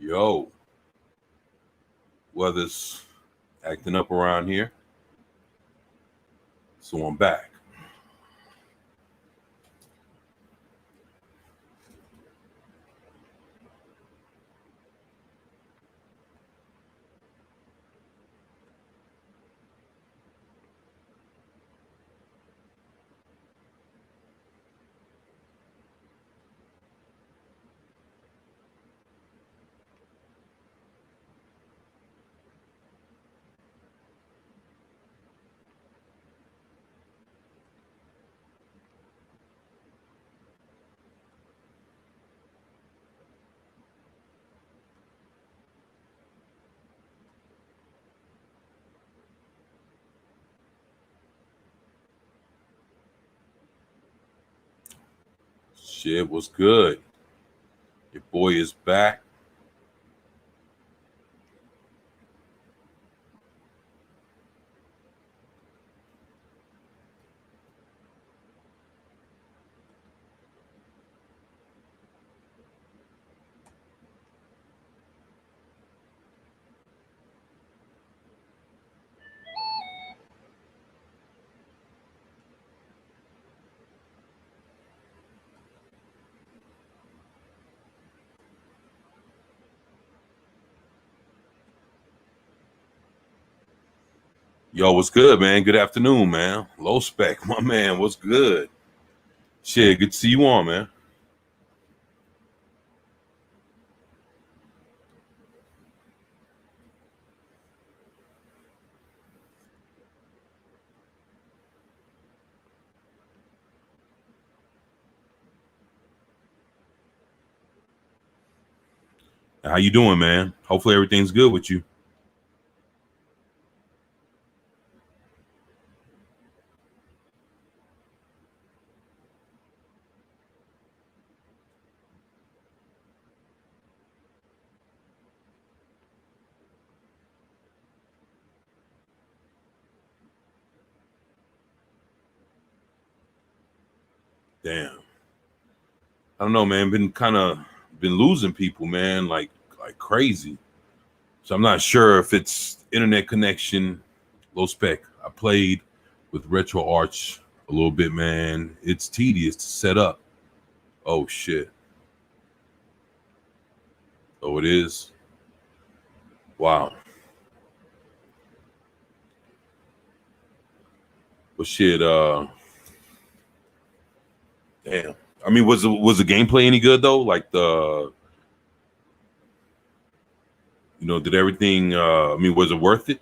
Yo, weather's acting up around here, so I'm back. Shit was good. Your boy is back. Yo, what's good, man? Good afternoon, man. Low spec, my man. What's good? Shit, good to see you on, man. How you doing, man? Hopefully everything's good with you. Damn. I don't know, man. Been losing people, man, like crazy. So I'm not sure if it's internet connection, low spec. I played with RetroArch a little bit, man. It's tedious to set up. Oh shit. Oh, it is. Wow. But shit. Damn. I mean, was the gameplay any good though? Like did everything? I mean, was it worth it?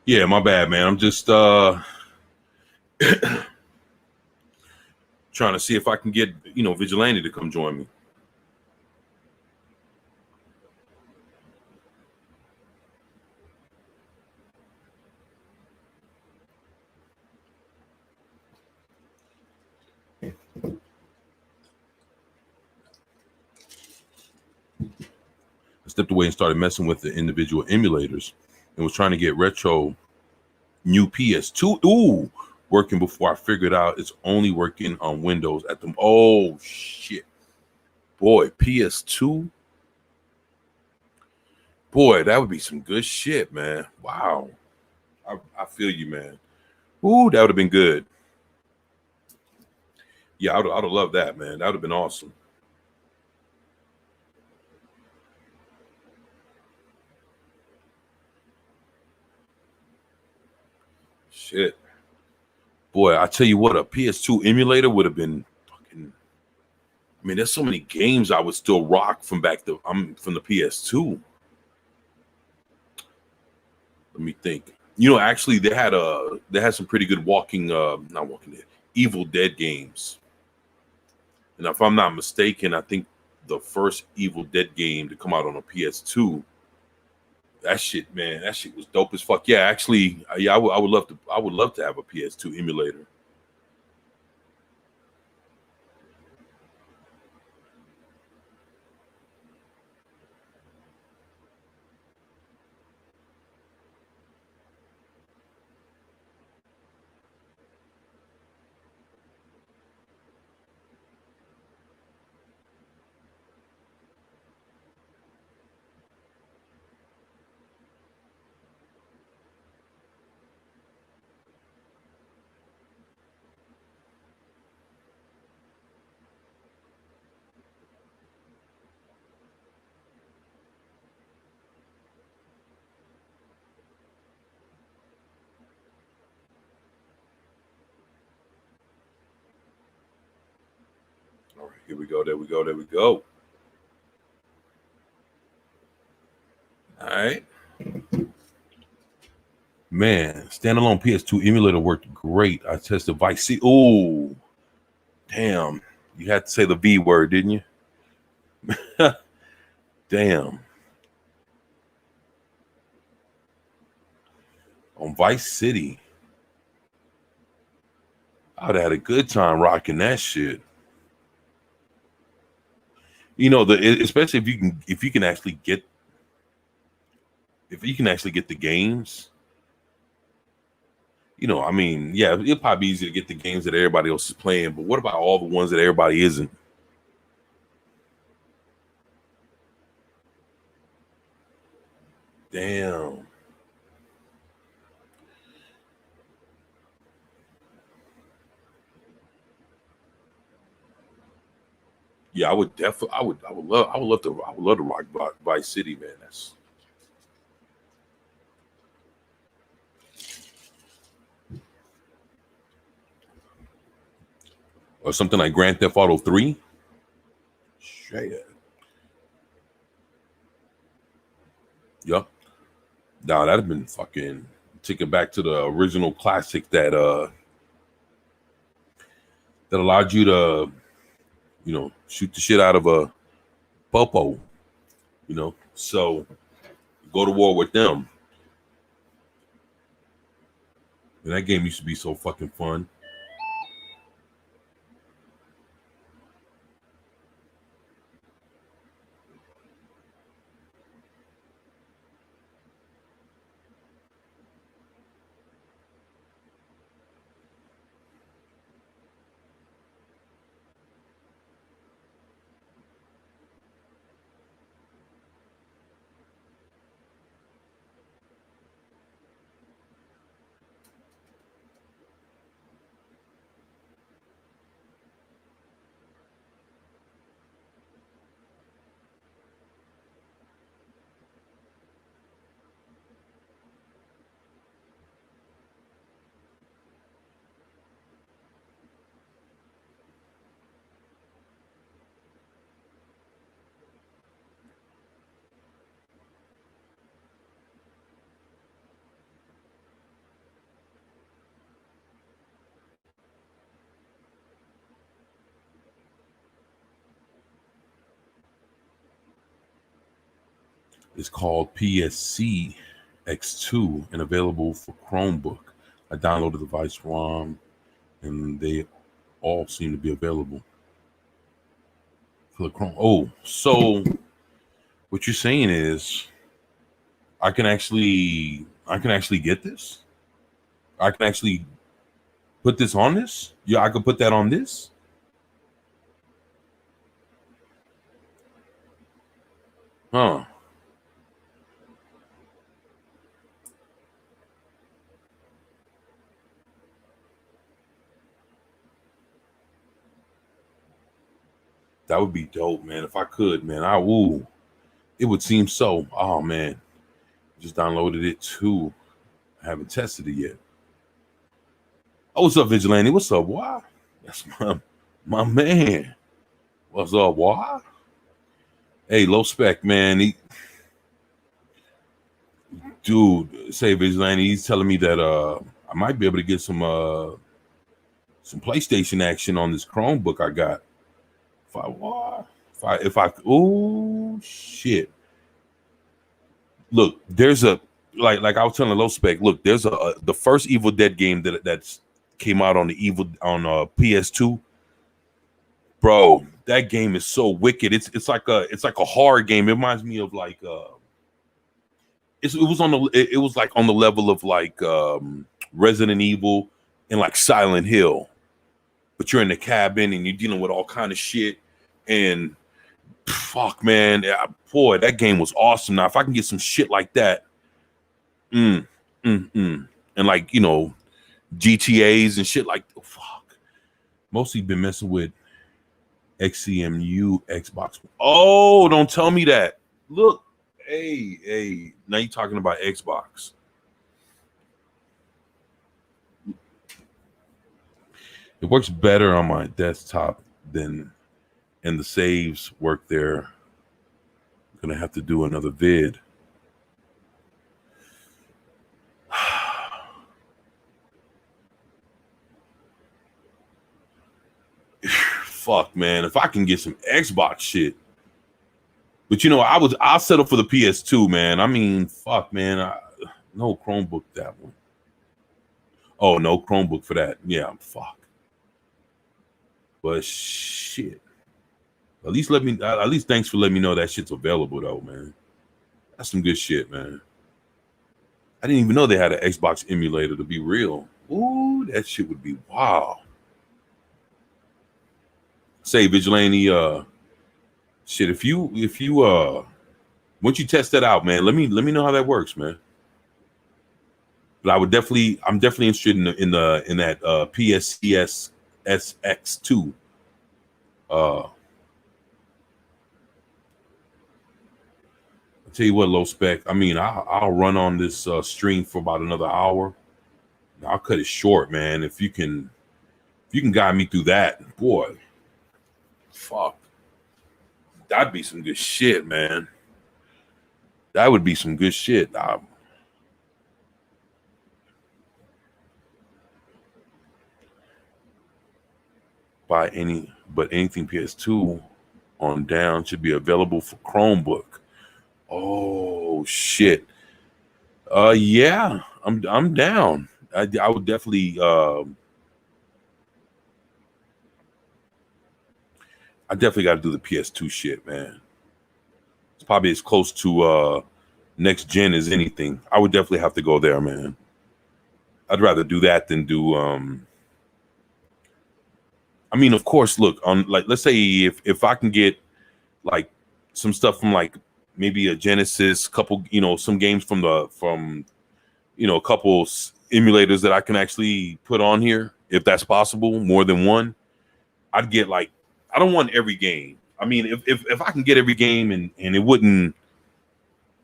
Yeah, my bad, man. I'm just trying to see if I can get Vigilante to come join me. I stepped away and started messing with the individual emulators and was trying to get retro new PS2 working before I figured out it's only working on Windows at the oh shit. Boy, PS2. Boy, that would be some good shit, man. Wow. I feel you, man. Ooh, that would have been good. Yeah, I'd have loved that, man. That would have been awesome. Shit. Boy, I tell you what, a PS2 emulator would have been fucking. I mean, there's so many games I would still rock from from the PS2. Let me think. Actually, they had some pretty good not Walking Dead, Evil Dead games. And if I'm not mistaken, I think the first Evil Dead game to come out on a PS2, that shit, man, that shit was dope as fuck. Yeah, actually, yeah, I would love to have a PS2 emulator. All right, here we go. There we go. There we go. All right. Man, standalone PS2 emulator worked great. I tested Vice City. Oh, damn. You had to say the V word, didn't you? Damn. On Vice City, I'd have had a good time rocking that shit. Especially if you can actually get the games. I mean, yeah, it'd probably be easy to get the games that everybody else is playing, but what about all the ones that everybody isn't? Damn. Yeah, I would definitely, I would love to rock Vice City, man. That's or something like Grand Theft Auto 3. Shit. Yep. Nah, that'd have been fucking take it back to the original classic that allowed you to, shoot the shit out of a popo, So go to war with them. And that game used to be so fucking fun. It's called PSC X2 and available for Chromebook. I downloaded the Vice ROM and they all seem to be available for the Chrome. Oh, so what you're saying is I can actually get this? I can actually put this on this? Yeah, I could put that on this? Huh. That would be dope, man. If I could, man, it would seem so. Oh man, just downloaded it too. I haven't tested it yet. Oh, what's up, Vigilante? What's up? Why? That's my man. What's up? Why? Hey, low spec, man. Dude, say Vigilante. He's telling me that I might be able to get some PlayStation action on this Chromebook I got. If I oh shit. Look, there's a like I was telling low spec. Look, there's the first Evil Dead game that's came out on PS2. Bro, that game is so wicked. It's like a horror game. It reminds me of like it was like on the level of like Resident Evil and like Silent Hill. But you're in the cabin and you're dealing with all kind of shit. And fuck, man, boy, that game was awesome. Now, if I can get some shit like that, and like, you know, GTAs and shit like, fuck. Mostly been messing with XCMU Xbox. Oh, don't tell me that. Look, hey, now you're talking about Xbox. It works better on my desktop and the saves work there. I'm gonna have to do another vid. Fuck, man, if I can get some Xbox shit. But you know, I'll settle for the PS2, man. I mean, fuck, man. No Chromebook that one. Oh, no Chromebook for that. Yeah, fuck. But shit. At least thanks for letting me know that shit's available though, man. That's some good shit, man. I didn't even know they had an Xbox emulator, to be real. Ooh, that shit would be wow. Say Vigilante, shit, if you once you test that out, man, let me know how that works, man. But I'm definitely interested in that PSCS SX2. I'll tell you what, low spec. I mean, I'll run on this stream for about another hour. I'll cut it short, man. If you can guide me through that, boy, fuck, that'd be some good shit, man. That would be some good shit. Anything PS2 on down should be available for Chromebook. Oh shit. Yeah, I'm down. I would definitely I definitely got to do the PS2 shit, man. It's probably as close to next gen as anything. I would definitely have to go there, man. I'd rather do that than do I mean, of course, look, on like let's say if I can get like some stuff from like maybe a Genesis, couple, you know, some games from you know, a couple emulators that I can actually put on here, if that's possible, more than one. I'd get like, I don't want every game. I mean, if I can get every game and it wouldn't,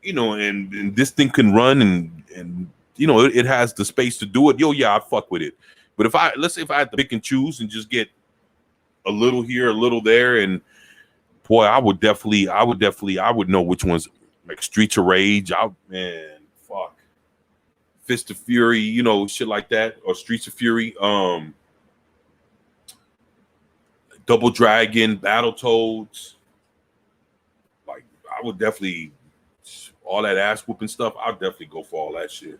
you know, and this thing can run and you know, it has the space to do it. Yo, yeah, I'd fuck with it. But let's say if I had to pick and choose and just get a little here, a little there, and boy, I would know which ones, like Streets of Rage. Man, fuck, Fist of Fury, you know, shit like that, or Streets of Fury, Double Dragon, Battletoads. Like, I would definitely, all that ass whooping stuff, I'd definitely go for all that shit.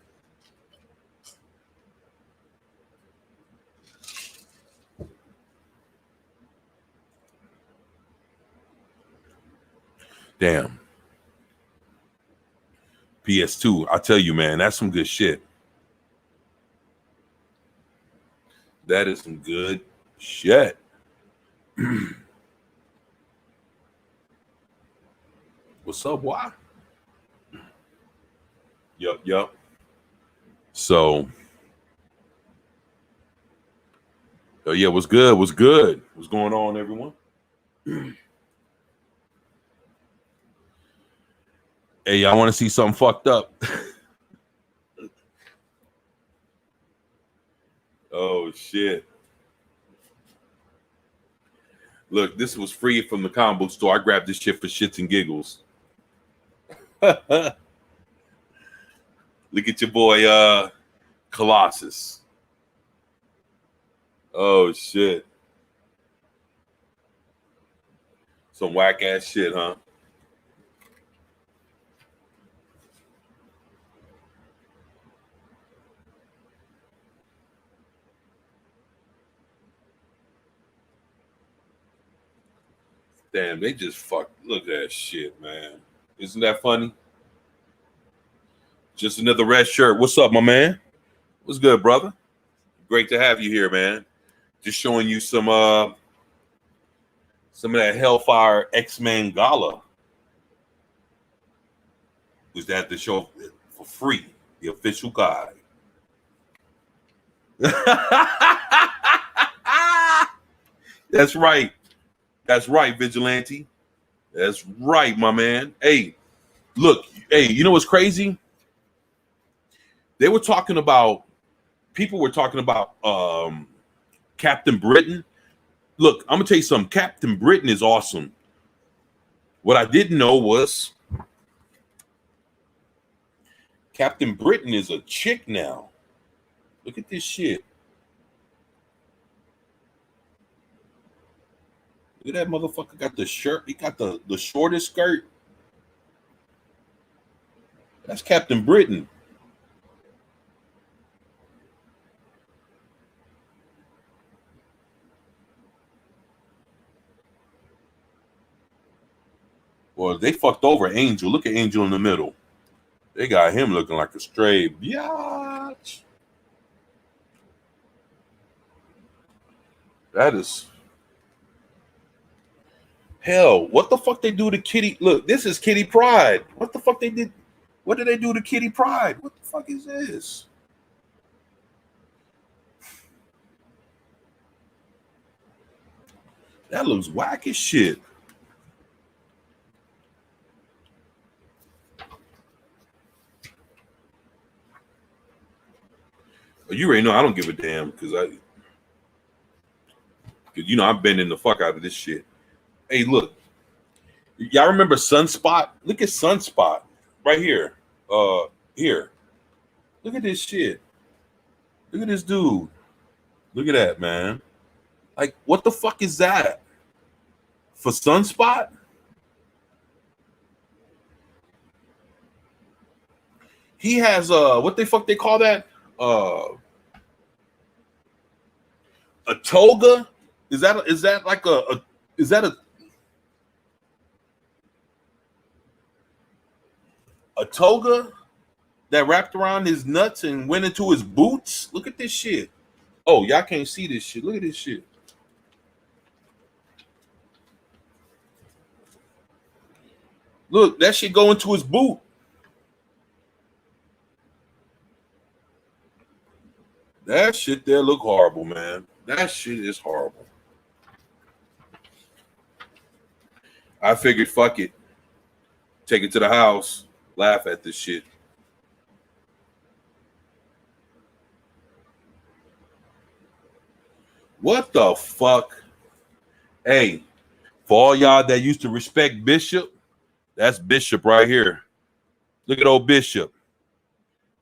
Damn. PS2, I tell you, man, that's some good shit. That is some good shit. What's up, why? Yup. So, yeah, what's good? What's going on, everyone? Hey, y'all want to see something fucked up? Oh shit! Look, this was free from the comic book store. I grabbed this shit for shits and giggles. Look at your boy, Colossus. Oh shit! Some whack ass shit, huh? Damn, they just fucked. Look at that shit, man. Isn't that funny? Just another red shirt. What's up, my man? What's good, brother? Great to have you here, man. Just showing you some of that Hellfire X-Men Gala. Was that the show for free? The official guide. That's right. That's right, Vigilante. That's right, my man. Hey, look. Hey, you know what's crazy? They were talking about. People were talking about Captain Britain. Look, I'm gonna tell you something. Captain Britain is awesome. What I didn't know was Captain Britain is a chick now. Look at this shit. Look at that motherfucker. Got the shirt. He got the shortest skirt. That's Captain Britain. Well, they fucked over Angel. Look at Angel in the middle. They got him looking like a stray biatch. That is hell. What the fuck they do to Kitty? Look, this is Kitty Pryde. What the fuck they did? What did they do to Kitty Pryde? What the fuck is this? That looks whack as shit. You already know I don't give a damn because I've been in the fuck out of this shit. Hey, look, y'all remember Sunspot? Look at Sunspot right here. Here. Look at this shit. Look at this dude. Look at that, man. Like, what the fuck is that? For Sunspot? He has what the fuck they call that? A toga? Is that like a toga that wrapped around his nuts and went into his boots? Look at this shit. Oh, y'all can't see this shit. Look at this shit. Look, that shit go into his boot. That shit there look horrible, man. That shit is horrible. I figured, fuck it. Take it to the house. Laugh at this shit. What the fuck? Hey, for all y'all that used to respect Bishop, that's Bishop right here. Look at old Bishop.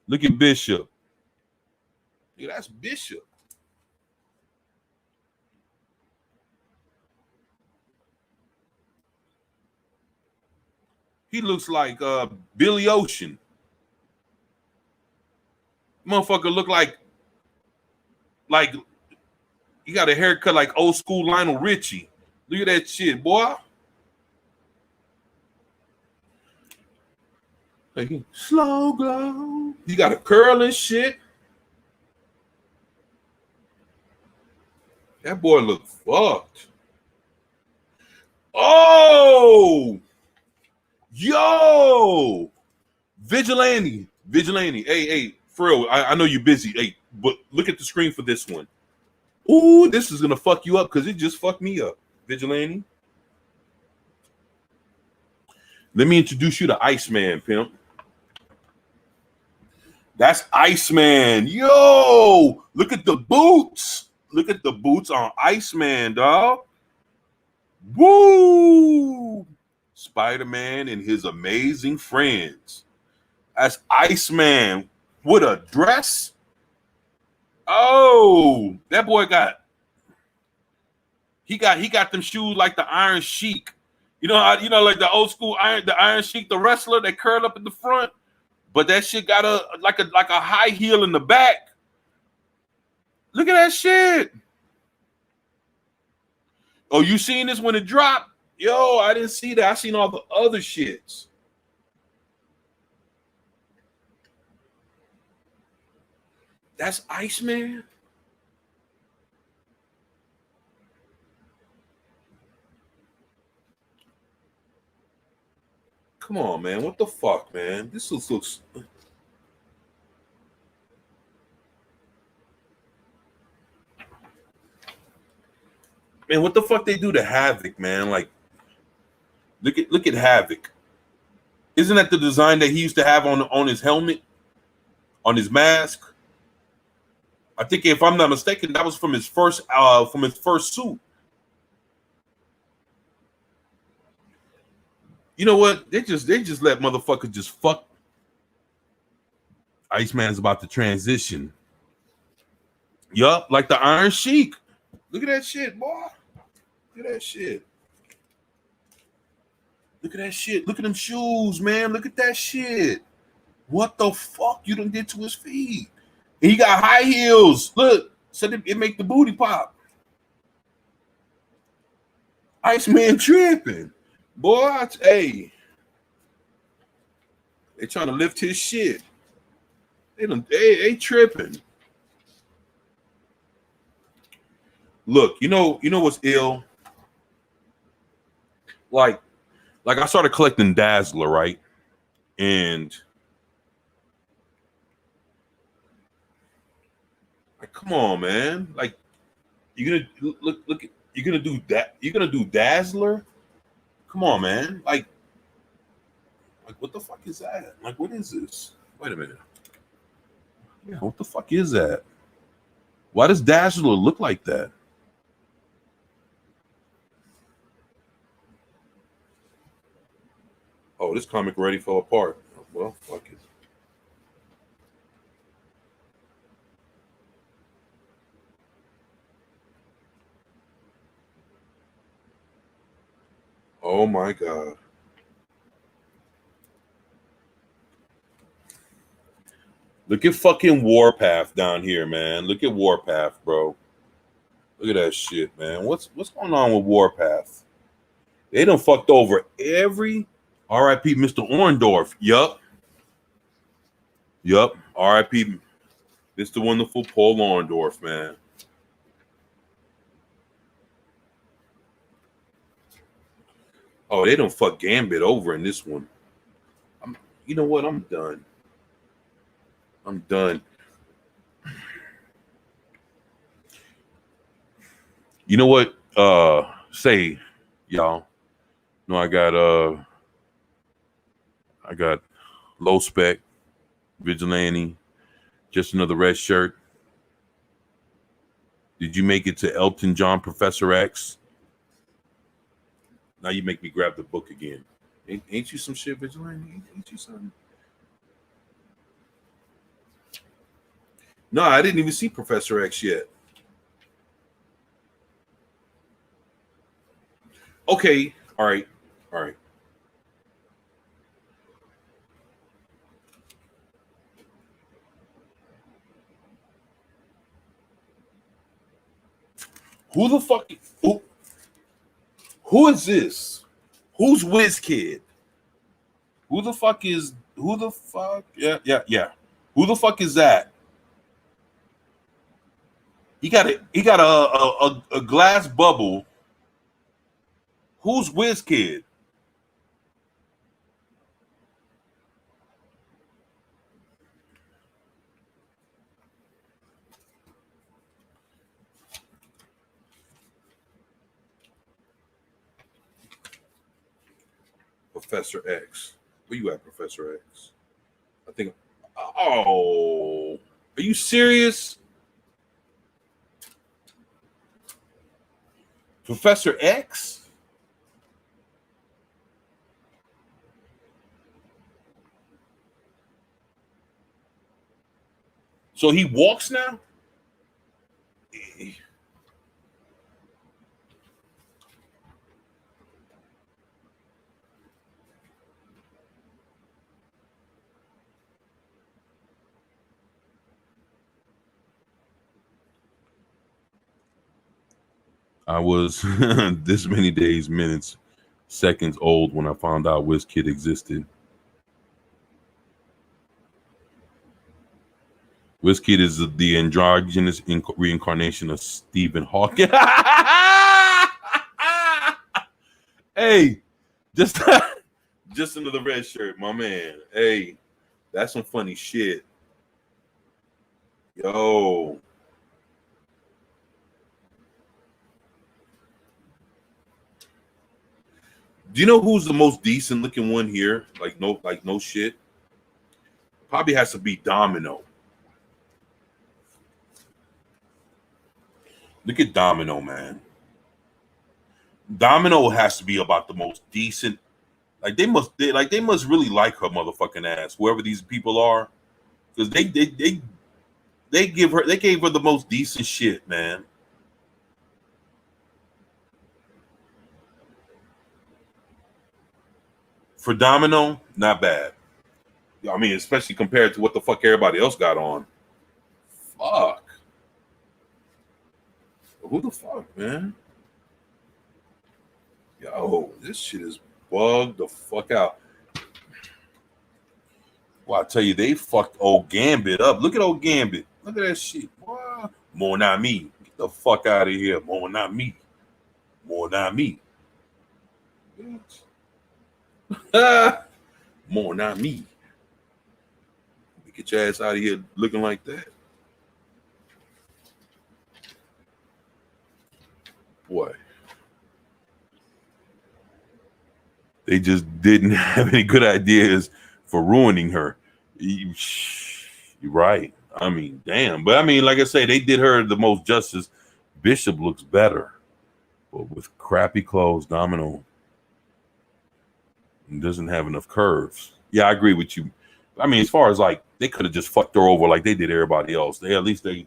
Look at Bishop. Yeah, that's Bishop. He looks like Billy Ocean. Motherfucker look like he got a haircut like old school Lionel Richie. Look at that shit, boy. Like, slow glow. He got a curl and shit. That boy look fucked. Oh, yo, Vigilante. Hey, for real, I know you're busy. Hey, but look at the screen for this one. Ooh, this is gonna fuck you up because it just fucked me up. Vigilante. Let me introduce you to Iceman, pimp. That's Iceman. Yo, look at the boots. Look at the boots on Iceman, dog. Woo! Spider-Man and his amazing friends. That's Iceman with a dress. Oh, that boy got them shoes like the Iron Sheik. You know how like the old school Iron Sheik, the wrestler that curled up in the front, but that shit got a high heel in the back. Look at that shit. Oh, you seen this when it dropped? Yo, I didn't see that. I seen all the other shits. That's Iceman. Come on, man. What the fuck, man? This looks. Man, what the fuck they do to Havoc, man? Like, look at Havoc. Isn't that the design that he used to have on his helmet, on his mask? I think, if I'm not mistaken, that was from his first suit. You know what? They just let motherfuckers just fuck. Iceman's about to transition. Yup, like the Iron Sheik. Look at that shit, boy. Look at that shit. Look at that shit. Look at them shoes, man. Look at that shit. What the fuck you done did to his feet? And he got high heels. Look, so it make the booty pop. Iceman tripping. Boy, hey. They trying to lift his shit. They tripping. Look, you know what's ill? Like I started collecting Dazzler, right? And like, come on, man. Like, you're gonna look. You're gonna do that. You're gonna do Dazzler. Come on, man. Like, what the fuck is that? Like, what is this? Wait a minute. Yeah, what the fuck is that? Why does Dazzler look like that? Oh, this comic already fell apart. Well, fuck it. Oh my god. Look at fucking Warpath down here, man. Look at Warpath, bro. Look at that shit, man. What's going on with Warpath? They done fucked over every R.I.P. Mr. Orndorff. Yup. R.I.P. Mr. Wonderful Paul Orndorff, man. Oh, they don't fuck Gambit over in this one. You know what? I'm done. I'm done. You know what? Say, y'all. No, I got low spec, vigilante, just another red shirt. Did you make it to Elton John, Professor X? Now you make me grab the book again. Ain't you some shit, vigilante? Ain't you something? No, I didn't even see Professor X yet. Okay, all right. Who the fuck? Who is this? Who's WizKid? Who the fuck is? Who the fuck? Yeah. Who the fuck is that? He got a glass bubble. Who's WizKid? Professor X. Where you at, Professor X? I think. Oh, are you serious? Professor X? So he walks now? I was this many days, minutes, seconds old when I found out WizKid existed. WizKid is the androgynous reincarnation of Stephen Hawking. Hey, just just another red shirt, my man. Hey, that's some funny shit. Yo. Do you know who's the most decent looking one here? Like no shit. Probably has to be Domino. Look at Domino, man. Domino has to be about the most decent. Like they must really like her motherfucking ass, whoever these people are, because they gave her the most decent shit, man. For Domino, not bad. I mean, especially compared to what the fuck everybody else got on. Fuck. Who the fuck, man? Yo, this shit is bugged the fuck out. Well, I tell you, they fucked old Gambit up. Look at old Gambit. Look at that shit. More not me. Get the fuck out of here. More not me. More not me. More not me. Get your ass out of here looking like that. Boy. They just didn't have any good ideas for ruining her. You're right. I mean, damn. But I mean, like I say, they did her the most justice. Bishop looks better. But with crappy clothes, Domino doesn't have enough curves. Yeah, I agree with you. I mean, as far as like, they could have just fucked her over like they did everybody else. They at least they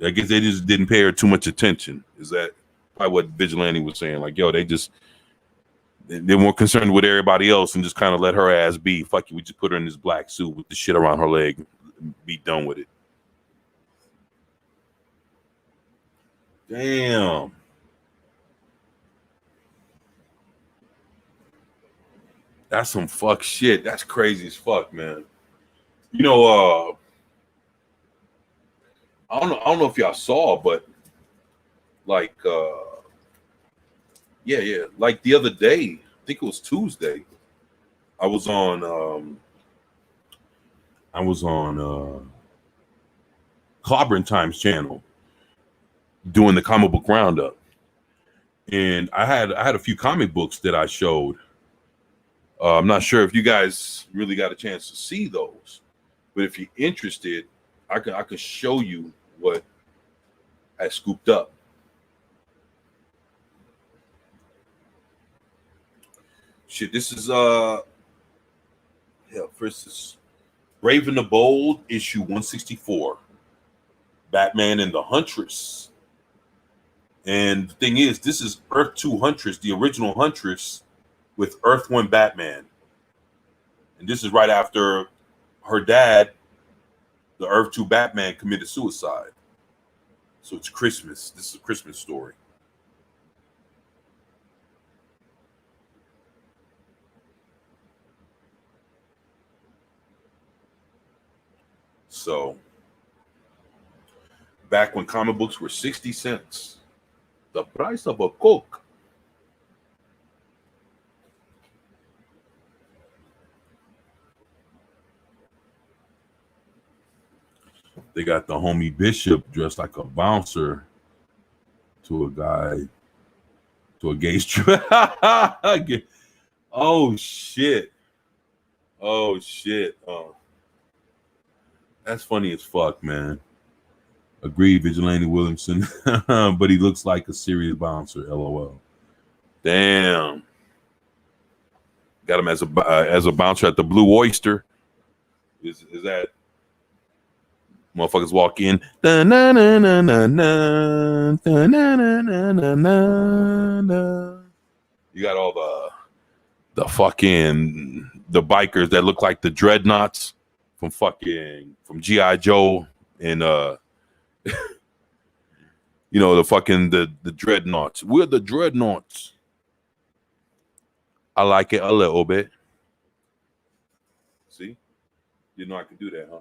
I guess they just didn't pay her too much attention. Is that probably what Vigilante was saying? Like, yo, they weren't concerned with everybody else and just kind of let her ass be. Fuck you, we just put her in this black suit with the shit around her leg and be done with it. Damn. That's some fuck shit. That's crazy as fuck, man. You know, I don't know if y'all saw, but like yeah. Like the other day, I think it was Tuesday, I was on Clobbering Times channel doing the comic book roundup. And I had a few comic books that I showed. I'm not sure if you guys really got a chance to see those, but if you're interested, I could show you what I scooped up. Shit, this is first is Raven the Bold, issue 164. Batman and the Huntress. And the thing is, this is Earth 2 Huntress, the original Huntress with Earth 1 Batman. And this is right after her dad, the Earth 2 Batman, committed suicide. So it's Christmas. This is a Christmas story. So back when comic books were 60 cents, the price of a Coke. They got the homie Bishop dressed like a bouncer to a guy to a gay strip. Oh shit. Oh shit. Oh, that's funny as fuck, man. Agreed, Vigilante Williamson, but he looks like a serious bouncer. LOL. Damn. Got him as a bouncer at the Blue Oyster. Is that motherfuckers walk in? You got all the fucking the bikers that look like the dreadnoughts from G.I. Joe and you know, the dreadnoughts. We're the dreadnoughts. I like it a little bit. See? You know I can do that, huh?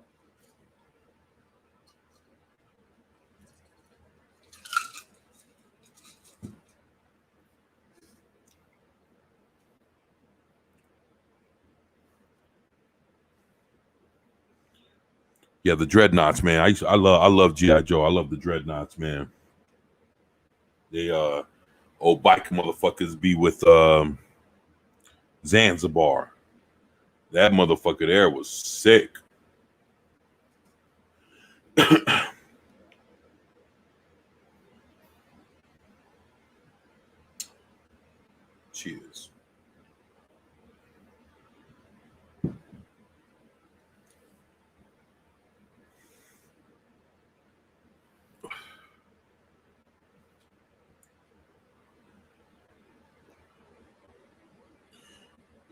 Yeah, the dreadnoughts, man. I love G.I. Joe. I love the dreadnoughts, man. They old bike motherfuckers be with Zanzibar. That motherfucker there was sick. Cheers.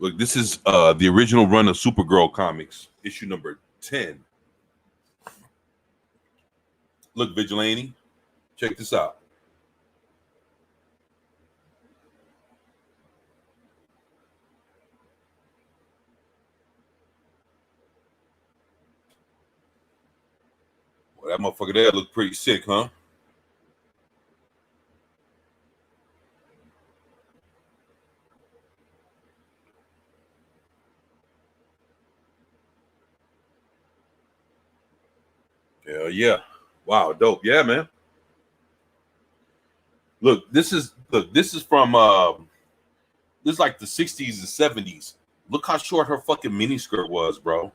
Look, this is the original run of Supergirl comics, issue number 10. Look, Vigilante, check this out. Well, that motherfucker there looked pretty sick, huh? Hell yeah. Wow, dope. Yeah, man. Look, this is from this is like the 60s and 70s. Look how short her fucking miniskirt was, bro.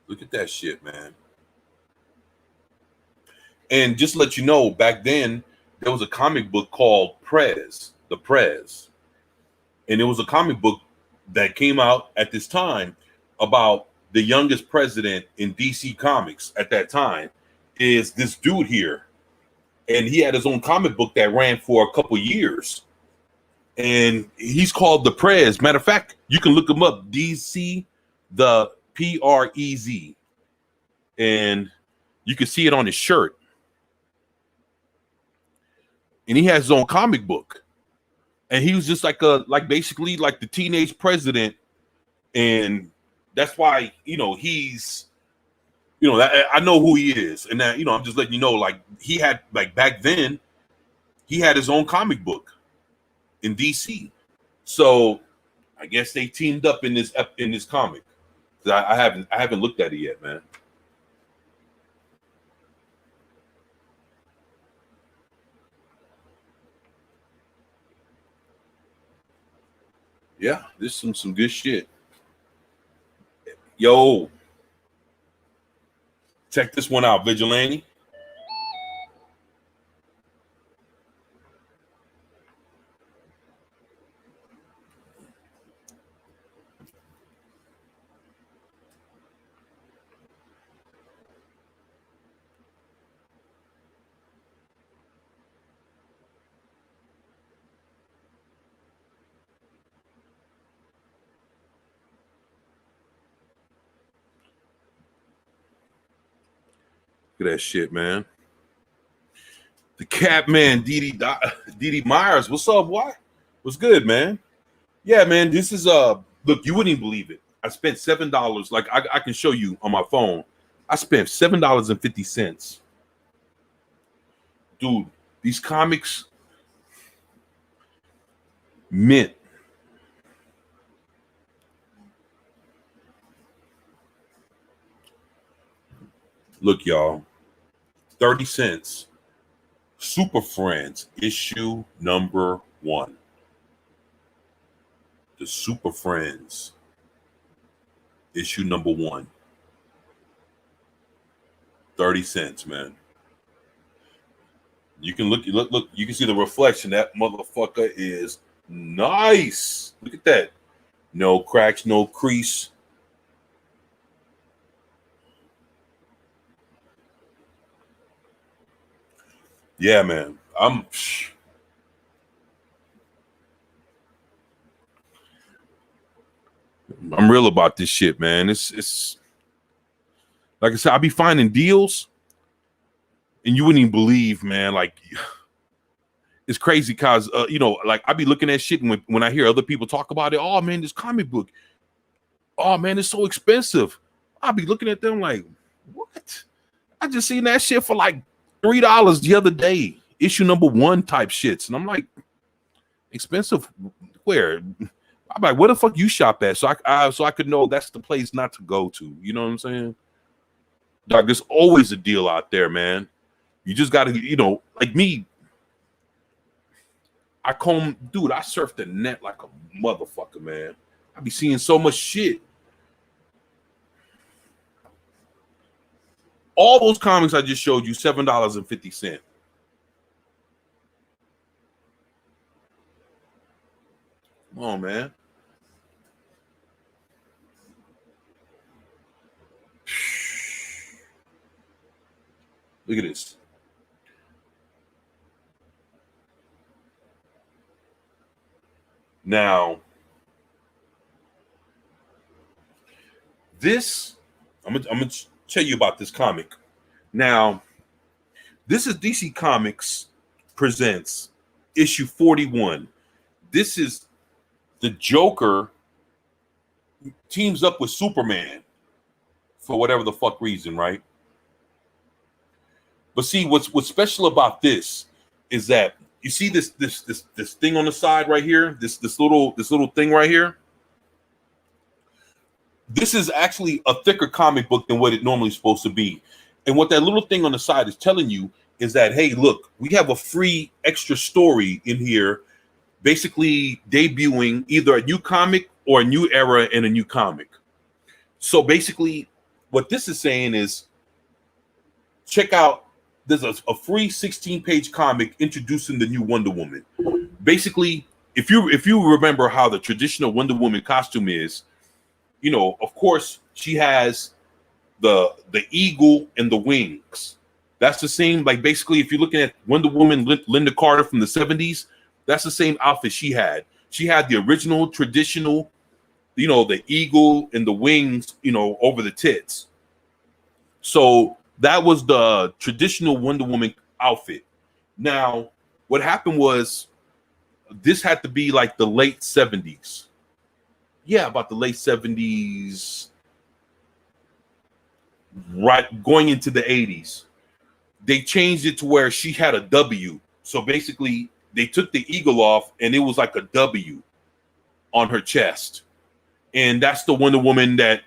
Look at that shit, man. And just to let you know, back then there was a comic book called Prez, the Prez. And it was a comic book that came out at this time about the youngest president in DC Comics at that time is this dude here. And he had his own comic book that ran for a couple years. And he's called the Prez. Matter of fact, you can look him up, DC, the Prez. And you can see it on his shirt. And he has his own comic book. And he was just basically like the teenage president. And that's why, he's, I know who he is. And that, I'm just letting you know, like he had, like back then, he had his own comic book in DC. So I guess they teamed up in this comic. I haven't looked at it yet, man. Yeah, this is some good shit. Yo, check this one out, Vigilante. Look at that shit, man. The Catman, Dee Myers. What's up? What? What's good, man? Yeah, man. This is look, you wouldn't even believe it. I spent $7. Like I can show you on my phone. I spent $7.50. Dude, these comics mint. Look, y'all. 30 cents. Super Friends, issue number 1. The Super Friends, issue number 1. 30 cents, man. You can look, you can see the reflection. That motherfucker is nice. Look at that. No cracks, no crease. Yeah, man. I'm real about this shit, man. It's like I said, I'll be finding deals and you wouldn't even believe, man. Like, it's crazy because like I be looking at shit and when I hear other people talk about it, oh man, this comic book, oh man, it's so expensive. I'll be looking at them like, what? I just seen that shit for like $3 the other day, issue number 1 type shits, and I'm like, expensive? Where? I'm like, where the fuck you shop at? So I could know that's the place not to go to. You know what I'm saying? Dog, there's always a deal out there, man. You just gotta, like me. I surf the net like a motherfucker, man. I be seeing so much shit. All those comics I just showed you, $7.50. Come on, man. Look at this. Now, this, I'm gonna tell you about this comic. Now, this is DC Comics presents issue 41. This is the Joker teams up with Superman for whatever the fuck reason, right? But see, what's special about this is that you see this thing on the side right here, this little thing right here. This is actually a thicker comic book than what it normally is supposed to be. And what that little thing on the side is telling you is that, hey, look, we have a free extra story in here, basically debuting either a new comic or a new era in a new comic. So basically, what this is saying is, check out, there's a free 16-page comic introducing the new Wonder Woman. Basically, if you remember how the traditional Wonder Woman costume is, of course, she has the eagle and the wings. That's the same, like basically, if you're looking at Wonder Woman, Linda Carter from the 70s, that's the same outfit she had. She had the original traditional, the eagle and the wings, over the tits. So that was the traditional Wonder Woman outfit. Now, what happened was this had to be like the late 70s. Yeah, about the late 70s, right, going into the 80s. They changed it to where she had a W. So basically, they took the eagle off and it was like a W on her chest. And that's the Wonder Woman that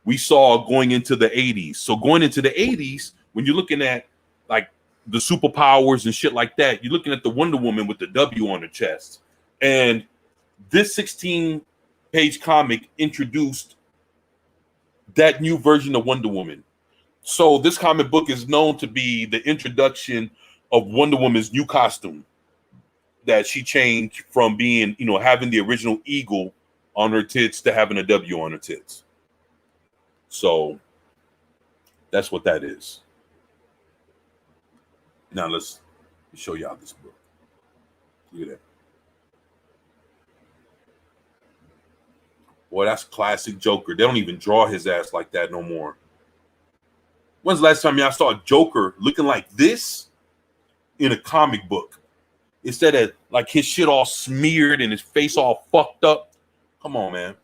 we saw going into the 80s. So going into the 80s, when you're looking at like the superpowers and shit like that, you're looking at the Wonder Woman with the W on her chest. And this 16-page comic introduced that new version of Wonder Woman. So this comic book is known to be the introduction of Wonder Woman's new costume that she changed from being, having the original eagle on her tits to having a W on her tits. So that's what that is. Now let's show y'all this book. Look at that. Boy, that's classic Joker. They don't even draw his ass like that no more. When's the last time y'all saw a Joker looking like this in a comic book? Instead of like his shit all smeared and his face all fucked up. Come on, man.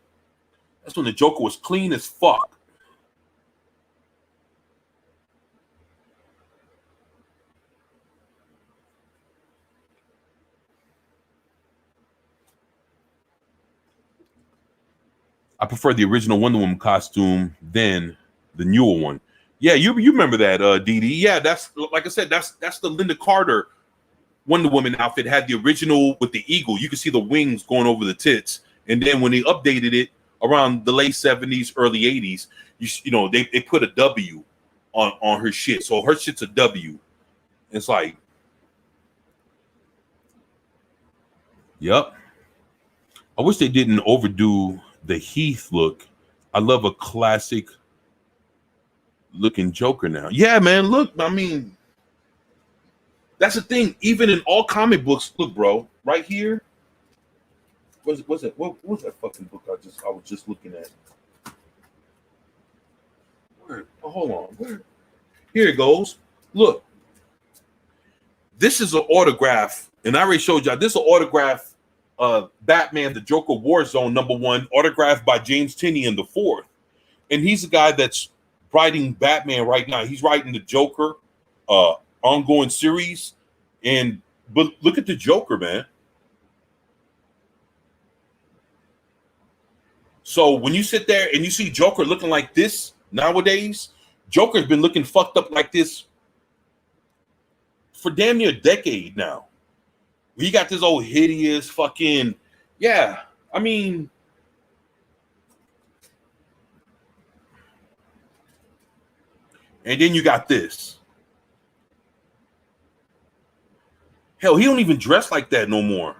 That's when the Joker was clean as fuck. I prefer the original Wonder Woman costume than the newer one. Yeah, you remember that, DD? Yeah, that's like I said, that's the Linda Carter Wonder Woman outfit had the original with the eagle. You could see the wings going over the tits. And then when they updated it around the late 70s, early 80s, you know, they put a W on her shit. So her shit's a W. It's like, yep. I wish they didn't overdo the Heath look. I love a classic looking Joker now. Yeah, man. Look, I mean, that's the thing. Even in all comic books, look, bro, right here. What was that fucking book I was just looking at? Where? Oh, hold on. Where? Here it goes. Look. This is an autograph, and I already showed y'all. This is an autograph of Batman, the Joker Warzone #1, autographed by James Tynion IV. And he's the guy that's writing Batman right now. He's writing the Joker ongoing series. But look at the Joker, man. So when you sit there and you see Joker looking like this nowadays, Joker's been looking fucked up like this for damn near a decade now. We got this old hideous fucking, yeah. I mean, and then you got this. Hell, he don't even dress like that no more.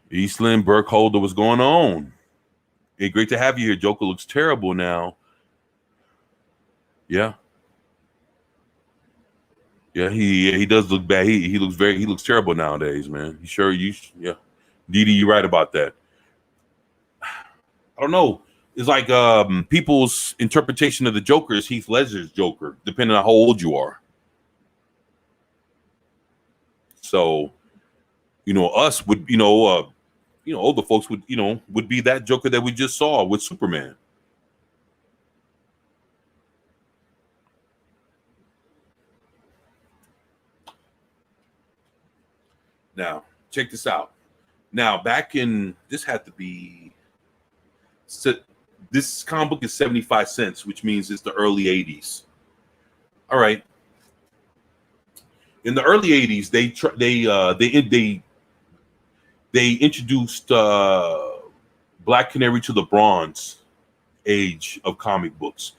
Eastland Burkholder, what's going on? Hey, great to have you here. Joker looks terrible now. Yeah. Yeah, he does look bad. He looks terrible nowadays, man. Yeah. Didi, you're right about that. I don't know. It's like people's interpretation of the Joker is Heath Ledger's Joker, depending on how old you are. So, you know, us would, older folks would be that Joker that we just saw with Superman. Now, check this out. Now, this had to be, this comic book is 75 cents, which means it's the early 80s. All right. In the early 80s, they introduced Black Canary to the Bronze Age of comic books.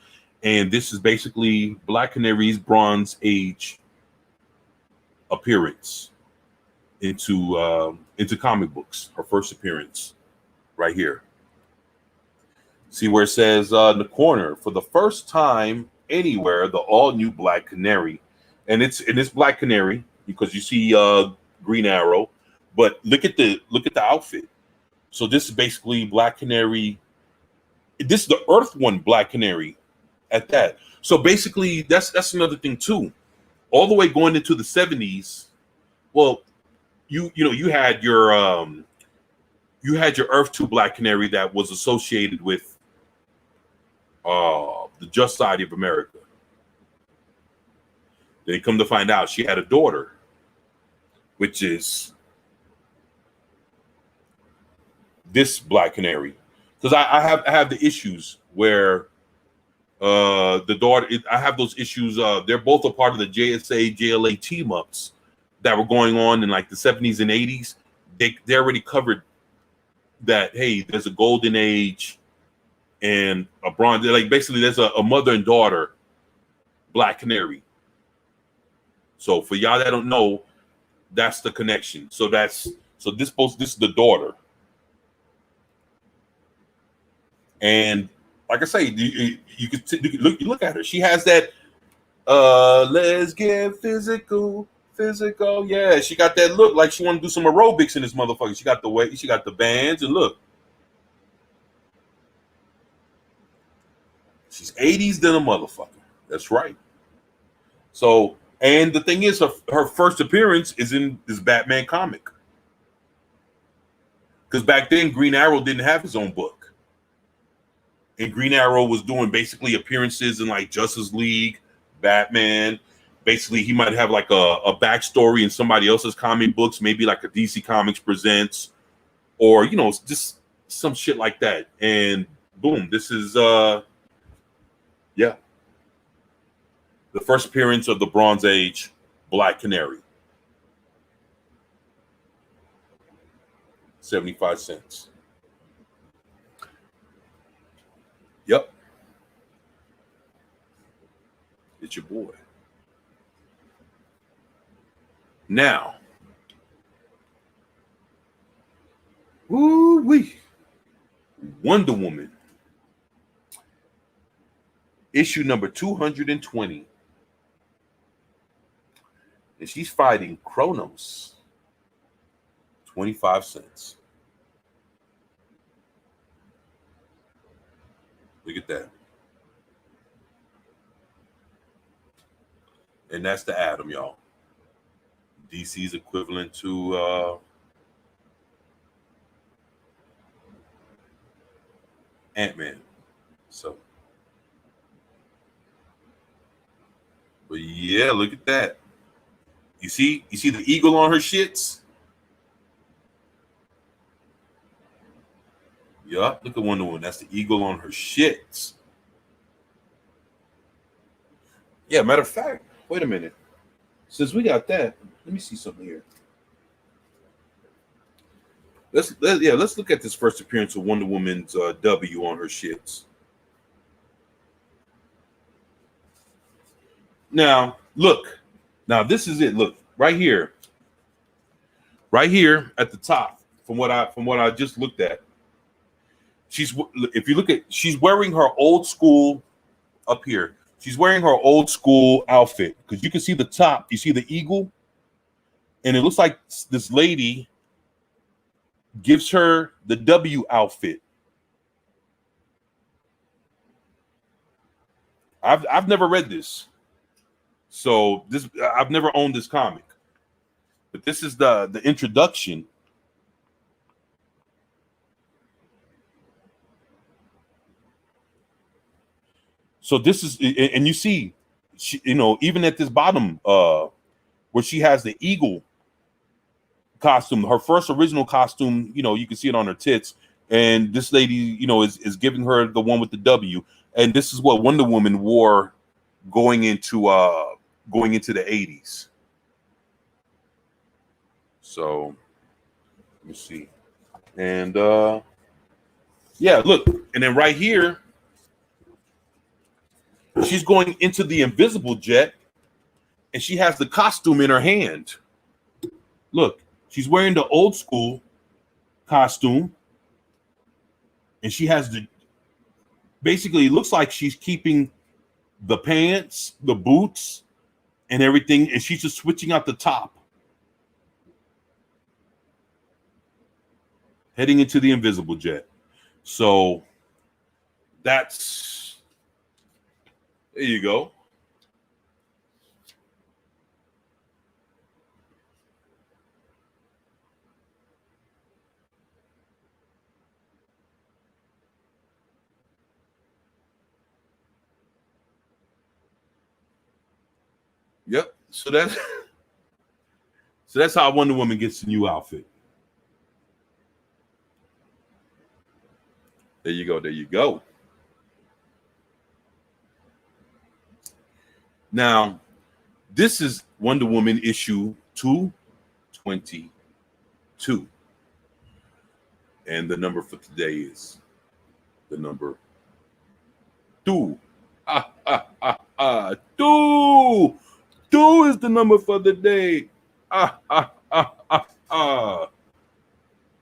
And this is basically Black Canary's Bronze Age appearance into comic books. Her first appearance right here. See where it says in the corner, for the first time anywhere, the all-new Black Canary. And it's Black Canary because you see Green Arrow, but look at the outfit. So this is basically Black Canary. This is the Earth one Black Canary at that. So basically that's another thing too. All the way going into the 70s, well, you had your Earth 2 Black Canary that was associated with the Just Society of America. They come to find out she had a daughter, which is this Black Canary. Because I have the issues where the daughter, I have those issues. They're both a part of the JSA, JLA team ups that were going on in like the 70s and 80s. They already covered that, hey, there's a golden age and a bronze. Like basically there's a mother and daughter Black Canary. So for y'all that don't know, that's the connection. So this is the daughter. And like I say, you could look at her. She has that let's get physical. Yeah, she got that look like she want to do some aerobics in this motherfucker. She got the weight, she got the bands, and look. She's 80s than a motherfucker. That's right. So, and the thing is, her first appearance is in this Batman comic. Because back then, Green Arrow didn't have his own book. And Green Arrow was doing basically appearances in like Justice League, Batman, basically he might have like a backstory in somebody else's comic books, maybe like a DC Comics Presents, or just some shit like that. And boom, this is the first appearance of the Bronze Age Black Canary. 75 cents. Yep. It's your boy. Now, woo-wee, Wonder Woman, issue number 220. And she's fighting Kronos. 25 cents. Look at that. And that's the Atom, y'all. DC's equivalent to Ant-Man. So, but yeah, look at that. You see the eagle on her shits? Yup, look at Wonder Woman. That's the eagle on her shits. Yeah, matter of fact, wait a minute. Since we got that, let me see something here. Let's look at this first appearance of Wonder Woman's W on her shits. Now, look. Now, this is it. Look, right here. Right here at the top, from what I just looked at. If you look at, she's wearing her old school up here. She's wearing her old school outfit because you can see the top. You see the eagle, and it looks like this lady gives her the W outfit. I've never read this, so I've never owned this comic, but this is the introduction. So this is, and you see, she, even at this bottom, where she has the eagle costume, her first original costume, you can see it on her tits, and this lady, is giving her the one with the W, and this is what Wonder Woman wore going into the 80s. So let me see, and yeah, look, and then right here. She's going into the invisible jet, and she has the costume in her hand. Look, she's wearing the old school costume, and she has basically, it looks like she's keeping the pants, the boots, and everything, and she's just switching out the top. Heading into the invisible jet. So that's... There you go. Yep. So that's how Wonder Woman gets the new outfit. There you go. There you go. Now, this is Wonder Woman issue 222. And the number for today is the number 2. Two. 2 is the number for the day.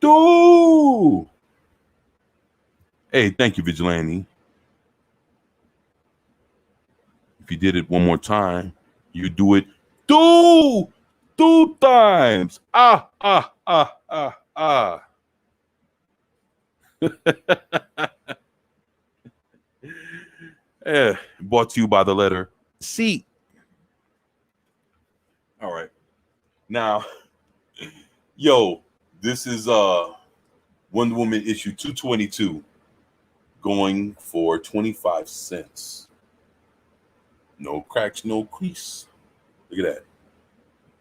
2. Hey, thank you, Vigilante. If you did it one more time, you do it 2 times. Brought to you by the letter C. All right. Now, yo, this is Wonder Woman issue 222 going for 25 cents. No cracks, no crease. Look at that.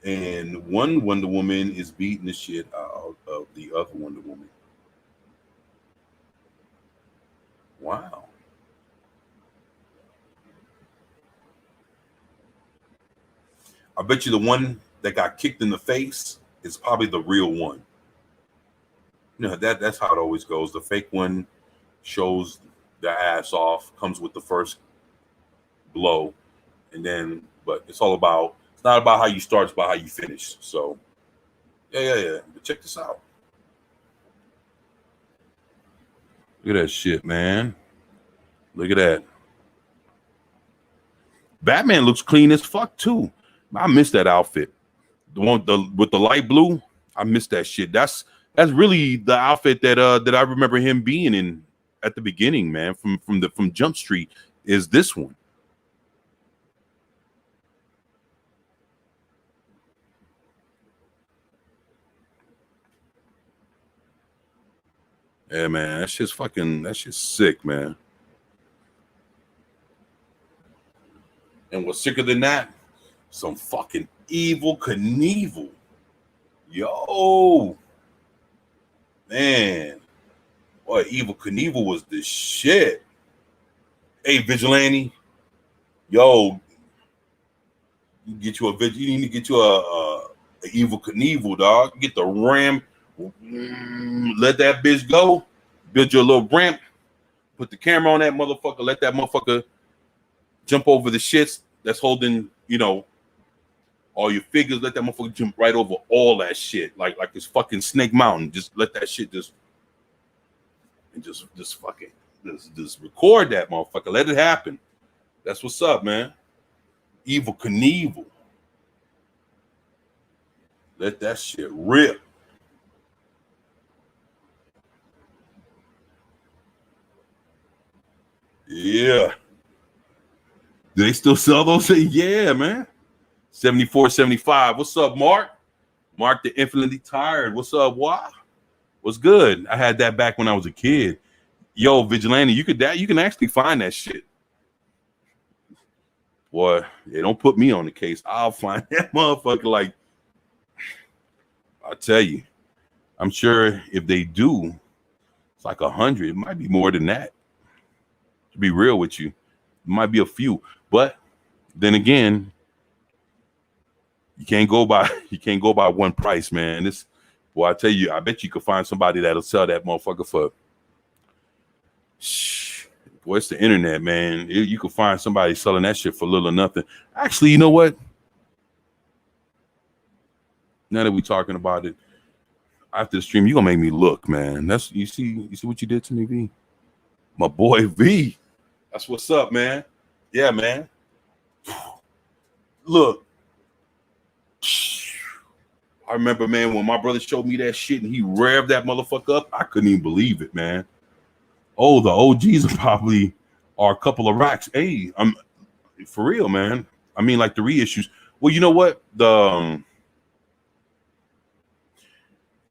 And one Wonder Woman is beating the shit out of the other Wonder Woman. Wow. I bet you the one that got kicked in the face is probably the real one. You know, that's how it always goes. The fake one shows the ass off, comes with the first blow, and then but it's all about it's not about how you start, it's about how you finish. So yeah. But check this out. Look at that shit, man. Look at that. Batman looks clean as fuck too. I miss that outfit. The one with the light blue. I miss that shit. That's really the outfit that I remember him being in at the beginning, man. From Jump Street is this one. Yeah, man, that shit's sick, man. And what's sicker than that? Some fucking Evel Knievel. Yo, man. Boy, Evel Knievel was the shit. Hey, Vigilante. Yo, you need to get you a Evel Knievel, dog. Get the ram. Let that bitch go. Build your little ramp. Put the camera on that motherfucker. Let that motherfucker jump over the shits that's holding, all your figures. Let that motherfucker jump right over all that shit. Like it's fucking Snake Mountain. Just let that shit just fucking just record that motherfucker. Let it happen. That's what's up, man. Evel Knievel. Let that shit rip. Yeah. Do they still sell those? Yeah, man. 74, 75. What's up, Mark? Mark the Infinitely Tired. What's up, Why? What's good? I had that back when I was a kid. Yo, Vigilante, you can actually find that shit. Boy, they don't put me on the case. I'll find that motherfucker. Like, I'll tell you. I'm sure if they do, it's like 100. It might be more than that. To be real with you, it might be a few. But then again, you can't go by one price, man. This, boy, I tell you, I bet you could find somebody that'll sell that motherfucker for. Boy, it's the internet, man. You can find somebody selling that shit for little or nothing. Actually, you know what? Now that we're talking about it, after the stream, you gonna make me look, man. That's you see what you did to me, V. My boy V. That's what's up, man. Yeah, man. Look. I remember, man, when my brother showed me that shit and he revved that motherfucker up, I couldn't even believe it, man. Oh, the OGs are probably a couple of racks. Hey, I'm for real, man. I mean, like the reissues. Well, you know what? I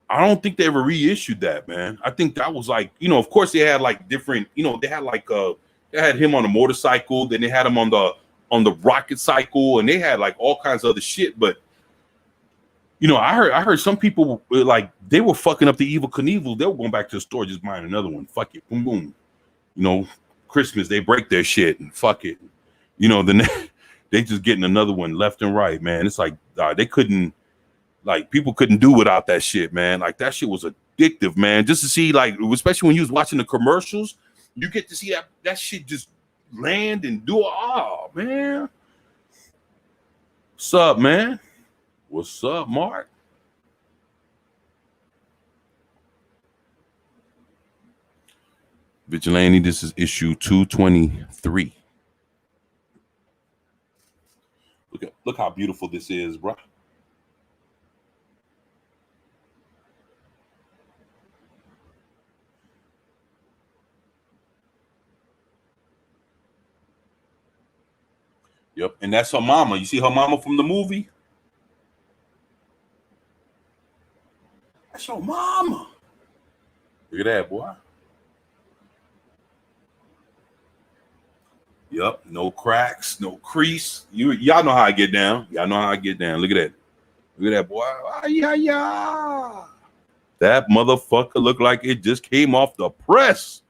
don't think they ever reissued that, man. I think that was like, of course they had like different, they had like they had him on a motorcycle, then they had him on the rocket cycle, and they had like all kinds of other shit. But I heard some people were like they were fucking up the Evel Knievel. They were going back to the store just buying another one. Fuck it, boom boom. Christmas they break their shit and fuck it. Then they just getting another one left and right, man. It's like they couldn't. Like people couldn't do without that shit, man. Like that shit was addictive, man. Just to see, like, especially when you was watching the commercials, you get to see that shit just land and do it. Oh, man. What's up, man? What's up, Mark? Vigilante, this is issue 223. Look how beautiful this is, bro. Yep, and that's her mama. You see her mama from the movie? That's your mama. Look at that, boy. Yep, no cracks, no crease. Y'all know how I get down. Y'all know how I get down. Look at that. Look at that, boy. Yeah. That motherfucker looked like it just came off the press.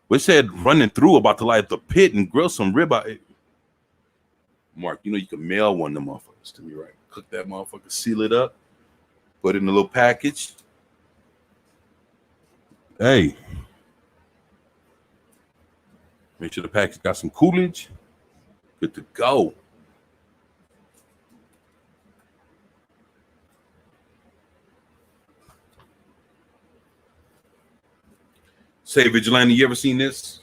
We said running through about to light the pit and grill some ribeye. Mark, you know you can mail one of them motherfuckers to me, right? Cook that motherfucker, seal it up, put it in a little package. Hey. Make sure the package got some Coolidge. Good to go. Say, Vigilante, you ever seen this?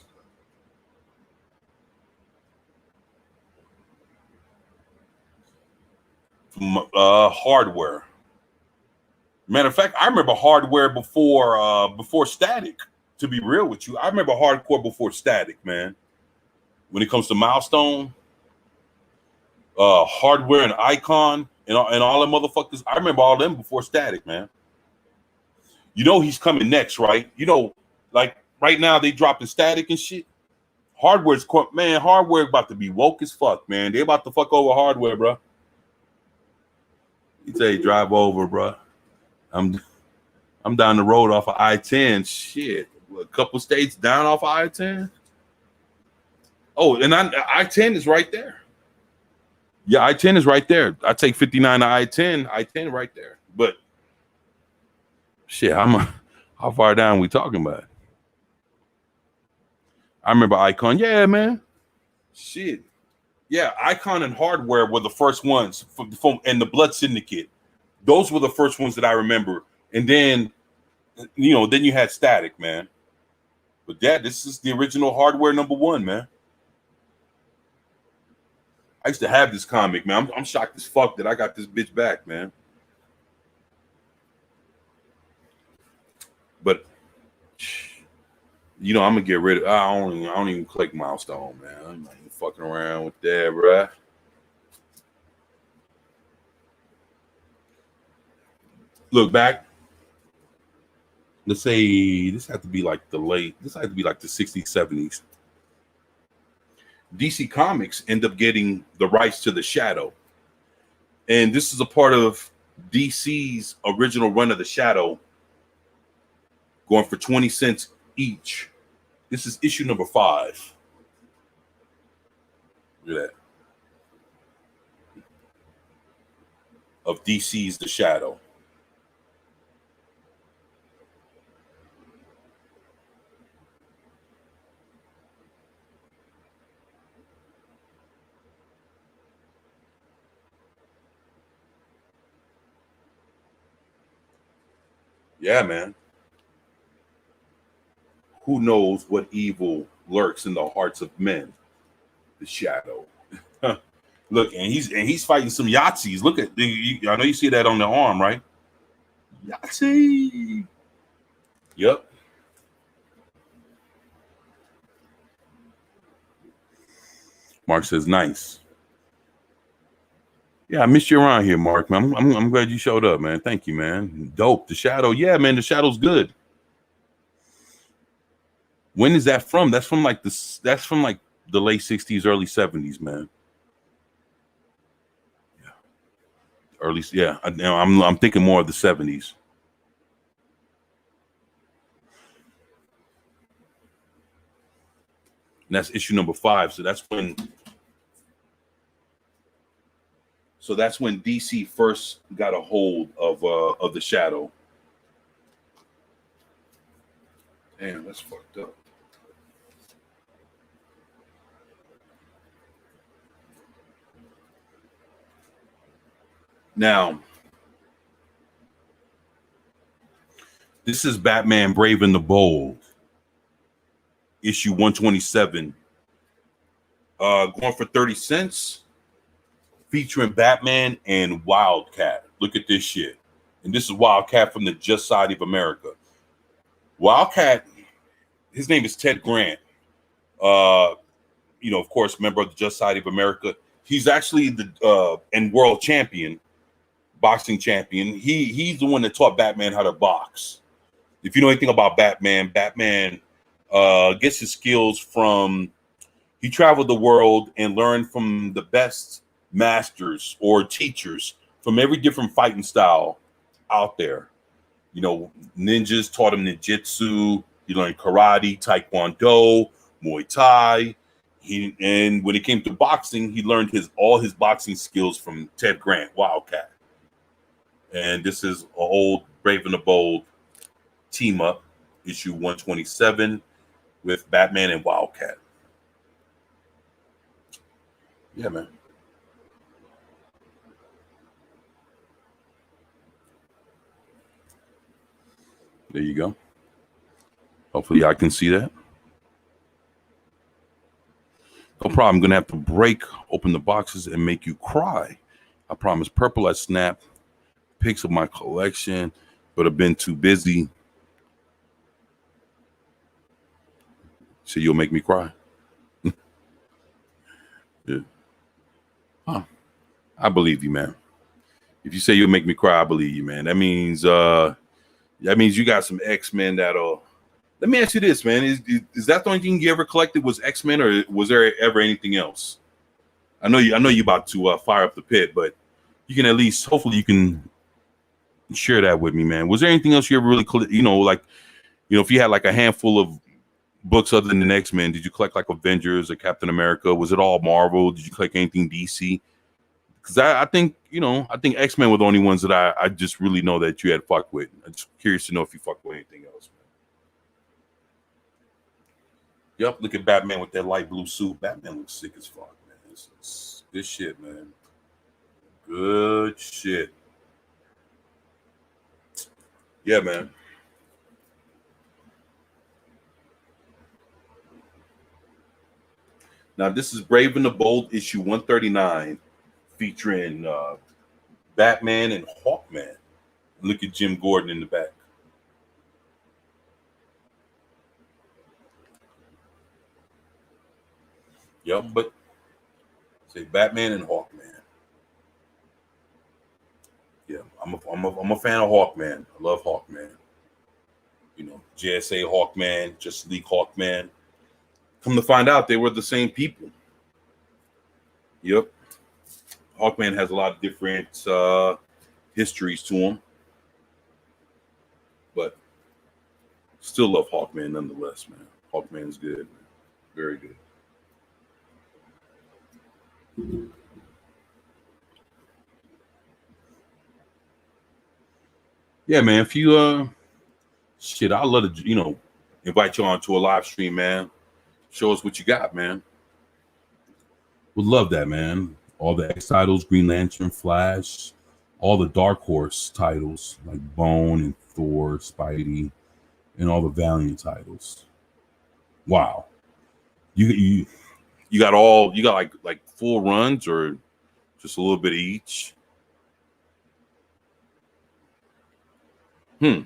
From Hardware. Matter of fact, I remember Hardware before Static. To be real with you, I remember Hardcore before Static, man. When it comes to Milestone, Hardware and Icon and all them motherfuckers, I remember all them before Static, man. You know he's coming next, right? You know, like right now they dropping Static and shit. Hardware about to be woke as fuck, man. They about to fuck over Hardware, bro. You say drive over, bro. I'm down the road off of I-10. Shit, a couple states down off of I-10. Oh, and I-10 is right there. Yeah, I-10 is right there. I take 59 to I-10 right there. But shit, how far down we talking about? I remember Icon. Yeah, man. Shit. Yeah, Icon and Hardware were the first ones and the Blood Syndicate. Those were the first ones that I remember. And then, you know, then you had Static, man. But Dad, this is the original Hardware #1, man. I used to have this comic, man. I'm shocked as fuck that I got this bitch back, man. But you know, I'm gonna get rid of. I don't even click Milestone, man. I'm not even fucking around with that, bruh. Look back. Let's say this had to be like the 60s, 70s. DC Comics end up getting the rights to the Shadow. And this is a part of DC's original run of the Shadow, going for 20 cents each. This is issue number 5. Look at that. Of DC's The Shadow. Yeah, man. Who knows what evil lurks in the hearts of men? The Shadow. Look, and he's fighting some Yahtzees. Look at I know you see that on the arm, right? Yahtzee. Yep. Mark says, nice. Yeah, I missed you around here, Mark, man. I'm glad you showed up, man. Thank you, man. Dope. The Shadow. Yeah, man, the Shadow's good. When is that from? That's from like the late 60s, early 70s, man. Yeah. I'm thinking more of the 70s. And that's issue number 5. So that's when DC first got a hold of the Shadow. Damn, that's fucked up. Now, this is Batman Brave and the Bold, issue 127, going for 30 cents, featuring Batman and Wildcat. Look at this shit. And this is Wildcat from the Just Side of America. Wildcat, his name is Ted Grant. You know, of course, member of the Just Side of America. He's actually the and world champion, boxing champion. He's the one that taught Batman how to box. If you know anything about Batman, Batman gets his skills from, he traveled the world and learned from the best masters or teachers from every different fighting style out there. You know, ninjas taught him ninjutsu. He learned karate, taekwondo, Muay Thai. And when it came to boxing, he learned all his boxing skills from Ted Grant, Wildcat. And this is an old Brave and the Bold team up, issue 127 with Batman and Wildcat. Yeah, man. There you go. Hopefully I can see that. No problem. I'm going to have to break open the boxes and make you cry. I promise. Purple, I snapped pics of my collection, but I've been too busy. So you'll make me cry. Yeah. Huh. I believe you, man. If you say you'll make me cry, I believe you, man. That means you got some X-Men that'll. Let me ask you this, man. Is that the only thing you ever collected was X-Men, or was there ever anything else? I know you about to fire up the pit, but you can at least, hopefully you can share that with me, man. Was there anything else you ever really, if you had like a handful of books other than X-Men, did you collect like Avengers or Captain America? Was it all Marvel? Did you collect anything DC? Because I think X-Men were the only ones that I just really know that you had fucked with. I'm just curious to know if you fucked with anything else, man. Yep, look at Batman with that light blue suit. Batman looks sick as fuck, man. It's good shit, man. Good shit. Yeah, man. Now, this is Brave and the Bold, issue 139, featuring Batman and Hawkman. Look at Jim Gordon in the back. Yep, but say Batman and Hawkman. Yeah, I'm a fan of Hawkman. I love Hawkman. You know, JSA Hawkman, Justice League Hawkman. Come to find out, they were the same people. Yep. Hawkman has a lot of different histories to him. But still love Hawkman nonetheless, man. Hawkman is good, man. Very good. Yeah, man. If you I'd love to, invite you on to a live stream, man. Show us what you got, man. Would love that, man. All the X titles, Green Lantern, Flash, all the Dark Horse titles like Bone and Thor, Spidey, and all the Valiant titles. Wow. You got like full runs or just a little bit of each? Are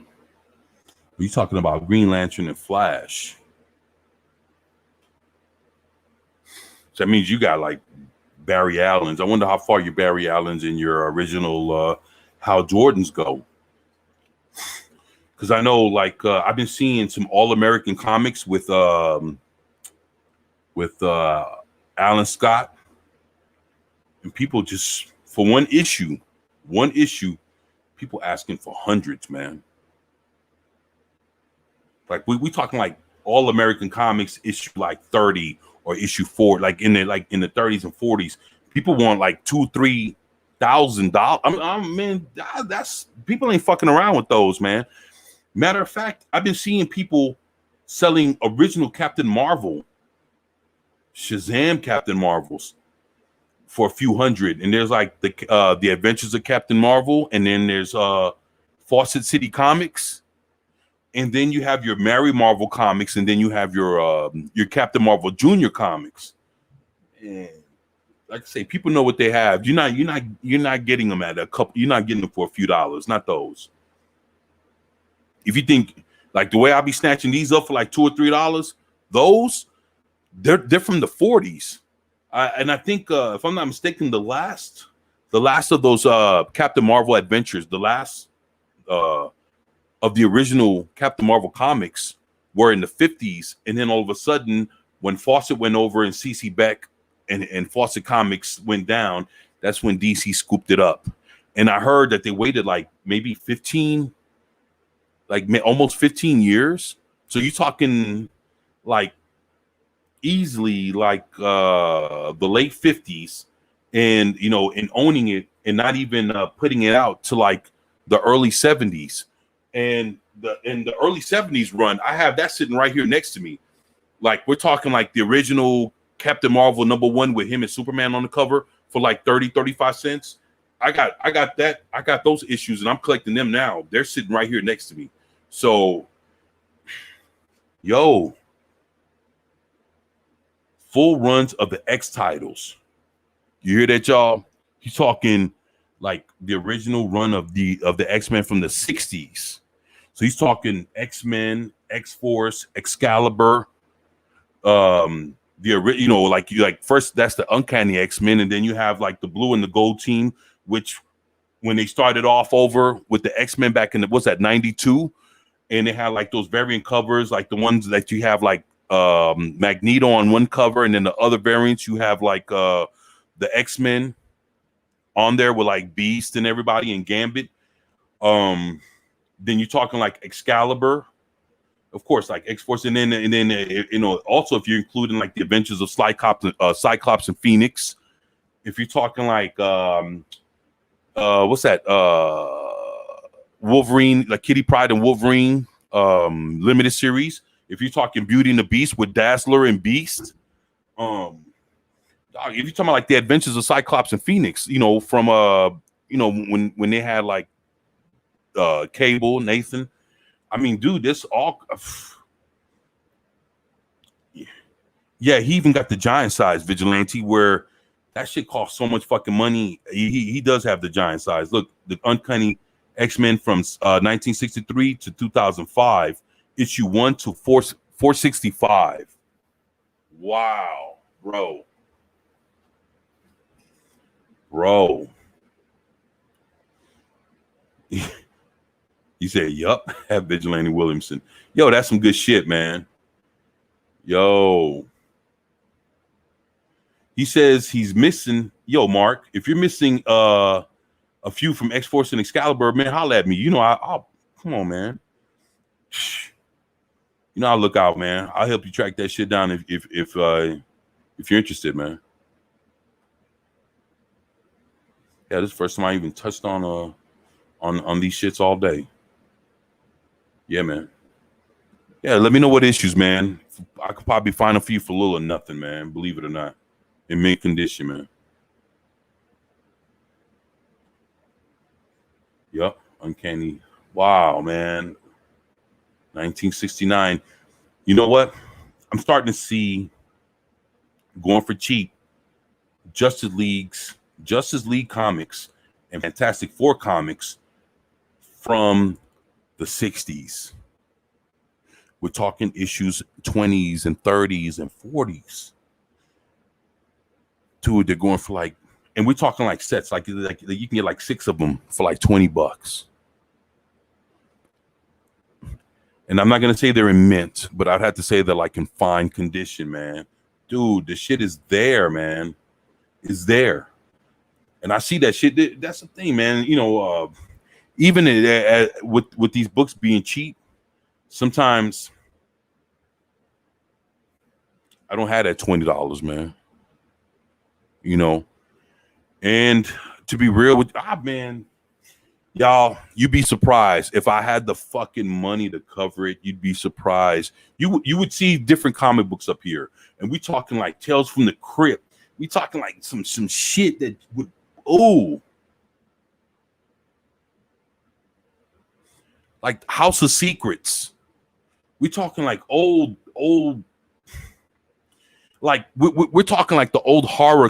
you talking about Green Lantern and Flash? So that means you got like Barry Allen's. I wonder how far your Barry Allen's and your original Hal Jordans go. Because I know, like, I've been seeing some All-American comics with Alan Scott, and people just for one issue, people asking for hundreds, man. Like we talking like All-American Comics issue like 30 or issue 4, like in the 30s and 40s. People want like $2,000-$3,000. I mean, that's people ain't fucking around with those, man. Matter of fact, I've been seeing people selling original Captain Marvel, Shazam Captain Marvels for a few hundred. And there's like the Adventures of Captain Marvel, and then there's Fawcett City Comics. And then you have your Mary Marvel comics, and then you have your Captain Marvel Junior comics. And like I say, people know what they have. You're not getting them at a couple. You're not getting them for a few dollars. Not those. If you think like the way I'll be snatching these up for like $2 or $3, those they're from the 40s. And I think if I'm not mistaken, the last of those Captain Marvel adventures, the last of the original Captain Marvel comics were in the 50s, and then all of a sudden, when Fawcett went over and CC Beck and Fawcett Comics went down, that's when DC scooped it up. And I heard that they waited like maybe 15, like almost 15 years. So you're talking like easily like the late 50s, and you know, and owning it and not even putting it out to like the early 70s. And the early 70s run, I have that sitting right here next to me. Like we're talking like the original Captain Marvel #1 with him and Superman on the cover for like 30-35 cents. I got those issues, and I'm collecting them now. They're sitting right here next to me. So yo, full runs of the X titles. You hear that, y'all? He's talking like the original run of the X-Men from the 60s. So he's talking X-Men, X-Force, Excalibur, you know, like first that's the Uncanny X-Men, and then you have like the blue and the gold team, which when they started off over with the X-Men back in the, what's that, 92, and they had like those variant covers, like the ones that you have like Magneto on one cover, and then the other variants you have like the X-Men on there with like Beast and everybody and Gambit. Then you're talking like Excalibur, of course, like X-Force, and then you know, also if you're including like the Adventures of Cyclops and Phoenix, if you're talking like what's that, Wolverine, like Kitty Pryde and Wolverine limited series, if you're talking Beauty and the Beast with Dazzler and Beast, if you're talking about like the Adventures of Cyclops and Phoenix, you know, from you know, when they had like Cable, Nathan. I mean, dude, this all yeah, he even got the giant size Vigilante, where that shit costs so much fucking money. He does have the giant size. Look, the Uncanny X-Men from 1963 to 2005, issue 1 to 465. Wow, bro. You said, yup, have Vigilante Williamson. Yo, that's some good shit, man. Yo. He says he's missing. Yo, Mark, if you're missing a few from X-Force and Excalibur, man, holla at me. You know, I'll come on, man. You know, I'll look out, man. I'll help you track that shit down if you're interested, man. Yeah, this is the first time I even touched on these shits all day. Yeah, man. Yeah, let me know what issues, man. I could probably find a few for little or nothing, man. Believe it or not. In mint condition, man. Yup, Uncanny. Wow, man. 1969. You know what? I'm starting to see, going for cheap, Justice League comics and Fantastic Four comics from the 60s. We're talking issues 20s and 30s and 40s. Dude, they're going for like, and we're talking like sets, like you can get like 6 of them for like $20. And I'm not gonna say they're in mint, but I'd have to say they're like in fine condition, man. Dude, the shit is there, man. It's there. And I see that shit. That's the thing, man. You know, even with these books being cheap, sometimes I don't have that $20, man. You know, and to be real with man, y'all, you'd be surprised if I had the fucking money to cover it. You'd be surprised. You would see different comic books up here, and we talking like Tales from the Crypt. We talking like some shit that would like House of Secrets. We talking like old. Like we're talking like the old horror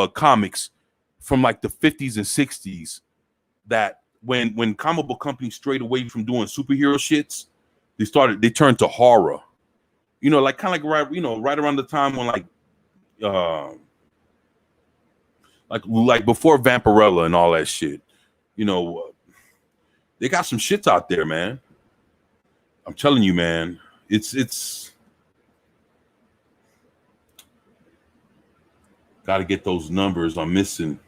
comics from like the 50s and 60s, that when comic book companies strayed away from doing superhero shits, they turned to horror. You know, like kind of like right around the time when like before Vampirella and all that shit. You know, They got some shits out there, man. I'm telling you, man. It's got to get those numbers. I'm missing.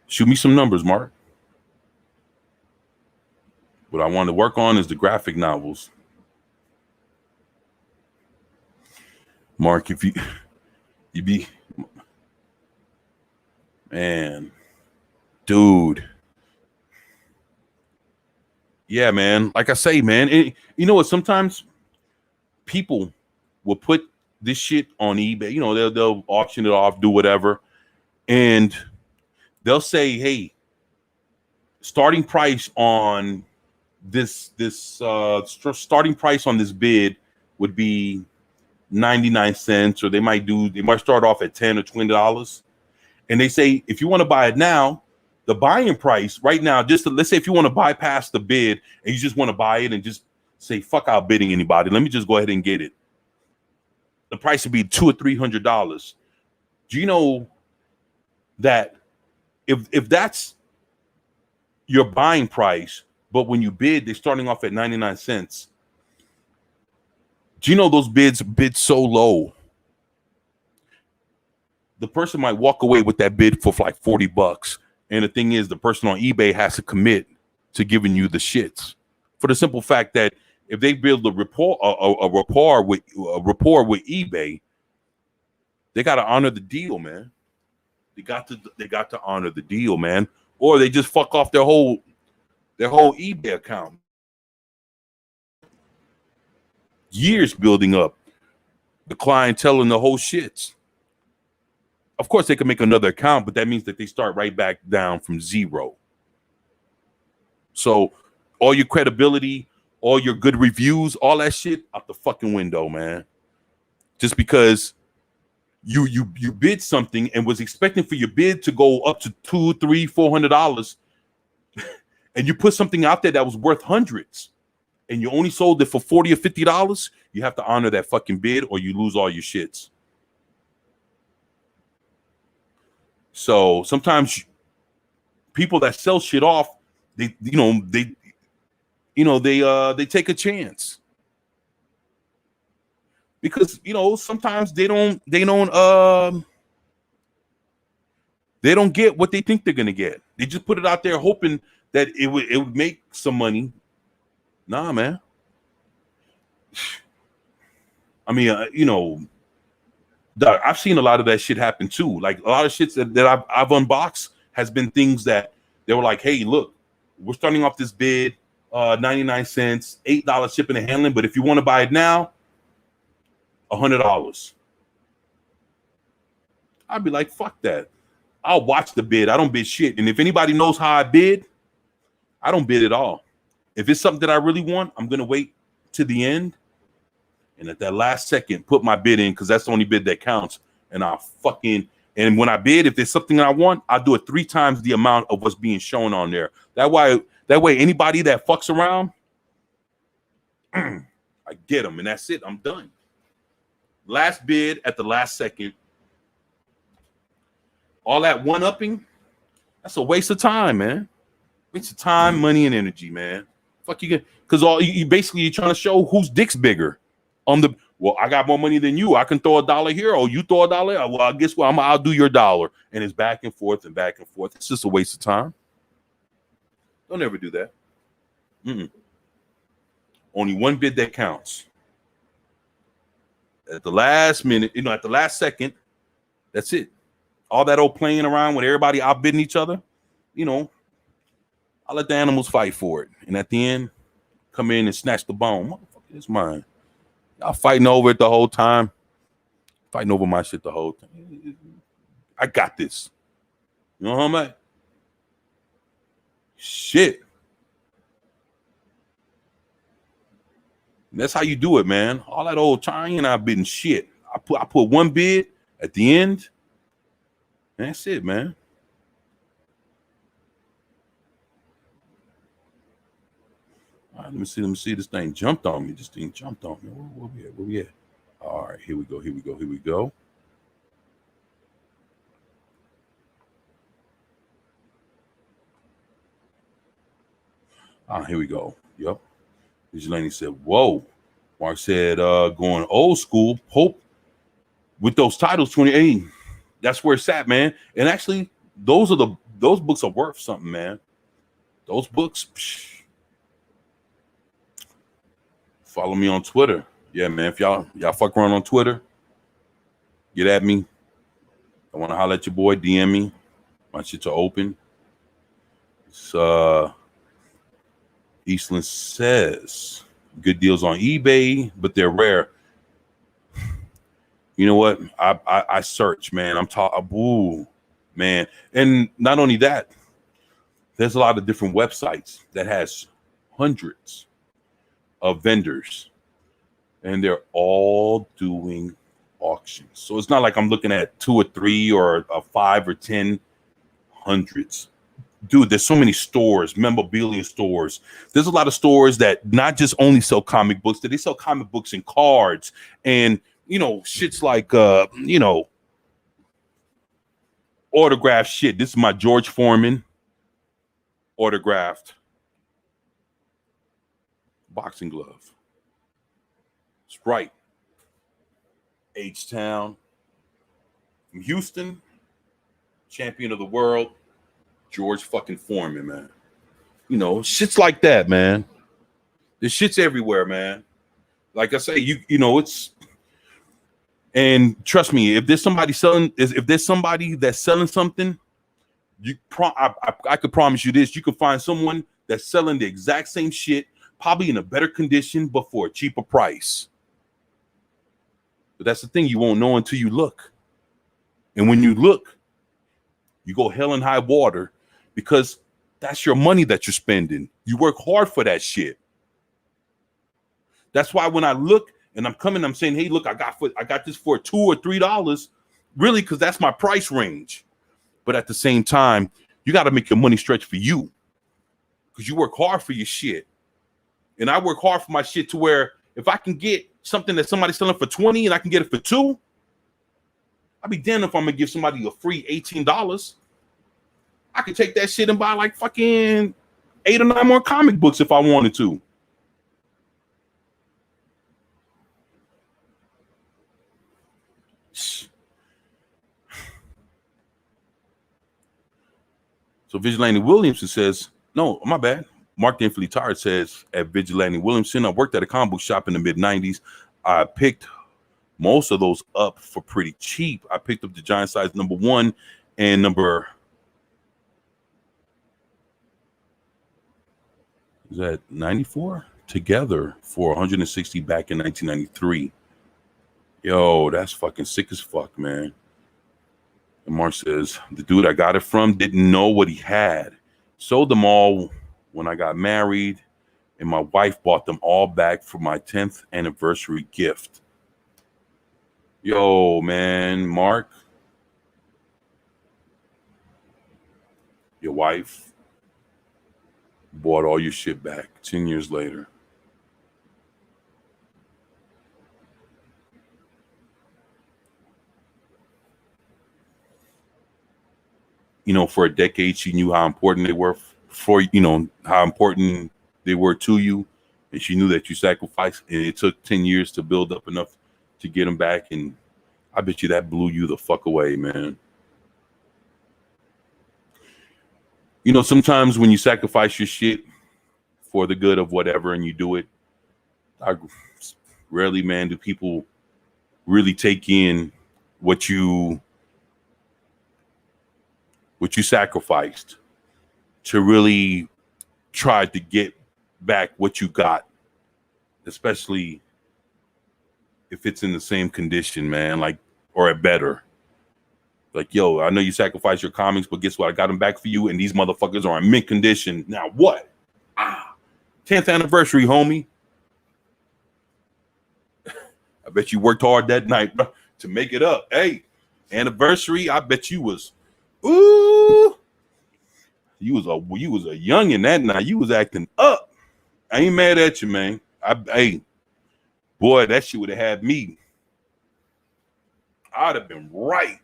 Shoot me some numbers, Mark. What I want to work on is the graphic novels. Mark, if you be, man, dude. Yeah, man. Like I say, man, you know what? Sometimes people will put this shit on eBay. You know, they'll auction it off, do whatever, and they'll say, "Hey, starting price on this starting price on this bid would be 99 cents," or they might start off at $10 or $20, and they say if you want to buy it now, the buying price right now, let's say if you want to bypass the bid and you just want to buy it and just say fuck out bidding anybody, let me just go ahead and get it. The price would be $200 or $300. Do you know that if that's your buying price, but when you bid, they're starting off at 99 cents. Do you know those bid so low? The person might walk away with that bid for like $40. And the thing is, the person on eBay has to commit to giving you the shits for the simple fact that if they build a rapport with eBay, they got to honor the deal, man. They got to honor the deal, man, or they just fuck off their whole eBay account. Years building up the clientele and the whole shits. Of course, they can make another account, but that means that they start right back down from zero. So all your credibility, all your good reviews, all that shit out the fucking window, man. Just because you bid something and was expecting for your bid to go up to $200, $300, $400, and you put something out there that was worth hundreds, and you only sold it for $40 or $50, you have to honor that fucking bid or you lose all your shits. So sometimes people that sell shit off, they take a chance because sometimes they don't get what they think they're gonna get. They just put it out there hoping that it would make some money. Nah, man. I mean, I've seen a lot of that shit happen too. Like a lot of shits that I've unboxed has been things that they were like, hey, look, we're starting off this bid, 99 cents, $8 shipping and handling. But if you want to buy it now, $100. I'd be like, fuck that. I'll watch the bid. I don't bid shit. And if anybody knows how I bid, I don't bid at all. If it's something that I really want, I'm going to wait to the end. And at that last second, put my bid in because that's the only bid that counts. And and when I bid, if there's something I want, I'll do it 3 times the amount of what's being shown on there. That way, anybody that fucks around, I get them. And that's it. I'm done. Last bid at the last second. All that one-upping, that's a waste of time, man. Waste of time, money, and energy, man. Fuck you get, because you basically you're trying to show whose dick's bigger. I got more money than you. I can throw $1 here, or you throw $1. Well, I guess what? I'll do your $1, and it's back and forth and back and forth. It's just a waste of time. Don't ever do that. Only one bid that counts. At the last minute, at the last second, that's it. All that old playing around with everybody outbidding each other, I'll let the animals fight for it. And at the end, come in and snatch the bone. Motherfucker, it's mine. Y'all fighting over it the whole time. Fighting over my shit the whole time. I got this. You know what I'm at? Shit. And that's how you do it, man. All that old time and I've been shit. I put one bid at the end. That's it, man. All right, let me see. This thing jumped on me. Where we at? All right, here we go. Here we go. Yep. Vigilante said, whoa. Mark said, going old school, Pope with those titles, 28. That's where it's at, man. And actually, those books are worth something, man. Those books. Psh. Follow me on Twitter. Yeah, man. If y'all fuck around on Twitter, get at me. I want to holler at your boy, DM me. My shits are open. It's Eastland says good deals on eBay, but they're rare. You know what? I search, man. I'm talking, ooh, man. And not only that, there's a lot of different websites that has hundreds of vendors, and they're all doing auctions. So it's not like I'm looking at 2 or 3 or 5 or 10, hundreds. Dude, there's so many stores, memorabilia stores. There's a lot of stores that not just only sell comic books, that they sell comic books and cards and, you know, shit's like, you know, autographed shit. This is my George Foreman autographed boxing glove. It's right. H-Town from Houston, champion of the world, George fucking Foreman, man. You know, shit's like that, man. There's shit's everywhere, man. Like I say, you know, it's, and trust me, if there's somebody selling, if there's somebody that's selling something, I could promise you this: you can find someone that's selling the exact same shit, probably in a better condition, but for a cheaper price. But that's the thing, you won't know until you look. And when you look, you go hell and high water, because that's your money that you're spending. You work hard for that shit. That's why when I look and I'm coming, I'm saying, hey, look, I got this for $2 or $3, really, because that's my price range. But at the same time, you got to make your money stretch for you, because you work hard for your shit. And I work hard for my shit to where if I can get something that somebody's selling for 20 and I can get it for 2, I'll be damned if I'm gonna give somebody a free $18. I could take that shit and buy like fucking 8 or 9 more comic books if I wanted to. So Vigilante Williamson says, no, my bad. Mark the Infinitely Tired says, at Vigilante Williamson, I worked at a comic book shop in the mid-90s. I picked most of those up for pretty cheap. I picked up the giant size number 1 and number, is that 94? Together for 160 back in 1993. Yo, that's fucking sick as fuck, man. And Mark says, the dude I got it from didn't know what he had. Sold them all when I got married, and my wife bought them all back for my 10th anniversary gift. Yo, man, Mark, your wife bought all your shit back 10 years later. You know, for a decade, she knew how important they were for, you know, how important they were to you. And she knew that you sacrificed, and it took 10 years to build up enough to get them back. And I bet you that blew you the fuck away, man. You know, sometimes when you sacrifice your shit for the good of whatever and you do it, rarely, man, do people really take in what you sacrificed to really try to get back what you got, especially if it's in the same condition, man, like, or better. Like, yo, I know you sacrificed your comics, but guess what? I got them back for you, and these motherfuckers are in mint condition. Now what? 10th anniversary, homie. I bet you worked hard that night, bro, to make it up. Hey, anniversary, I bet you was, ooh, you was a youngin' that night. You was acting up. I ain't mad at you, man. Hey, boy, that shit would have had me. I'd have been right.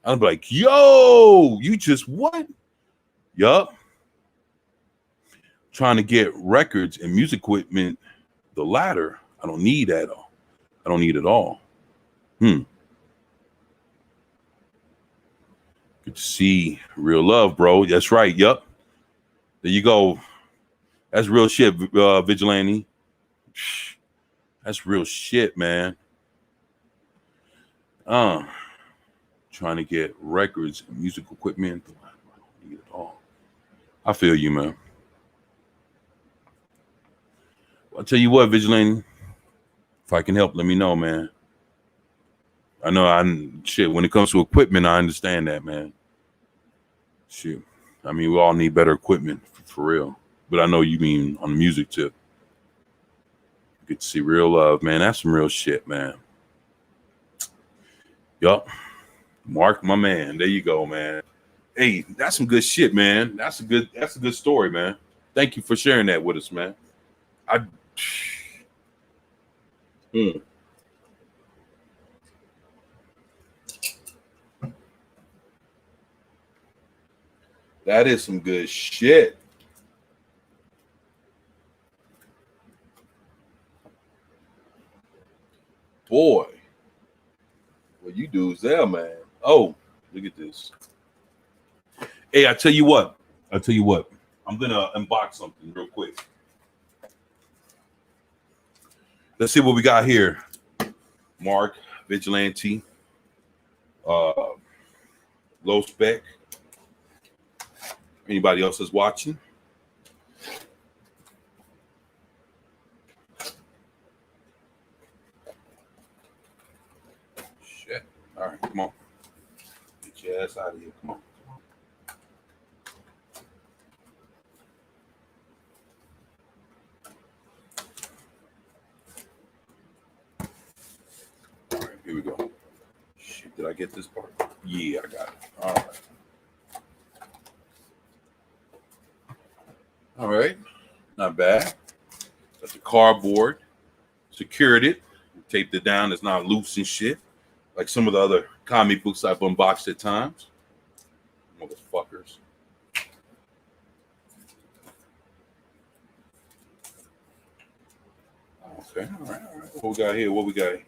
I'd be like, yo, you just what? Yup. trying to get records and music equipment, the latter, I don't need at all. I don't need it all. Good to see. Real love, bro. That's right. Yup. There you go. That's real shit, Vigilante. That's real shit, man. Trying to get records and music equipment. I don't need it all. I feel you, man. I'll tell you what, Vigilante. If I can help, let me know, man. I know when it comes to equipment, I understand that, man. Shit. I mean, we all need better equipment for real. But I know you mean on the music tip. Good to see real love, man. That's some real shit, man. Yup. Mark, my man. There you go, man. Hey, that's some good shit, man. That's a good story, man. Thank you for sharing that with us, man. That is some good shit. Boy. Well, you dudes there, man. Oh, look at this. Hey, I tell you what. I'm gonna unbox something real quick. Let's see what we got here. Mark, Vigilante, Low Spec. Anybody else is watching? Shit. All right, come on. Get your ass out of here. Come on. All right, here we go. Shit, did I get this part? Yeah, I got it. All right. All right, not bad. Got the cardboard, secured it, taped it down. It's not loose and shit, like some of the other comic books I've unboxed at times. Motherfuckers. Okay, all right. What we got here?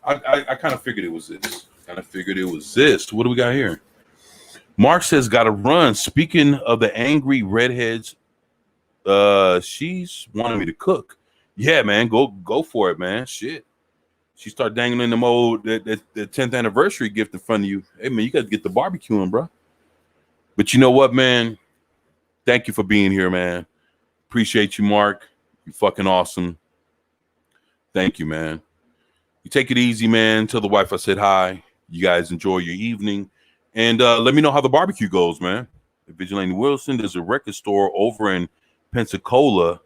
I kind of figured it was this. What do we got here? Mark says, "Got to run." Speaking of the angry redheads, she's wanting me to cook. Yeah, man, go for it, man. Shit, she start dangling the the 10th anniversary gift in front of you. Hey, man, you got to get the barbecuing, bro. But you know what, man? Thank you for being here, man. Appreciate you, Mark. You fucking awesome. Thank you, man. You take it easy, man. Tell the wife I said hi. You guys enjoy your evening. And let me know how the barbecue goes, man. At Vigilante Wilson, there's a record store over in Pensacola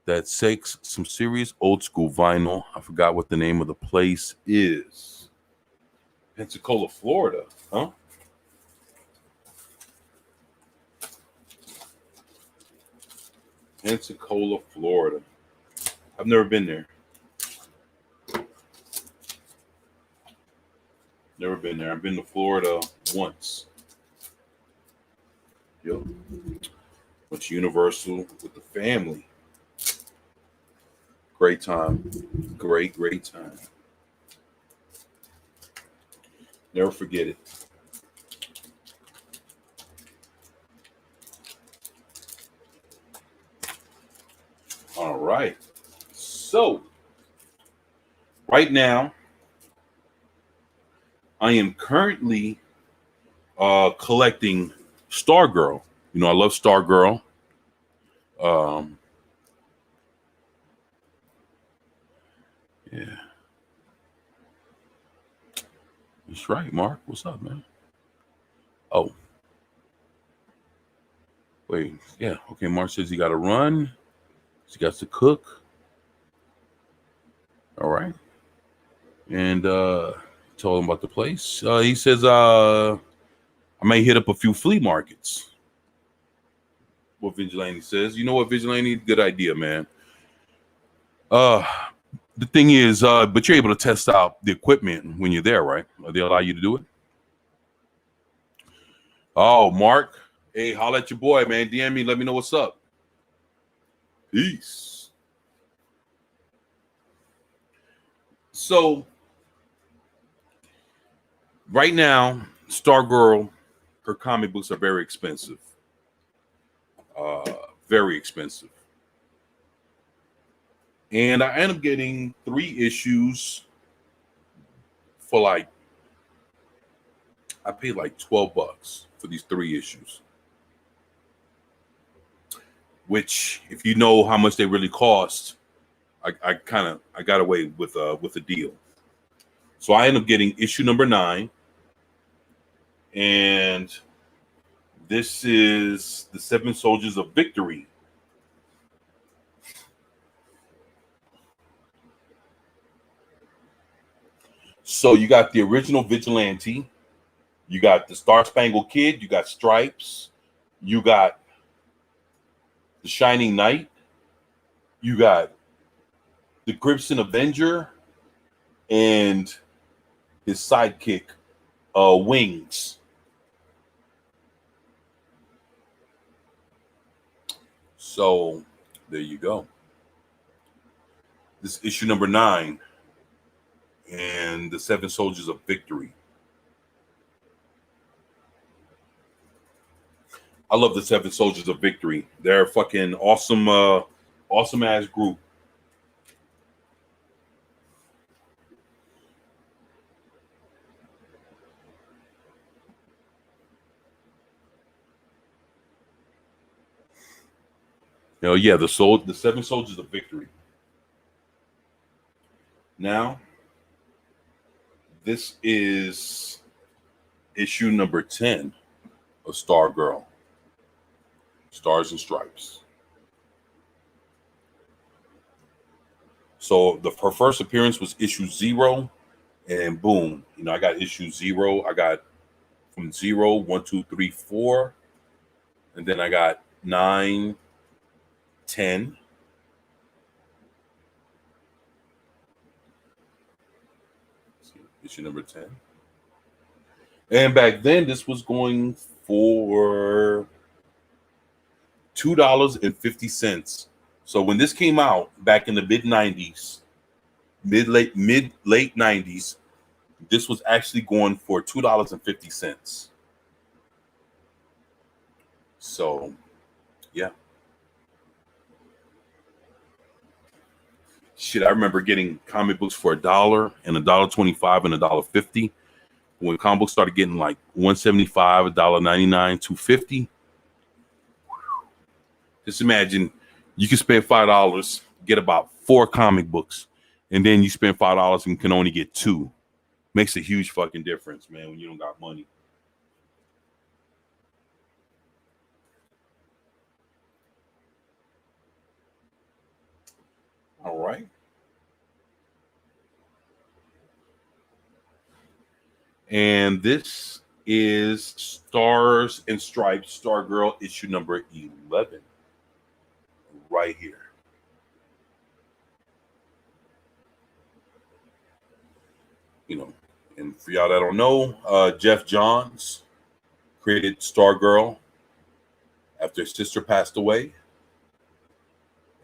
that takes some serious old school vinyl. I forgot what the name of the place is. Pensacola, Florida, huh? Pensacola, Florida. I've never been there. Never been there. I've been to Florida once. Yep. Went to Universal with the family. Great time. Great time. Never forget it. All right. So, right now, I am currently collecting Stargirl. You know, I love Stargirl. Yeah. That's right, Mark. What's up, man? Oh. Wait. Yeah. Okay, Mark says he got to run. He got to cook. All right. And told him about the place. He says I may hit up a few flea markets. What Vigilante says. You know what, Vigilante? Good idea, man. The thing is, but you're able to test out the equipment when you're there, right? They allow you to do it? Oh, Mark. Hey, holla at your boy, man. DM me. Let me know what's up. Peace. So, right now, Stargirl, her comic books are very expensive. Very expensive. And I end up getting 3 issues for like, I paid like $12 for these 3 issues. Which, if you know how much they really cost, I got away with a deal. So I end up getting issue number 9, and this is the 7 Soldiers of Victory. So you got the original Vigilante, you got the Star Spangled Kid, you got Stripes, you got the Shining Knight, you got the Crimson Avenger, and his sidekick, Wings. So there you go. This issue number 9 and the 7 Soldiers of Victory. I love the 7 Soldiers of Victory. They're a fucking awesome, awesome ass group. Yeah, the 7 Soldiers of Victory. Now, this is issue number 10 of Stargirl, Stars and Stripes. So her first appearance was issue 0, and boom, I got issue 0. I got from 0, 1, 2, 3, 4, and then I got 9, 10. Issue number 10. And back then, this was going for $2.50. So when this came out back in the mid 90s, late 90s, this was actually going for $2.50. So, yeah. Shit, I remember getting comic books for $1 and $1.25 and $1.50. When comic books started getting like $1.75, $1.99, $2.50. Just imagine you can spend $5, get about 4 comic books, and then you spend $5 and can only get 2. Makes a huge fucking difference, man, when you don't got money. All right. And this is Stars and Stripes, Stargirl, issue number 11. Right here. And for y'all that don't know, Jeff Johns created Stargirl after his sister passed away.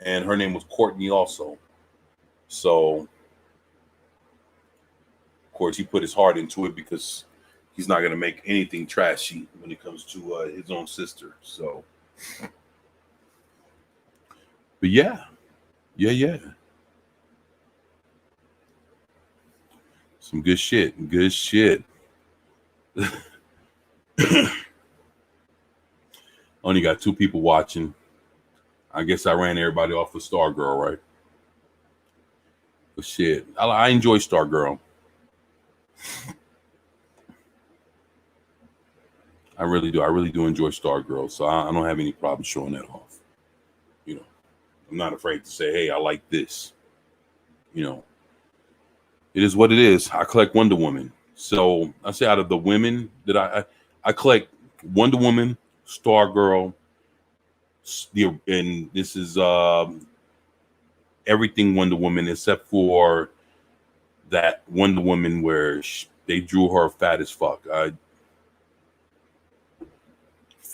And her name was Courtney also. So, of course, he put his heart into it because he's not going to make anything trashy when it comes to his own sister. So, but yeah. Some good shit. Only got 2 people watching. I guess I ran everybody off with Stargirl, right? But shit, I enjoy Stargirl. I really do. I really do enjoy Stargirl. So I don't have any problem showing that off. I'm not afraid to say, hey, I like this. It is what it is. I collect Wonder Woman. So I say out of the women that I collect Wonder Woman, Stargirl, and this is everything Wonder Woman except for that Wonder Woman where they drew her fat as fuck.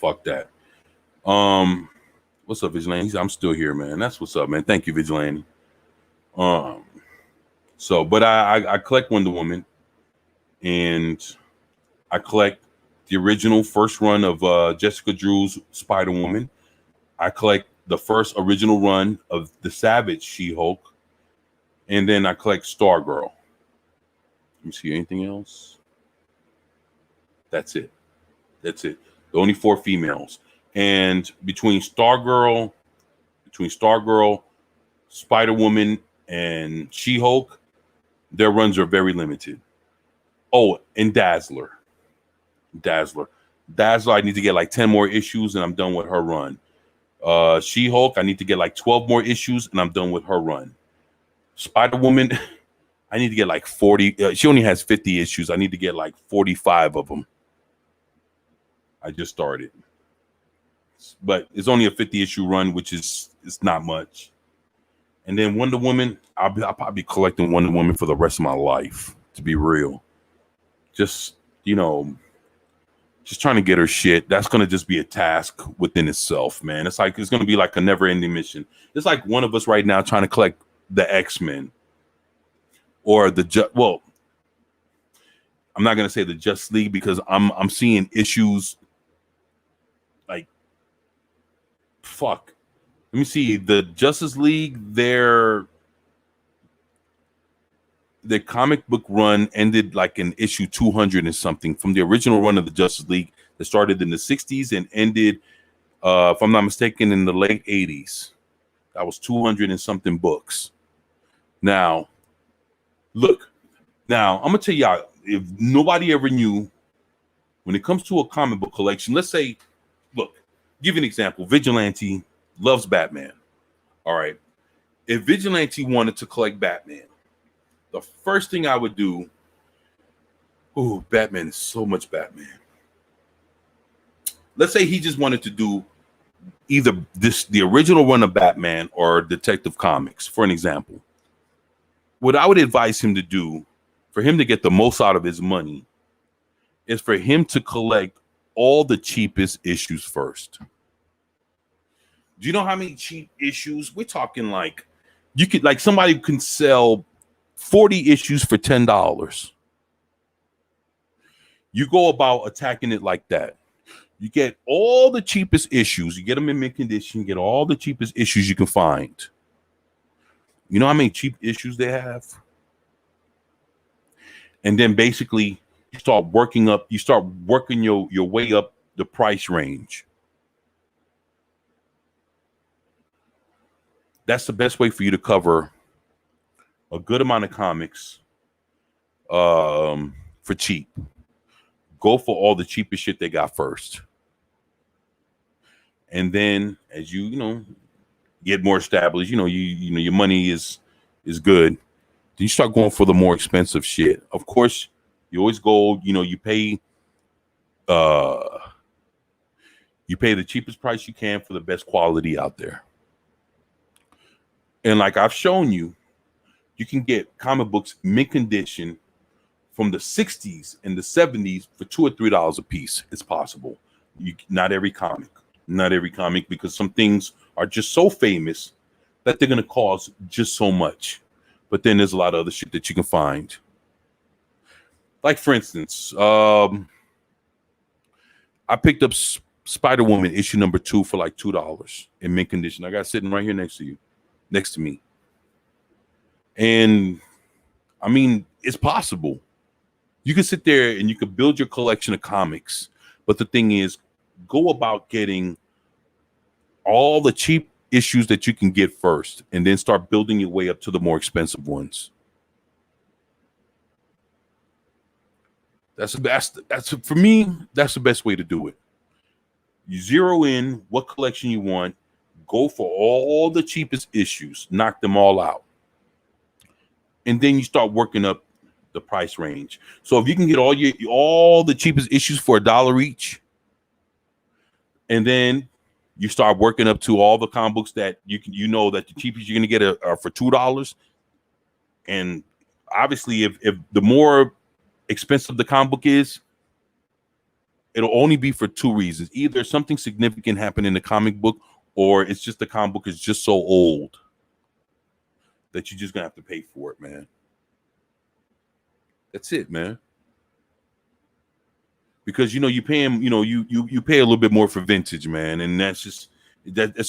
fuck that. What's up, Vigilante? I'm still here, man. That's what's up, man. Thank you, Vigilante. So, but I collect Wonder Woman, and I collect the original first run of Jessica Drew's Spider Woman. I collect the first original run of the Savage She-Hulk, and then I collect Stargirl. Let me see anything else. That's it. That's it. The only 4 females. And between Stargirl, Spider-Woman, and She-Hulk, their runs are very limited. Oh, and Dazzler. I need to get like 10 more issues and I'm done with her run. She-Hulk, I need to get like 12 more issues and I'm done with her run. Spider-Woman, I need to get like 40. She only has 50 issues. I need to get like 45 of them. I just started. But it's only a 50 issue run, which is it's not much. And then Wonder Woman, I'll probably be collecting Wonder Woman for the rest of my life, to be real. Just, just trying to get her shit. That's going to just be a task within itself, man. It's going to be like a never ending mission. It's like one of us right now trying to collect the X-Men or I'm not going to say the Justice League because I'm seeing issues like, fuck. Let me see. The Justice League, their comic book run ended like in issue 200 and something from the original run of the Justice League that started in the 60s and ended, if I'm not mistaken, in the late 80s. That was 200 and something books. Now, look. Now, I'm going to tell y'all, if nobody ever knew, when it comes to a comic book collection, let's say, look, give you an example. Vigilante loves Batman. All right. If Vigilante wanted to collect Batman, the first thing I would do, Batman is so much Batman. Let's say he just wanted to do either the original run of Batman or Detective Comics, for an example. What I would advise him to do, for him to get the most out of his money, is for him to collect all the cheapest issues first. Do you know how many cheap issues? We're talking like, you could, like, somebody can sell 40 issues for $10. You go about attacking it like that. You get all the cheapest issues. You get them in mint condition. You get all the cheapest issues you can find. You know how many cheap issues they have? And then basically you start working your way up the price range. That's the best way for you to cover a good amount of comics for cheap. Go for all the cheapest shit they got first. And then as you get more established, your money is good, then you start going for the more expensive shit. Of course, you always go, you pay the cheapest price you can for the best quality out there. And like I've shown you, you can get comic books mint condition from the 60s and the 70s for $2 or $3 a piece. It's possible. Not every comic, because some things are just so famous that they're going to cost just so much. But then there's a lot of other shit that you can find. Like, for instance, I picked up Spider-Woman issue number 2 for like $2 in mint condition. I got it sitting right here next to me. And I mean, it's possible. You can sit there and you can build your collection of comics. But the thing is, go about getting all the cheap issues that you can get first, and then start building your way up to the more expensive ones. That's for me, that's the best way to do it. You zero in what collection you want, go for all the cheapest issues, knock them all out. And then you start working up the price range. So if you can get all the cheapest issues for $1 each, and then you start working up to all the comic books that that the cheapest you're gonna get are for $2. And obviously, if the more expensive the comic book is, it'll only be for two reasons. Either something significant happened in the comic book, or it's just the comic book is just so old that you're just gonna have to pay for it, man. That's it, man. Because you pay him, you pay a little bit more for vintage, man, and that's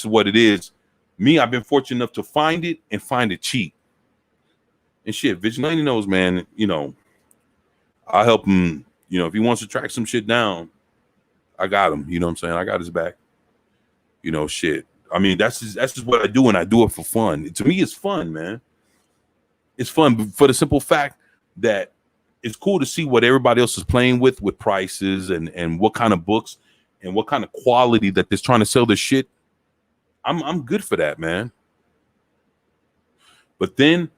what it is. Me, I've been fortunate enough to find it and find it cheap. And shit, Vigilante knows, man. I'll help him. If he wants to track some shit down, I got him. You know what I'm saying? I got his back. Shit. I mean, that's just what I do, and I do it for fun. To me, it's fun, man. It's fun for the simple fact that it's cool to see what everybody else is playing with prices and what kind of books and what kind of quality that they're trying to sell this shit. I'm good for that, man. But then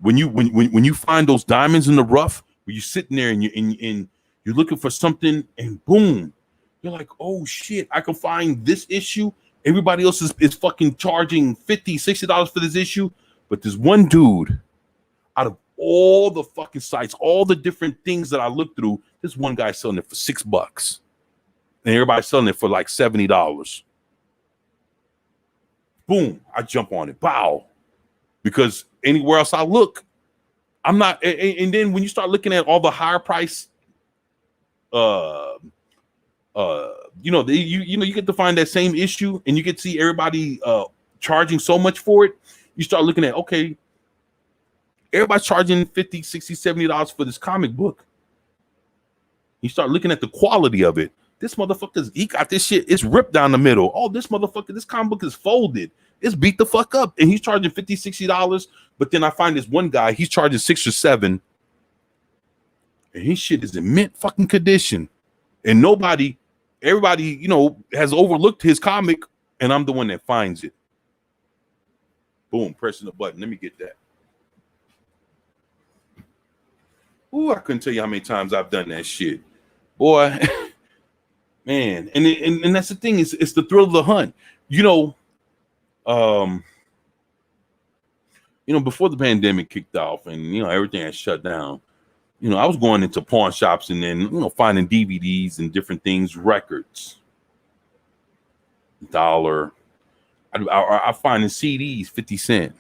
when you find those diamonds in the rough, where you're sitting there and you're looking for something, and boom, you're like, oh shit, I can find this issue. Everybody else is fucking charging $50-$60 for this issue, but there's one dude out of all the fucking sites, all the different things that I looked through, this one guy selling it for $6, and everybody's selling it for like $70. Boom, I jump on it, bow, because anywhere else I look, I'm not. And then when you start looking at all the higher price, you get to find that same issue, and you get to see everybody charging so much for it. You start looking at, okay, everybody's charging $50, $60, $70 for this comic book. You start looking at the quality of it. This motherfucker's, he got this shit, it's ripped down the middle. Oh, this comic book is folded. It's beat the fuck up. And he's charging $50, $60. But then I find this one guy, he's charging $6 or $7. And his shit is in mint fucking condition. And everybody, has overlooked his comic, and I'm the one that finds it. Boom, pressing the button. Let me get that. Ooh, I couldn't tell you how many times I've done that shit. Boy, man. And that's the thing, it's the thrill of the hunt. Before the pandemic kicked off and everything had shut down, I was going into pawn shops and then finding DVDs and different things, records, $1. I finding CDs 50 cents.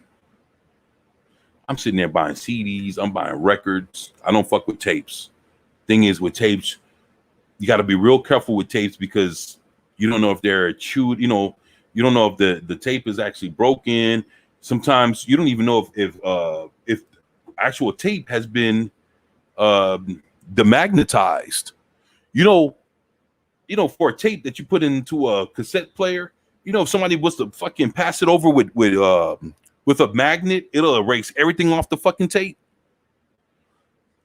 I'm sitting there buying CDs, I'm buying records. I don't fuck with tapes. Thing is, with tapes, you got to be real careful with tapes because you don't know if they're chewed, you don't know if the tape is actually broken. Sometimes you don't even know if actual tape has been demagnetized. For a tape that you put into a cassette player, if somebody was to fucking pass it over with a magnet, it'll erase everything off the fucking tape.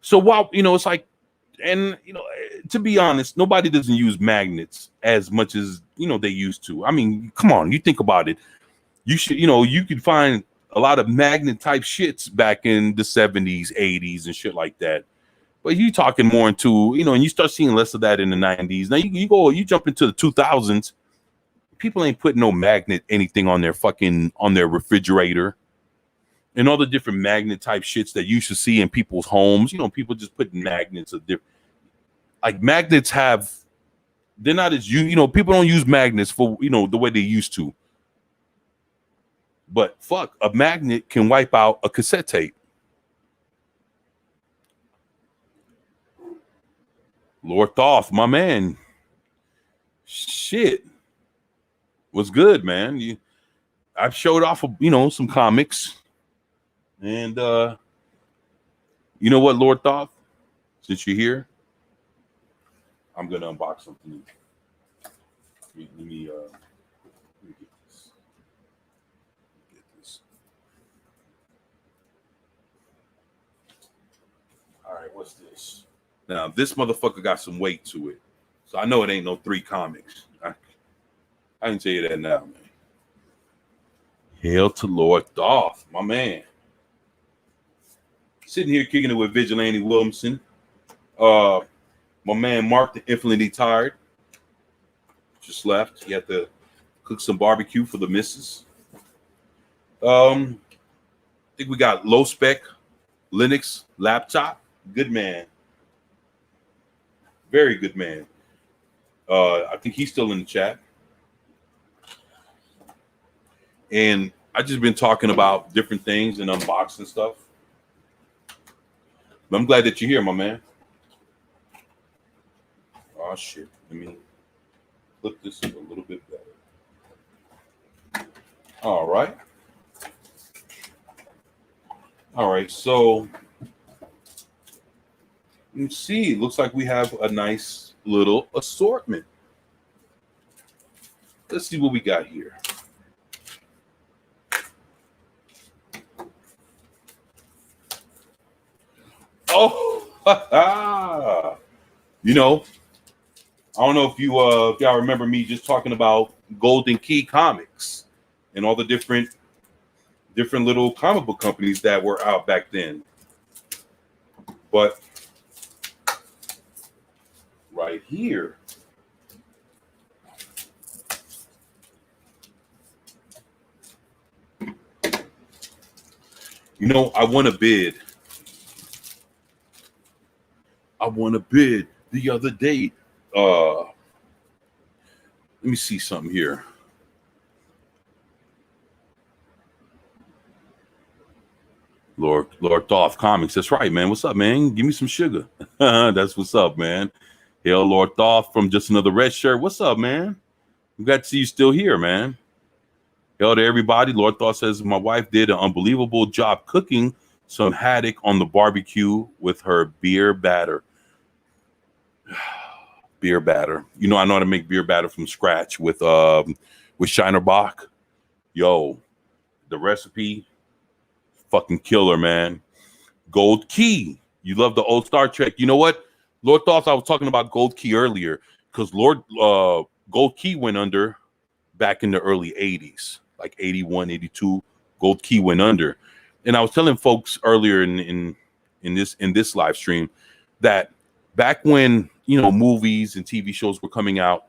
So while it's like, and to be honest, nobody doesn't use magnets as much as they used to. I mean, come on, you think about it. You should, you could find a lot of magnet type shits back in the 70s, 80s, and shit like that. But you talking more into, and you start seeing less of that in the 90s. Now you jump into the 2000s. People ain't putting no magnet anything on their refrigerator and all the different magnet type shits that you should see in people's homes. People just putting magnets of different, like magnets they're not as people don't use magnets for the way they used to. But fuck, a magnet can wipe out a cassette tape. Lord Thoth, my man. Shit. Was good, man. I've showed off some comics. And you know what, Lord Thoth? Since you're here, I'm gonna unbox something. Let me get this. All right, what's this? Now this motherfucker got some weight to it, so I know it ain't no 3 comics. I can tell you that now, man. Hail to Lord Thoth, my man. Sitting here kicking it with Vigilante Williamson. My man Mark, the Infinitely Tired, just left. He had to cook some barbecue for the missus. I think we got low spec Linux laptop. Good man. Very good man. I think he's still in the chat. And I just been talking about different things and unboxing stuff. But I'm glad that you're here, my man. Oh shit. Let me flip this a little bit better. All right. All right, so you see, it looks like we have a nice little assortment. Let's see what we got here. Oh, you know, I don't know if y'all remember me just talking about Golden Key Comics and all the different little comic book companies that were out back then. But right here, you know, I won a bid the other day. Let me see something here. Lord Thoth Comics. That's right, man. What's up, man? Give me some sugar. That's what's up, man. Hail Lord Thoth from Just Another Red Shirt. What's up, man? I'm glad to see you still here, man. Hail to everybody. Lord Thoth says my wife did an unbelievable job cooking some haddock on the barbecue with her beer batter. Beer batter. You know, I know how to make beer batter from scratch with Shiner Bock. Yo, the recipe, fucking killer, man. Gold Key. You love the old Star Trek. You know what? Lord Thoth, I was talking about Gold Key earlier because Gold Key went under back in the early 80s, like 81, 82. Gold Key went under. And I was telling folks earlier in this live stream that back when, you know, movies and TV shows were coming out,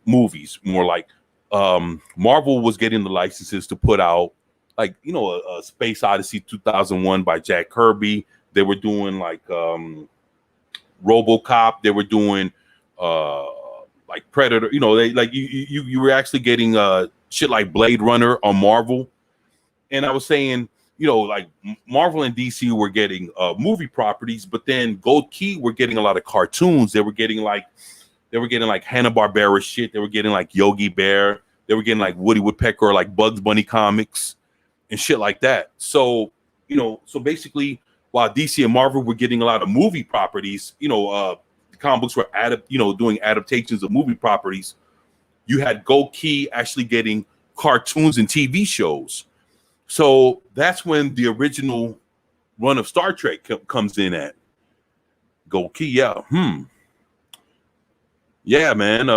movies more like Marvel was getting the licenses to put out, like, you know, a Space Odyssey 2001 by Jack Kirby. They were doing like RoboCop. They were doing like Predator. You know, they like you were actually getting shit like Blade Runner on Marvel. And I was saying, you know, like Marvel and DC were getting movie properties, but then Gold Key were getting a lot of cartoons. They were getting like Hanna-Barbera shit. They were getting like Yogi Bear. They were getting like Woody Woodpecker or like Bugs Bunny comics and shit like that. So, you know, so basically while DC and Marvel were getting a lot of movie properties, you know, the comic books were doing adaptations of movie properties. You had Gold Key actually getting cartoons and TV shows. So that's when the original run of Star Trek comes in at Gold Key. Yeah. Yeah, man.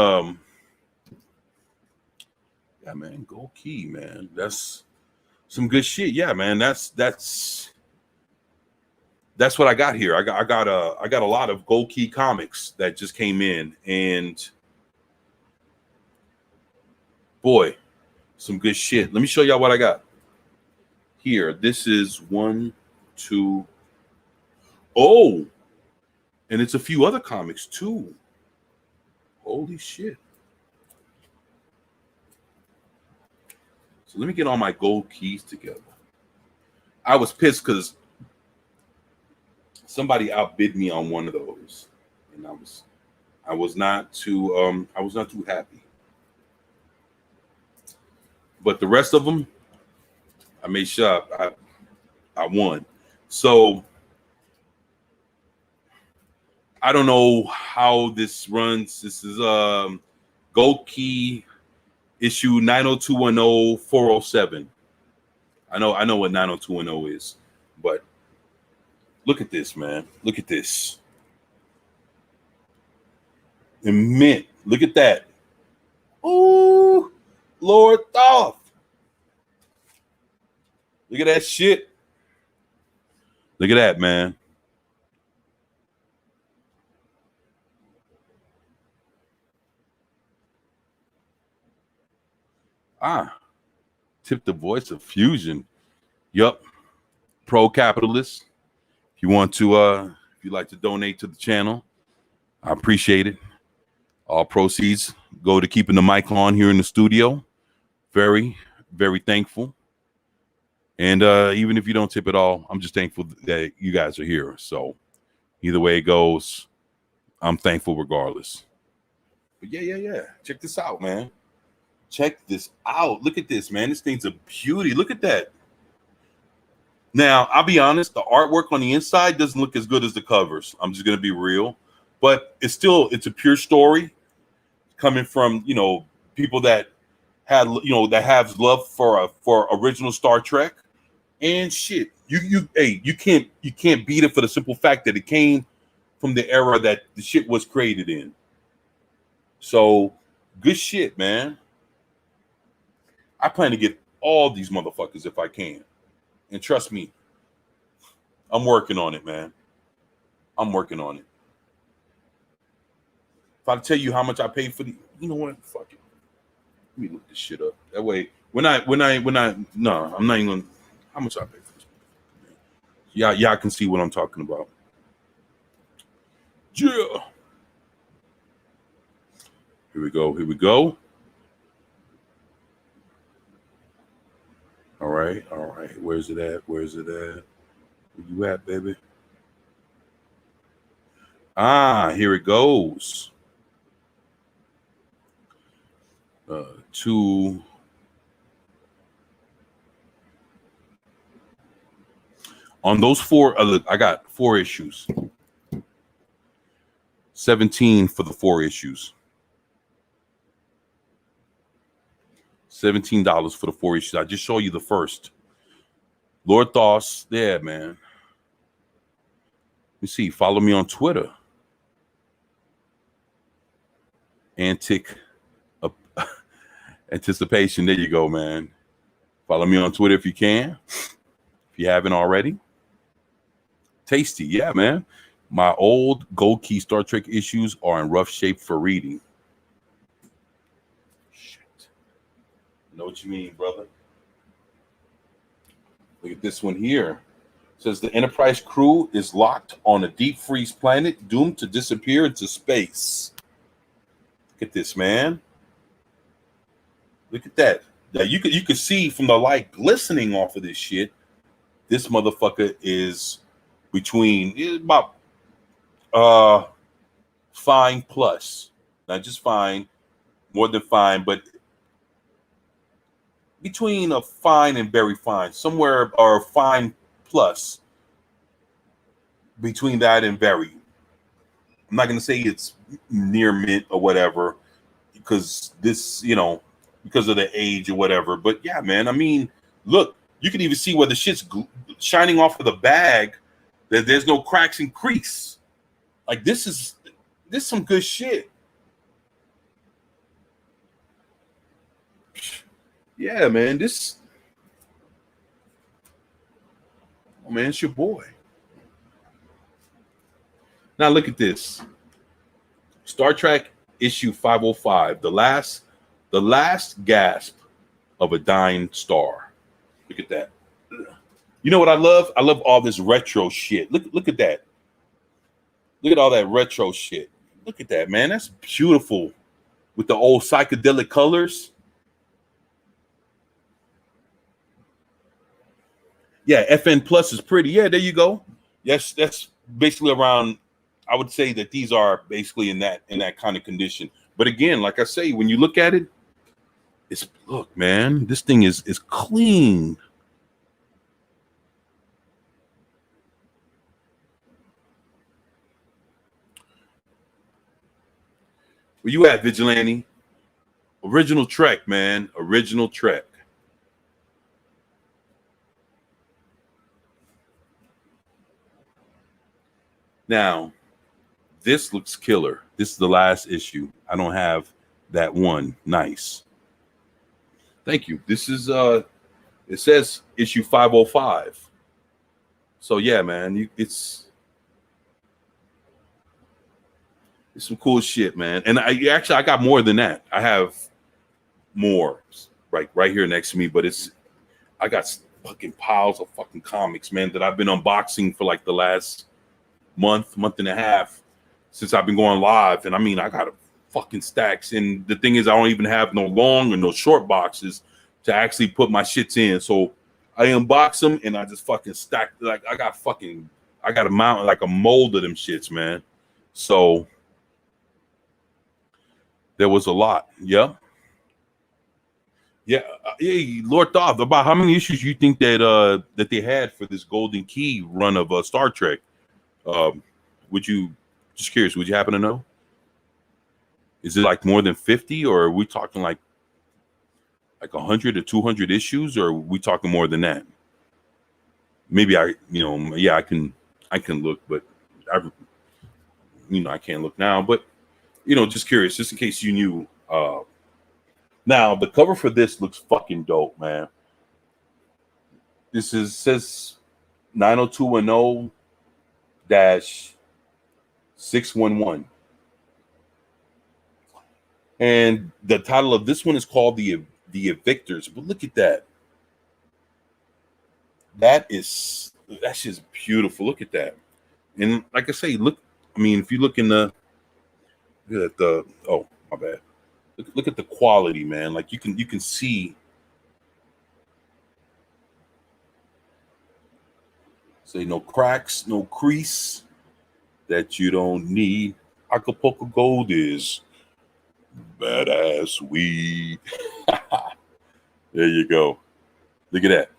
Yeah, man. Gold Key, man. That's some good shit. Yeah, man. That's what I got here. I got a lot of Gold Key comics that just came in, and boy, some good shit. Let me show y'all what I got here. This is 1, 2. Oh, and it's a few other comics too. Holy shit. So let me get all my Gold Keys together. I was pissed because somebody outbid me on one of those, and I was not too happy. But the rest of them, I made sure I won. So I don't know how this runs. This is Gold Key issue 90210-407. I know what 90210 is, but look at this, man. Look at this. And mint. Look at that. Ooh, Lord Thoth. Look at that shit. Look at that, man. Tip the voice of fusion. Yup. Pro capitalist. If you want to if you'd like to donate to the channel, I appreciate it. All proceeds go to keeping the mic on here in the studio. Very, very thankful. And even if you don't tip at all, I'm just thankful that you guys are here. So either way it goes, I'm thankful regardless. But yeah. Check this out, man. Check this out. Look at this, man. This thing's a beauty. Look at that. Now, I'll be honest, the artwork on the inside doesn't look as good as the covers. I'm just going to be real. But it's a pure story coming from, people that had, that have love for original Star Trek. And shit, you can't beat it for the simple fact that it came from the era that the shit was created in. So good shit, man. I plan to get all these motherfuckers if I can. And trust me, I'm working on it, man. I'm working on it. If I tell you how much I paid for the, you know what? Fuck it. Let me look this shit up. That way, no, I'm not even gonna. How much I paid for this? Y'all can see what I'm talking about. Yeah. Here we go. All right. Where's it at? Where you at, baby? Here it goes. On those four, look, I got 4 issues. $17 for the 4 issues. $17 for the 4 issues. I just show you the first. Lord Thos, yeah, man. Let me see. Follow me on Twitter. Anticipation. There you go, man. Follow me on Twitter if you can. If you haven't already. Tasty, yeah, man. My old Gold Key Star Trek issues are in rough shape for reading. Shit. Know what you mean, brother? Look at this one here. It says the Enterprise crew is locked on a deep freeze planet doomed to disappear into space. Look at this, man. Look at that. Now you could see from the light glistening off of this shit. This motherfucker is about fine plus. Not just fine, more than fine, but between a fine and very fine, somewhere, or fine plus between that and very. I'm not going to say it's near mint or whatever, because this, because of the age or whatever. But yeah, man, I mean, look, you can even see where the shit's shining off of the bag. There's no cracks and crease. Like this is some good shit. Yeah, man, oh man, it's your boy. Now look at this. Star Trek issue 505, the last gasp of a dying star. Look at that. You know what I love? I love all this retro shit. Look at that. Look at all that retro shit. Look at that, man. That's beautiful with the old psychedelic colors. Yeah, FN Plus is pretty. Yeah, there you go. Yes, that's basically around. I would say that these are basically in that kind of condition. But again, like I say, when you look at it, look, man, this thing is clean. Where you at, Vigilante? Original Trek, man. Original Trek. Now, this looks killer. This is the last issue. I don't have that one. Nice. Thank you. This is it says issue 505. So yeah, man, it's some cool shit, man. And I got more than that. I have more right here next to me, but I got fucking piles of fucking comics, man, that I've been unboxing for like the last month and a half since I've been going live. And I mean, I got fucking stacks. And the thing is, I don't even have no long or no short boxes to actually put my shits in. So I unbox them and I just fucking stack. Like I got a mount, like a mold of them shits, man. So there was a lot. Yeah. Yeah. Hey, Lord Thoth, about how many issues you think that that they had for this Golden Key run of Star Trek? Would you, just curious, would you happen to know? Is it like more than 50, or are we talking like 100 or 200 issues, or are we talking more than that? Maybe I can look, but I can't look now, but just curious, just in case you knew. Now the cover for this looks fucking dope, man. This says 90210-611. And the title of this one is called the Evictors. But look at that. That's just beautiful. Look at that. And like I say, look, if you look at oh, my bad. Look at the quality, man. Like you can see. Say no cracks, no crease that you don't need. Acapulco Gold is badass weed. There you go. Look at that.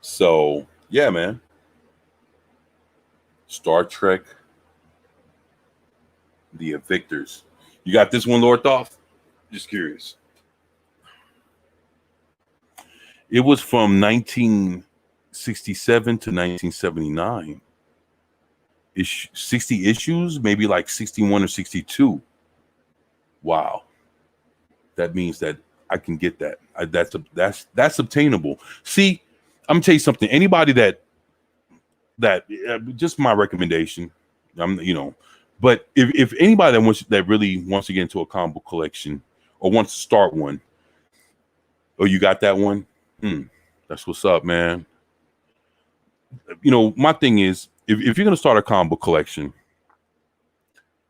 So yeah, man. Star Trek, the Evictors. You got this one, Lord Thoth? Just curious. It was from 1967 to 1979. 60 issues, maybe like 61 or 62. Wow. That means that I can get that. That's obtainable. See, I'm gonna tell you something. Anybody that just my recommendation. But if anybody that really wants to get into a comic book collection or wants to start one, oh, you got that one? That's what's up, man. My thing is, if you're gonna start a comic book collection,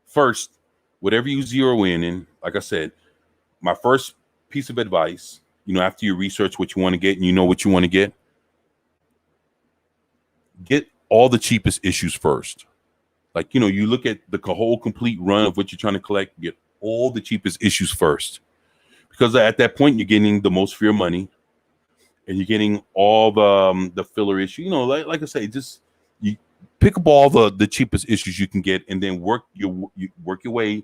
first, whatever you zero in, like I said, my first piece of advice, after you research what you want to get and you know what you want to get all the cheapest issues first. Like, you look at the whole complete run of what you're trying to collect, get all the cheapest issues first. Because at that point, you're getting the most for your money and you're getting all the filler issue. Like I say, just you pick up all the cheapest issues you can get and then work your way,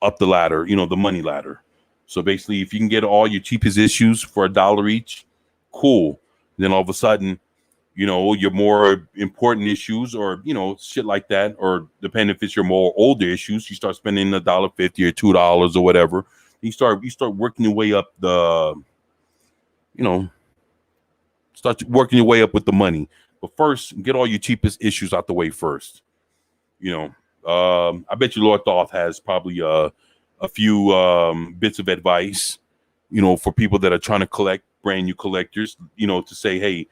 up the ladder, the money ladder. So basically, if you can get all your cheapest issues for $1 each, cool. Then all of a sudden, your more important issues or, shit like that, or depending if it's your more older issues, you start spending $1.50 or $2 or whatever. You start working your way up start working your way up with the money. But first, get all your cheapest issues out the way first. I bet you Lord Thoth has probably a few bits of advice, for people that are trying to collect, brand new collectors, to say, hey,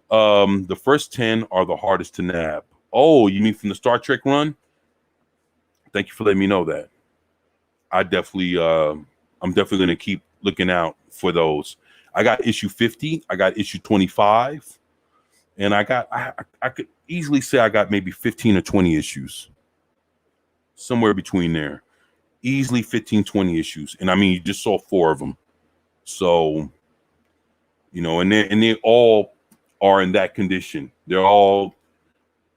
the first 10 are the hardest to nab. Oh, you mean from the Star Trek run? Thank you for letting me know that. I'm definitely going to keep looking out for those. I got issue 50. I got issue 25. And I could easily say I got maybe 15 or 20 issues. Somewhere between there. Easily 15, 20 issues. And you just saw 4 of them. So, and they all are in that condition. They're all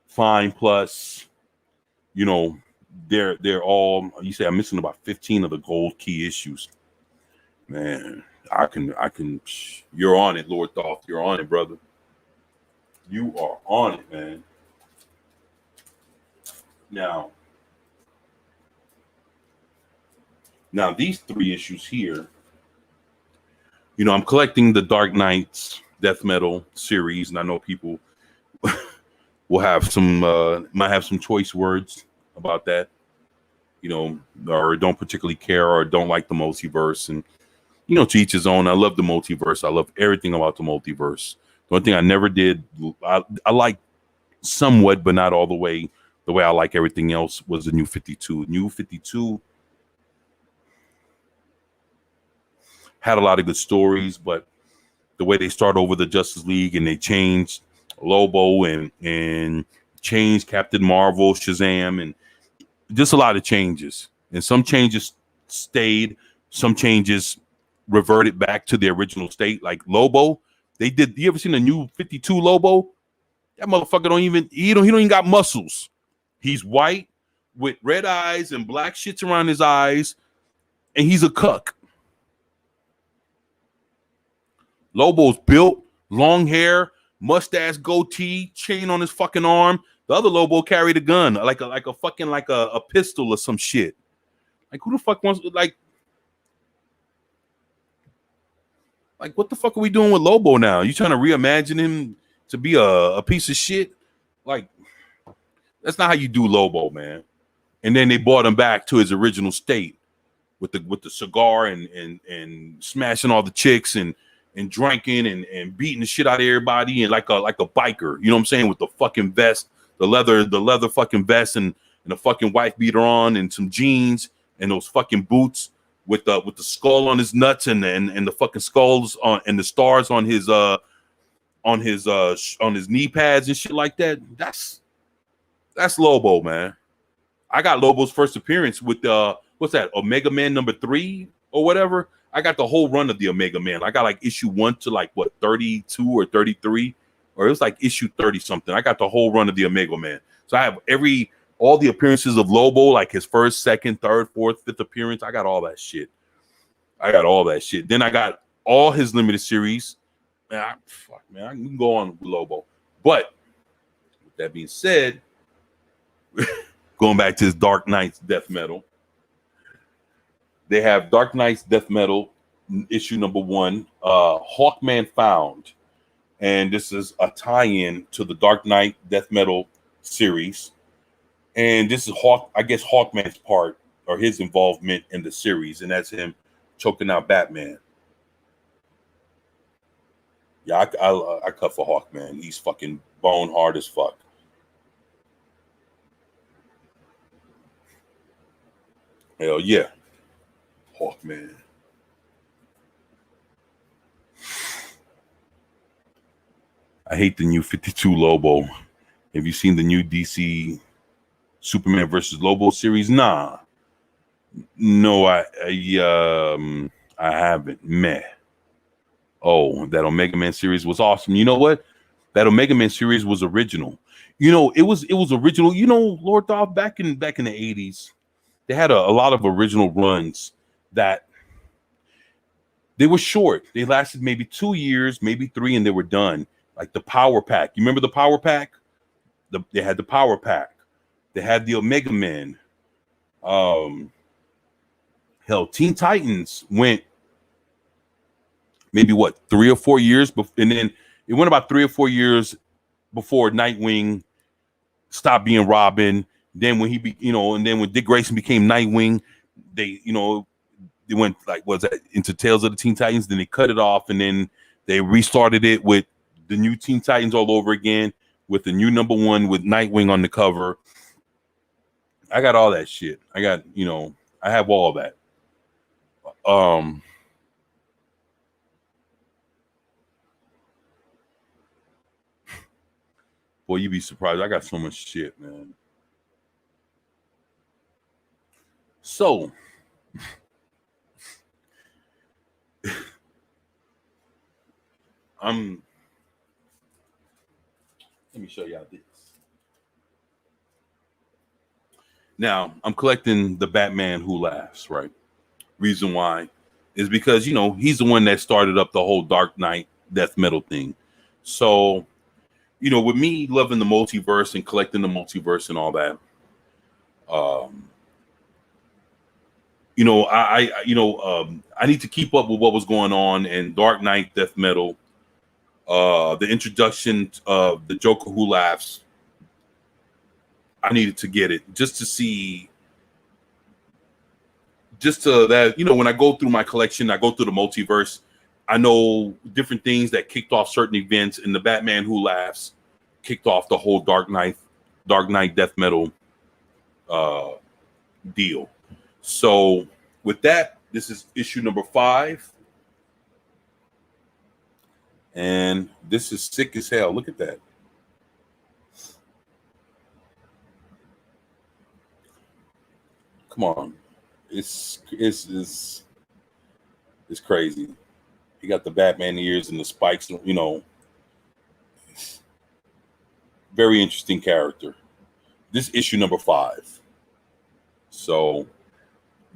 fine. Plus, they're all, you say I'm missing about 15 of the Gold Key issues. Man, I can, you're on it, Lord Thoth. You're on it, brother. You are on it, man. Now these 3 issues here, I'm collecting the Dark Knights Death Metal series, and I know people will have might have some choice words about that, or don't particularly care or don't like the multiverse. And to each his own. I love the multiverse. I love everything about the multiverse. The only thing I never did, I like somewhat, but not all the way, the way I like everything else was the New 52. New 52 had a lot of good stories, but the way they start over the Justice League and they changed Lobo and changed Captain Marvel, Shazam, and just a lot of changes. And some changes stayed, some changes reverted back to the original state. Like Lobo, they did. You ever seen a New 52 Lobo? That motherfucker don't even got muscles. He's white with red eyes and black shits around his eyes, and he's a cuck. Lobo's built, long hair, mustache, goatee, chain on his fucking arm. The other Lobo carried a gun, like a pistol or some shit. Like who the fuck wants like what the fuck are we doing with Lobo now? You trying to reimagine him to be a piece of shit? Like that's not how you do Lobo, man. And then they brought him back to his original state with the cigar and smashing all the chicks and drinking and beating the shit out of everybody and like a biker, you know what I'm saying, with the fucking vest, the leather fucking vest and the fucking wife beater on and some jeans and those fucking boots with the skull on his nuts and the fucking skulls on and the stars on his knee pads and shit like that. That's Lobo, man. I got Lobo's first appearance with what's that, Omega Man #3 or whatever. I got the whole run of the Omega Man. I got like issue 1 to like what 32 or 33, or it was like issue 30 something. I got the whole run of the Omega Man. So I have all the appearances of Lobo, like his first, second, third, fourth, fifth appearance. I got all that shit. Then I got all his limited series. Man, I can go on with Lobo. But with that being said, going back to his Dark Knight's Death Metal. They have Dark Knight's Death Metal issue #1, Hawkman Found. And this is a tie-in to the Dark Knight Death Metal series. And this is Hawkman's part or his involvement in the series. And that's him choking out Batman. Yeah, I cut for Hawkman. He's fucking bone hard as fuck. Hell yeah. Hawkman. I hate the New 52 Lobo. Have you seen the new DC Superman versus Lobo series? Nah. No, I haven't. Meh. Oh, that Omega Man series was awesome. You know what? That Omega Man series was original. You know, it was original. You know, Lord Dolph, back in the 80s, they had a lot of original runs that they were short. They lasted maybe 2 years, maybe 3, and they were done. Like the Power Pack. You remember the Power Pack? They had the Power Pack. They had the Omega Men. Hell, Teen Titans went maybe 3 or 4 years, and then it went about 3 or 4 years before Nightwing stopped being Robin. Then when and then when Dick Grayson became Nightwing, they went into Tales of the Teen Titans. Then they cut it off, and then they restarted it with the new Teen Titans all over again with the new #1 with Nightwing on the cover. I got all that shit. I got, I have all that. Boy, you'd be surprised. I got so much shit, man. So, let me show y'all this. Now, I'm collecting the Batman Who Laughs, right? Reason why is because, he's the one that started up the whole Dark Knight Death Metal thing. So, with me loving the multiverse and collecting the multiverse and all that, I need to keep up with what was going on in Dark Knight Death Metal. The introduction of the Joker Who Laughs, I needed to get it just to see, when I go through my collection, I go through the multiverse, I know different things that kicked off certain events, and the Batman Who Laughs kicked off the whole Dark Knight Death Metal uh, deal. So with that, this is issue number 5. And this is sick as hell. Look at that. Come on. It's crazy. He got the Batman ears and the spikes, you know. Very interesting character. This issue number 5. So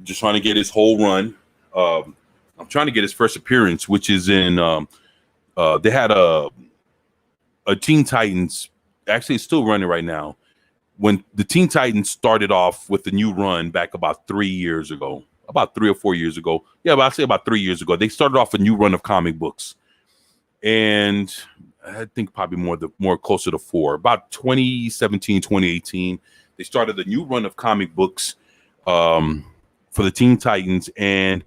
just trying to get his whole run. I'm trying to get his first appearance, which is in they had a Teen Titans. Actually, it's still running right now. When the Teen Titans started off with the new run back about 3 years ago, about 3 or 4 years ago. Yeah, but I'd say about 3 years ago. They started off a new run of comic books. And I think probably more closer to 4. About 2017, 2018, they started a new run of comic books for the Teen Titans. And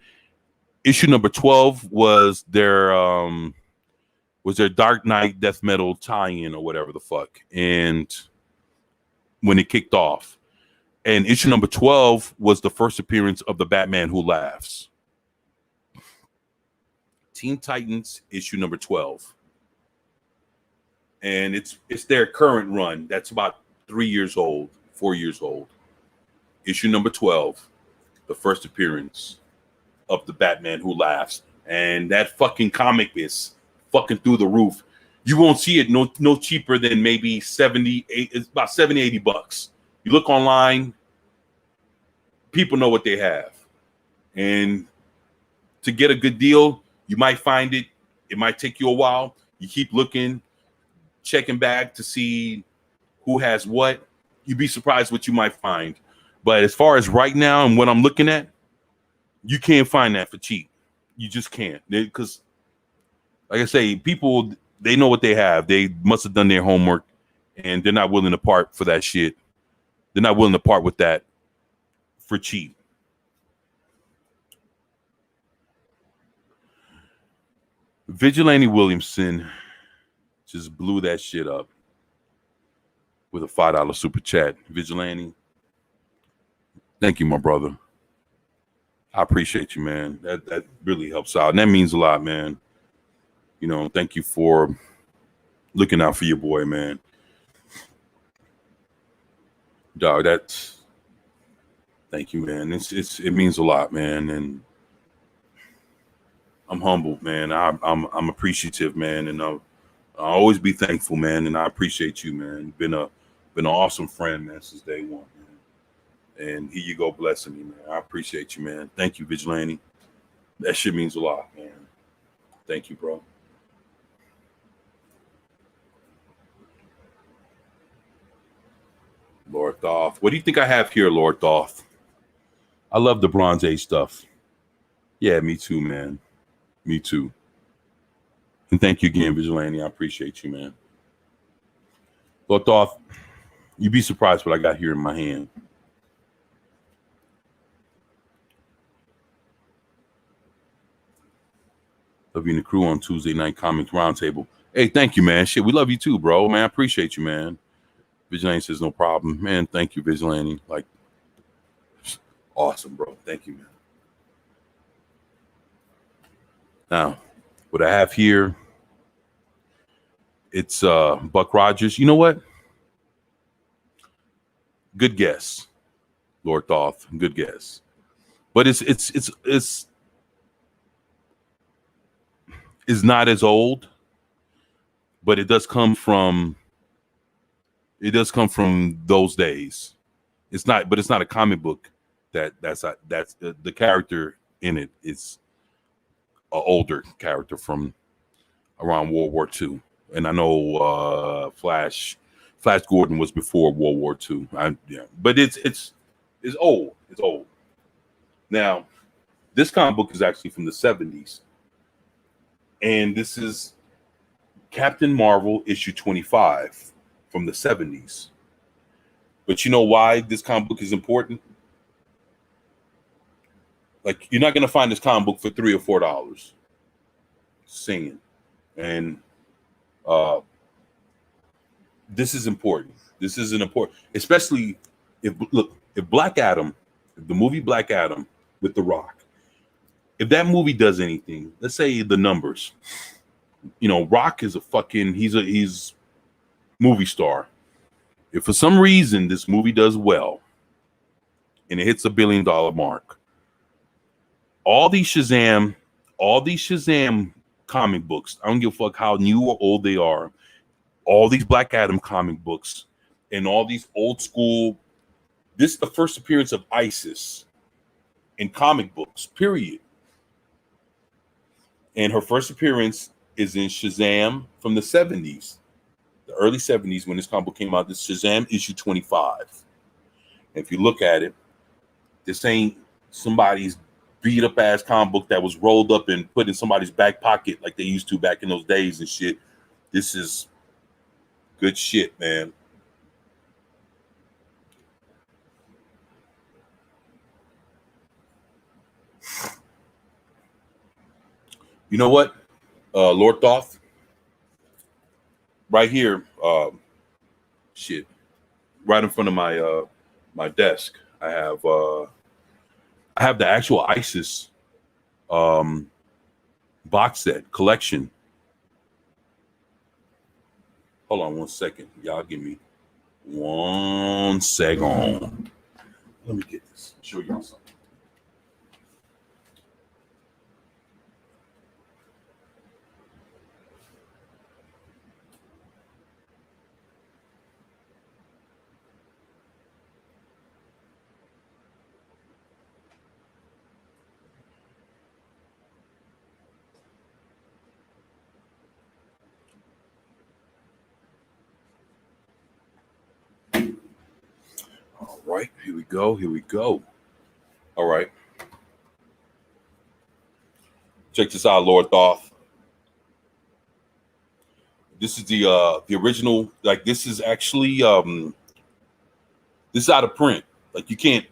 issue number 12 was their Dark Knight Death Metal tie-in or whatever the fuck. And when it kicked off. And issue number 12 was the first appearance of the Batman Who Laughs. Teen Titans issue number 12. And it's their current run. That's about 3 years old, 4 years old. Issue number 12, the first appearance of the Batman Who Laughs. And that fucking comic is fucking through the roof. You won't see it no cheaper than maybe 70, it's about 70, 80 bucks. You look online, people know what they have. And to get a good deal, you might find it. It might take you a while. You keep looking, checking back to see who has what. You'd be surprised what you might find. But as far as right now and what I'm looking at, you can't find that for cheap. You just can't. Because, like I say, people, they know what they have. They must have done their homework, and they're not willing to part for that shit. They're not willing to part with that for cheap. Vigilante Williamson just blew that shit up with a $5 super chat. Vigilante, thank you, my brother. I appreciate you, man. That really helps out, and that means a lot, man. You know, thank you for looking out for your boy, man. Dog, thank you, man. It means a lot, man, and I'm humbled, man. I'm appreciative, man, and I'll always be thankful, man. And I appreciate you, man. Been an awesome friend, man, since day one, man. And here you go, blessing me, man. I appreciate you, man. Thank you, Vigilante. That shit means a lot, man. Thank you, bro. Lord Thoth. What do you think I have here, Lord Thoth? I love the Bronze Age stuff. Yeah, me too, man. Me too. And thank you again, Vigilante. I appreciate you, man. Lord Thoth, you'd be surprised what I got here in my hand. Love you and the crew on Tuesday Night Comics Roundtable. Hey, thank you, man. Shit, we love you too, bro. Man, I appreciate you, man. Vigilante says no problem. Man, thank you, Vigilante. Like, awesome, bro. Thank you, man. Now, what I have here, it's Buck Rogers. You know what? Good guess, Lord Thoth. Good guess. But it's not as old, but it does come from those days. It's not a comic book that's the character in it is an older character from around World War II. And I know Flash Gordon was before World War II. But it's old. It's old. Now, this comic book is actually from the 70s. And this is Captain Marvel issue 25 from the 70s. But you know why this comic book is important? Like, you're not going to find this comic book for $3 or $4. Singing. And this is important. This is an important, especially if, look, If the movie Black Adam with The Rock, if that movie does anything, let's say the numbers, Rock is he's movie star. If for some reason this movie does well and it hits $1 billion mark, all these Shazam comic books, I don't give a fuck how new or old they are, all these Black Adam comic books and all these old school, this is the first appearance of ISIS in comic books, period. And her first appearance is in Shazam from the 70s, the early 70s when this comic book came out. This Shazam issue 25. And if you look at it, this ain't somebody's beat up ass comic book that was rolled up and put in somebody's back pocket like they used to back in those days and shit. This is good shit, man. You know what, Lord Thoth? Right here, shit, right in front of my my desk, I have the actual ISIS box set collection. Hold on 1 second, y'all. Give me 1 second. Let me get this. Show y'all something. All right, here we go. Here we go. All right. Check this out, Lord Thoth. This is the original. Like, this is actually this is out of print. Like, you can't,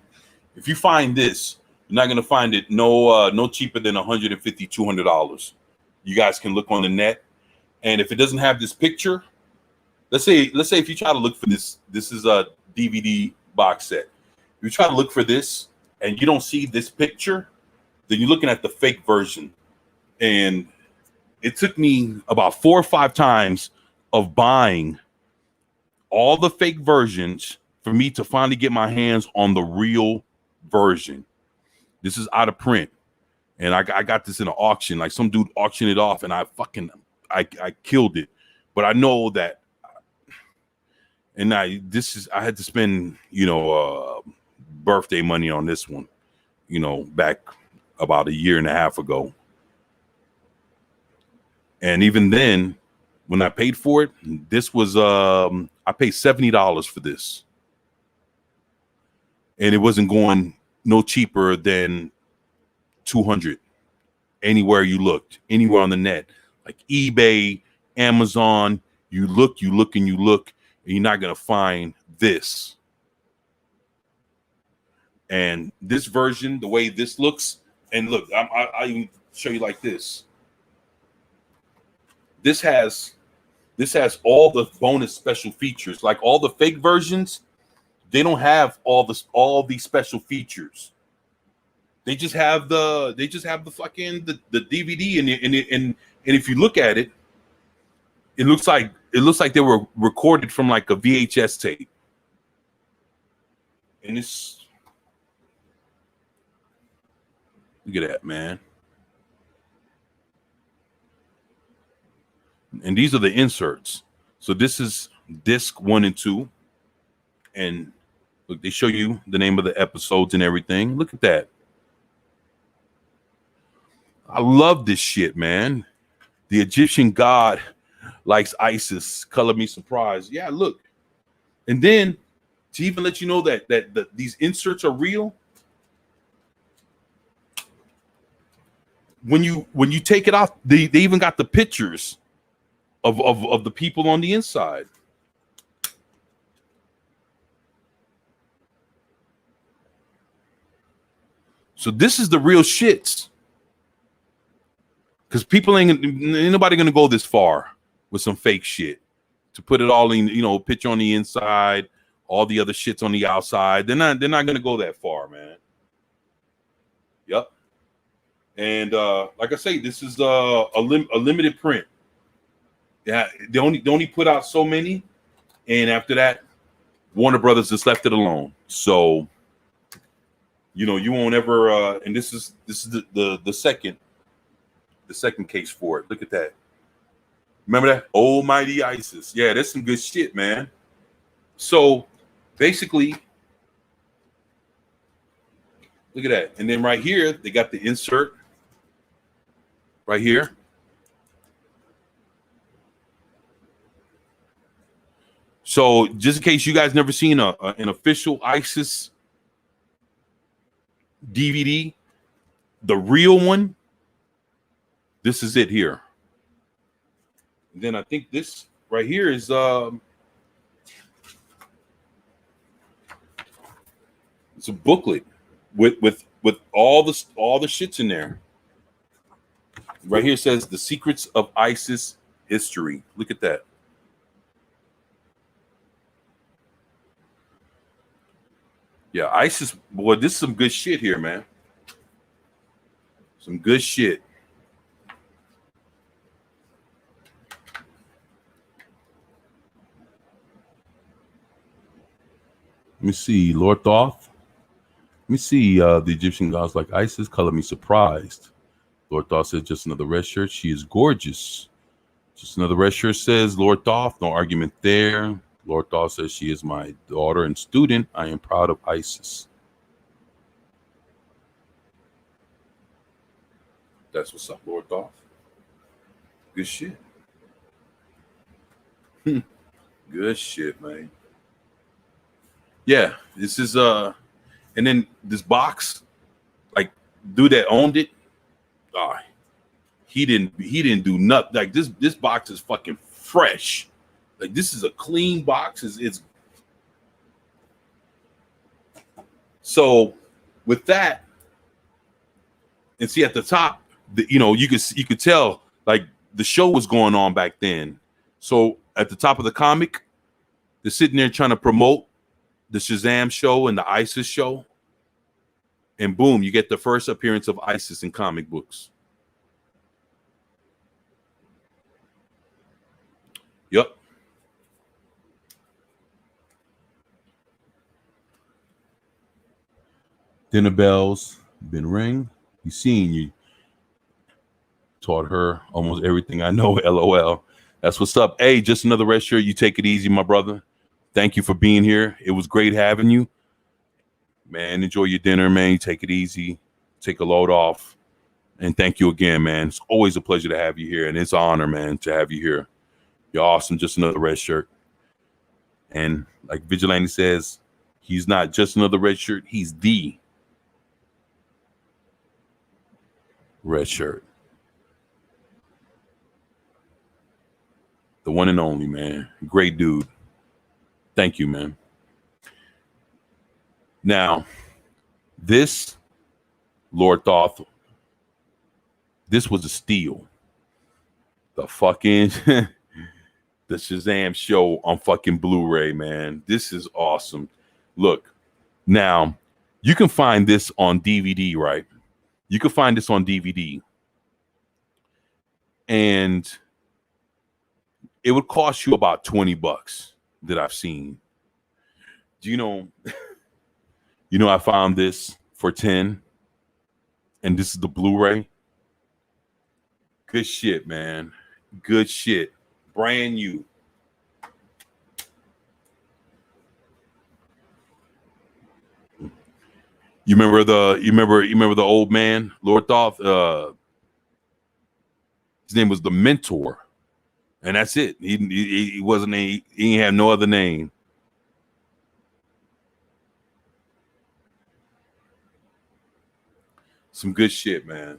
if you find this, you're not gonna find it no cheaper than $150, $200. You guys can look on the net, and if it doesn't have this picture, let's say if you try to look for this is a DVD box set. If you try to look for this and you don't see this picture, then you're looking at the fake version. And it took me about 4 or 5 times of buying all the fake versions for me to finally get my hands on the real version. This is out of print, and I got this in an auction. Like, some dude auctioned it off, and I killed it. But I know that, and I had to spend birthday money on this one, back about 1.5 years ago. And even then, when I paid for it, this was I paid $70 for this, and it wasn't going no cheaper than $200 anywhere you looked, anywhere on the net, like eBay, Amazon. You look, and you're not gonna find this. And this version, the way this looks, and look, I even show you like this. This has all the bonus special features. Like, all the fake versions, they don't have all these special features. They just have the fucking the DVD, and if you look at it, it looks like they were recorded from like a VHS tape. And it's, look at that, man. And these are the inserts. So this is disc 1 and 2. And look, they show you the name of the episodes and everything. Look at that. I love this shit, man. The Egyptian god likes ISIS. Color me surprised. Yeah, look. And then to even let you know that these inserts are real, when you take it off, they even got the pictures of the people on the inside. So this is the real shits. Because people ain't nobody gonna go this far with some fake shit to put it all in, picture on the inside, all the other shits on the outside. They're not gonna go that far, man. Yep. And like I say, this is a limited print. Yeah, they only put out so many, and after that, Warner Brothers just left it alone. So, you know, you won't ever. And this is the second case for it. Look at that. Remember that? Almighty ISIS. Yeah, that's some good shit, man. So basically, look at that. And then right here, they got the insert right here. So just in case you guys never seen an official ISIS DVD, the real one, this is it here. And then I think this right here is it's a booklet with all the shits in there. Right here says The Secrets of ISIS History. Look at that. Yeah, ISIS, boy, this is some good shit here, man. Some good shit. Let me see, Lord Thoth. Let me see, the Egyptian gods like Isis color me surprised. Lord Thoth says, just another red shirt. She is gorgeous. Just another red shirt says, Lord Thoth, no argument there. Lord Thoth says, she is my daughter and student. I am proud of Isis. That's what's up, Lord Thoth. Good shit. Good shit, man. Yeah, this is and then this box, like dude that owned it, he didn't do nothing. Like this box is fucking fresh. Like this is a clean box. It's so with that, and see at the top, you know, you could tell like the show was going on back then. So at the top of the comic, they're sitting there trying to promote the Shazam show and the ISIS show. And boom, you get the first appearance of ISIS in comic books. Yep. Dinner bells been ring. You seen you taught her almost everything I know. LOL. That's what's up. Hey, just another red shirt. You take it easy, my brother. Thank you for being here. It was great having you. Man, enjoy your dinner, man. You take it easy. Take a load off. And thank you again, man. It's always a pleasure to have you here. And it's an honor, man, to have you here. You're awesome. Just another red shirt. And like Vigilante says, he's not just another red shirt. He's the red shirt. The one and only, man. Great dude. Thank you, man. Now, this Lord Thoth, this was a steal. The fucking the Shazam show on fucking Blu-ray, man. This is awesome. Look, now you can find this on DVD, right? You can find this on DVD. And it would cost you about $20 that I've seen. Do you know? You know, I found this for 10, and this is the Blu-ray. Good shit, man. Good shit. Brand new. You remember the old man, Lord Thoth? His name was the Mentor, and that's it. He wasn't he didn't have no other name. Some good shit, man.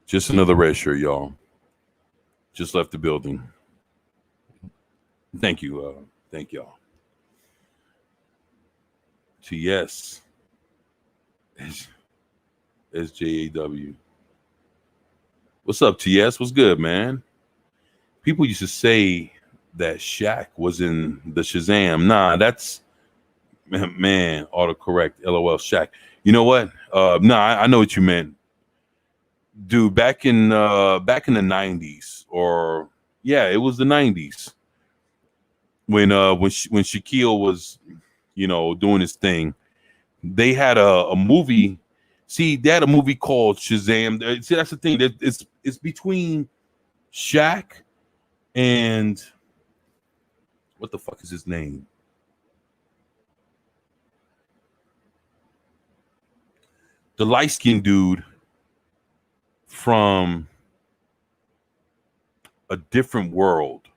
Just another red shirt, y'all. just left the building. Thank you. Thank y'all. TS. SJAW. What's up, TS? What's good, man? People used to say that Shaq was in the Shazam. Nah, that's man, autocorrect. LOL Shaq. You know what? I know what you meant. Dude, back in the 90s, or yeah, it was the 90s when Shaquille was, doing his thing. They had a movie. See, they had a movie called Shazam. See, that's the thing. It's between Shaq and what the fuck is his name? The light-skinned dude from a different world.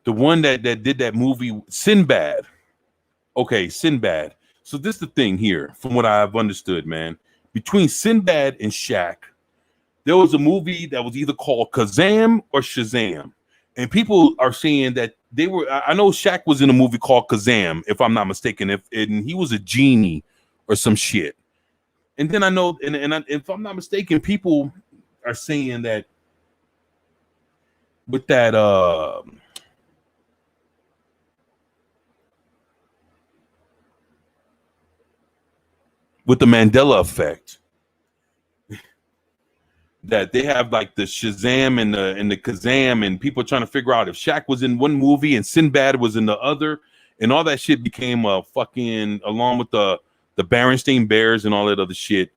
The one that did that movie, Sinbad. Okay, Sinbad. So this is the thing here, from what I've understood, man. Between Sinbad and Shaq, there was a movie that was either called Kazam or Shazam. And people are saying that they were, I know Shaq was in a movie called Kazam, if I'm not mistaken, and he was a genie or some shit. And then I know, if I'm not mistaken, people are saying that with that, with the Mandela effect, that they have like the Shazam and the Kazam, and people trying to figure out if Shaq was in one movie and Sinbad was in the other, and all that shit became a fucking, along with the Berenstain Bears and all that other shit.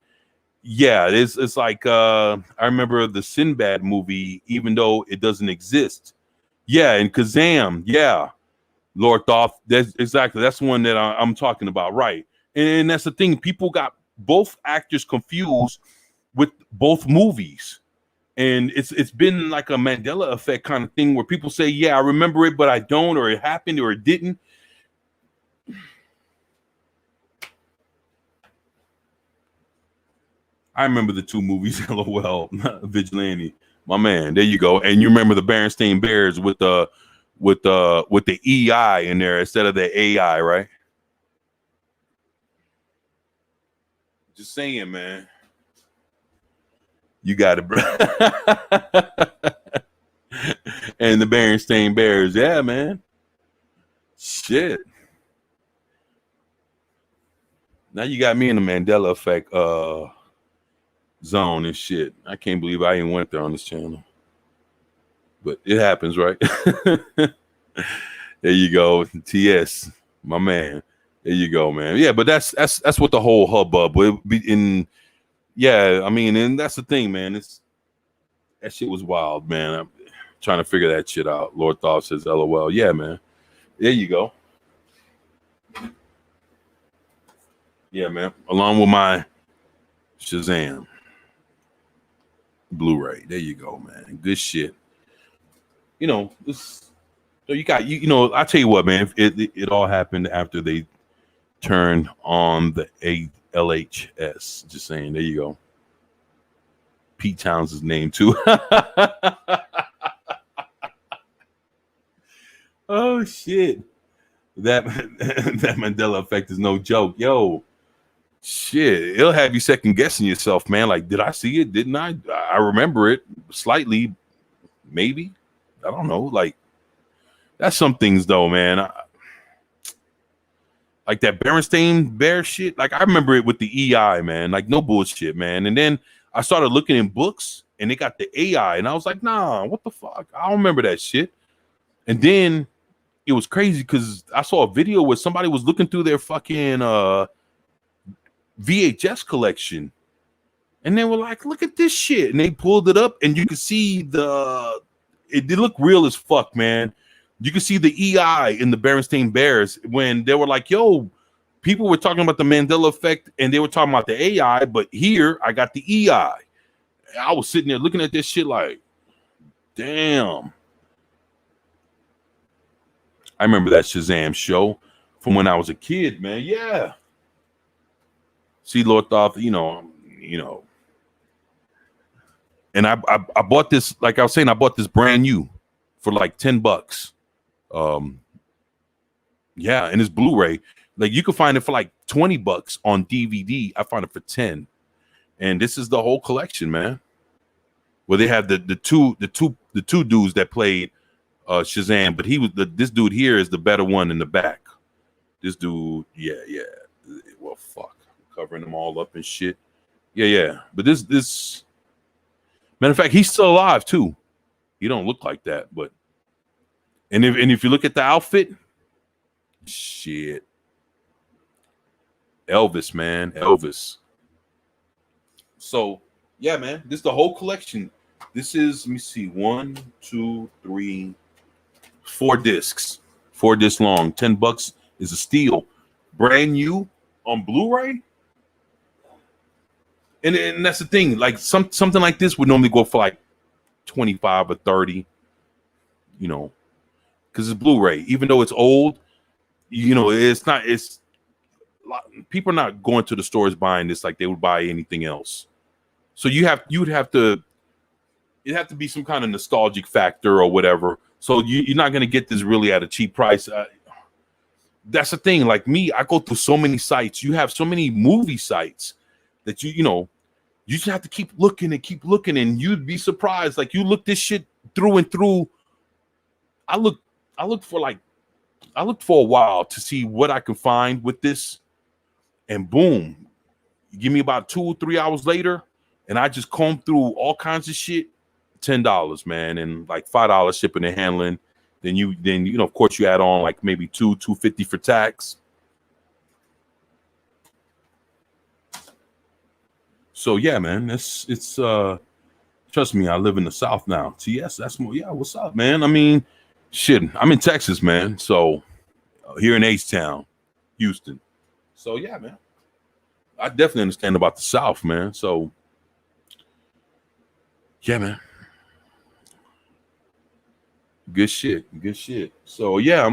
Yeah, it's like I remember the Sinbad movie, even though it doesn't exist. Yeah, and Kazam, yeah, Lord Thoth. That's one that I'm talking about, right? And that's the thing. People got both actors confused with both movies, and it's been like a Mandela effect kind of thing where people say, "Yeah, I remember it, but I don't," or it happened, or it didn't. I remember the two movies. LOL, Vigilante, my man. There you go. And you remember the Berenstain Bears with the EI in there instead of the AI, right? Just saying, man. You got it, bro. And the Berenstain Bears, yeah, man. Shit. Now you got me in the Mandela effect zone and shit. I can't believe I even went there on this channel. But it happens, right? There you go. TS, my man. There you go, man. Yeah, but that's what the whole hubbub would be in. Yeah, I mean, and that's the thing, man. That shit was wild, man. I'm trying to figure that shit out. Lord Thoth says, LOL. Yeah, man. There you go. Yeah, man. Along with my Shazam Blu-ray. There you go, man. Good shit. So you got I tell you what, man. It all happened after they turned on the LHS. Just saying. There you go. Pete Towns' name too. Oh shit. That Mandela effect is no joke. Yo, shit. It'll have you second guessing yourself, man. Like, did I see it? Didn't I? I remember it slightly, maybe. I don't know. Like, that's some things though, man. Like that Berenstain Bear shit. Like, I remember it with the EI, man. Like, no bullshit, man. And then I started looking in books and they got the AI, and I was like, nah, what the fuck? I don't remember that shit. And then it was crazy because I saw a video where somebody was looking through their fucking VHS collection, and they were like, look at this shit. And they pulled it up, and you could see it did look real as fuck, man. You could see the EI in the Berenstain Bears when they were like, yo, people were talking about the Mandela effect and they were talking about the AI, but here I got the EI. I was sitting there looking at this shit like, damn. I remember that Shazam show from when I was a kid, man. Yeah. See, Lord Thoth, And I bought this, like I was saying, I bought this brand new for like $10. Yeah, and it's Blu-ray. Like you can find it for like $20 on DVD. I found it for 10. And this is the whole collection, man. Where they have the two dudes that played Shazam, but this dude here is the better one in the back. This dude, yeah. Well, fuck, covering them all up and shit. Yeah. But this matter of fact, he's still alive too. He don't look like that, but and if you look at the outfit, shit, Elvis, man, Elvis. So yeah, man, this is the whole collection. This is, let me see, 1, 2, 3, 4 discs, 4 discs long. $10 is a steal, brand new on Blu-ray. And that's the thing. Like something like this would normally go for like 25 or 30, you know, because it's Blu-ray. Even though it's old, you know, it's not. It's people are not going to the stores buying this like they would buy anything else. So it'd have to be some kind of nostalgic factor or whatever. So you're not going to get this really at a cheap price. That's the thing. Like me, I go through so many sites. You have so many movie sites that you just have to keep looking, and you'd be surprised. Like you look this shit through and through. I looked for a while to see what I could find with this, and boom, you give me about 2 or 3 hours later, and I just combed through all kinds of shit. $10, man, and like $5 shipping and handling. Then you know, of course, you add on like maybe $2.50 for tax. So yeah, man, it's trust me, I live in the South now. TS, that's more. Yeah, what's up, man? I mean, shit, I'm in Texas, man. So here in H-Town, Houston. So yeah, man, I definitely understand about the South, man. So yeah, man, good shit. So yeah,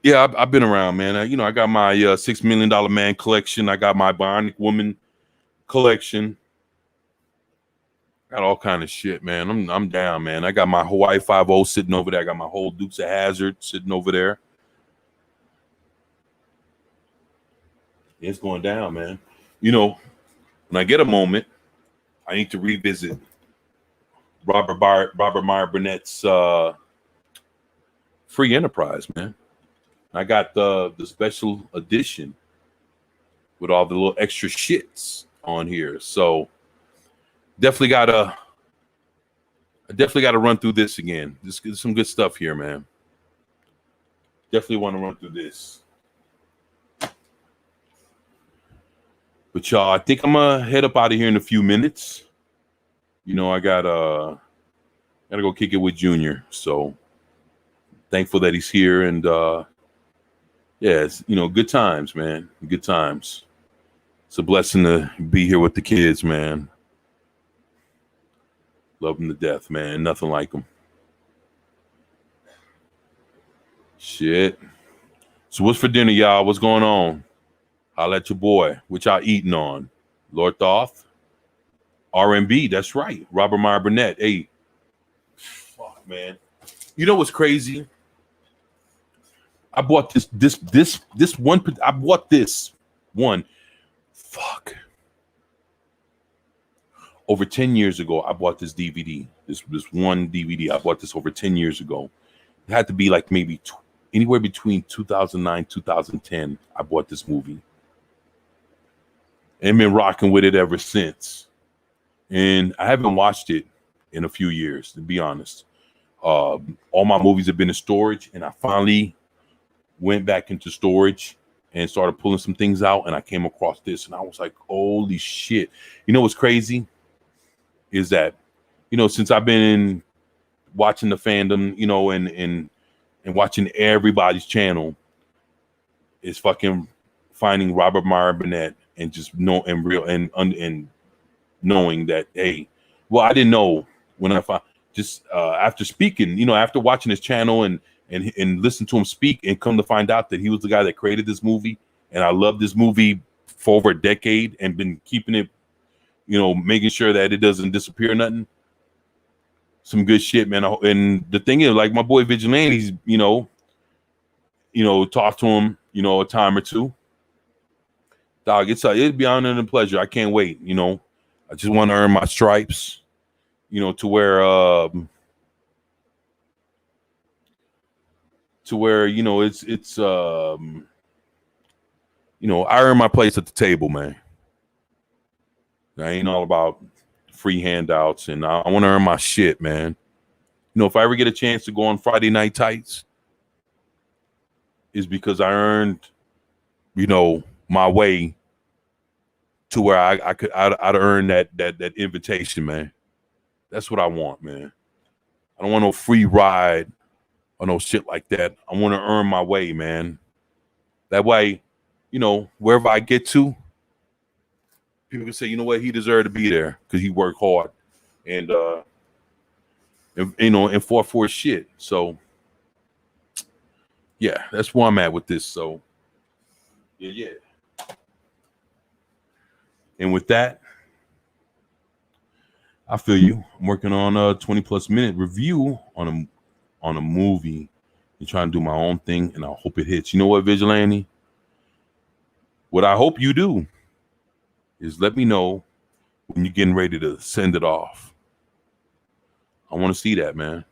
I've been around, man. I got my $6 Million Man collection. I got my Bionic Woman collection. Got all kind of shit, man. I'm down, man. I got my Hawaii 5-0 sitting over there. I got my whole Dukes of Hazzard sitting over there. It's going down, man. You know, when I get a moment, I need to revisit Robert Meyer Burnett's Free Enterprise, man. I got the special edition with all the little extra shits on here. So definitely gotta run through this again. There's some good stuff here, man. Definitely want to run through this. But y'all, I think I'm gonna head up out of here in a few minutes. You know, I gotta go kick it with Junior. So thankful that he's here, and yeah, it's, good times, man. Good times. It's a blessing to be here with the kids, man. Love them to death, man. Nothing like them. Shit. So what's for dinner, y'all? What's going on? Holla at your boy. What y'all eating on? Lord Thoth? R&B, that's right. Robert Meyer Burnett. Hey, fuck, man. You know what's crazy? I bought this one. I bought this one. Fuck. Over 10 years ago, I bought this DVD. This one DVD. I bought this over 10 years ago. It had to be like maybe anywhere between 2009, 2010. I bought this movie. And been rocking with it ever since. And I haven't watched it in a few years, to be honest. All my movies have been in storage, and I finally went back into storage and started pulling some things out, and I came across this, and I was like, holy shit. You know what's crazy is that, since I've been watching the fandom, and watching everybody's channel, is fucking finding Robert Meyer Burnett and just knowing that, hey, well, I didn't know when I found just after speaking, after watching his channel and listen to him speak, and come to find out that he was the guy that created this movie. And I love this movie for over a decade and been keeping it, you know, making sure that it doesn't disappear, nothing. Some good shit, man. And the thing is, like my boy Vigilante's, you know, talk to him, you know, a time or two. Dog, it'd be honor and a pleasure. I can't wait. You know, I just want to earn my stripes, you know, to where you know it's you know, I earn my place at the table, man. I ain't all about free handouts, and I want to earn my shit, man. You know, if I ever get a chance to go on Friday Night Tights, is because I earned, you know, my way to where I'd earn that invitation, man. That's what I want, man. I don't want no free ride or no shit like that. I want to earn my way, man. That way, you know, wherever I get to, people can say, you know what, he deserved to be there because he worked hard and you know, and fought for his shit. So yeah, that's where I'm at with this. So yeah. And with that, I feel you. I'm working on a 20+ minute review on a movie and trying to do my own thing, and I hope it hits. You know what, Vigilante? What I hope you do is let me know when you're getting ready to send it off. I want to see that, man.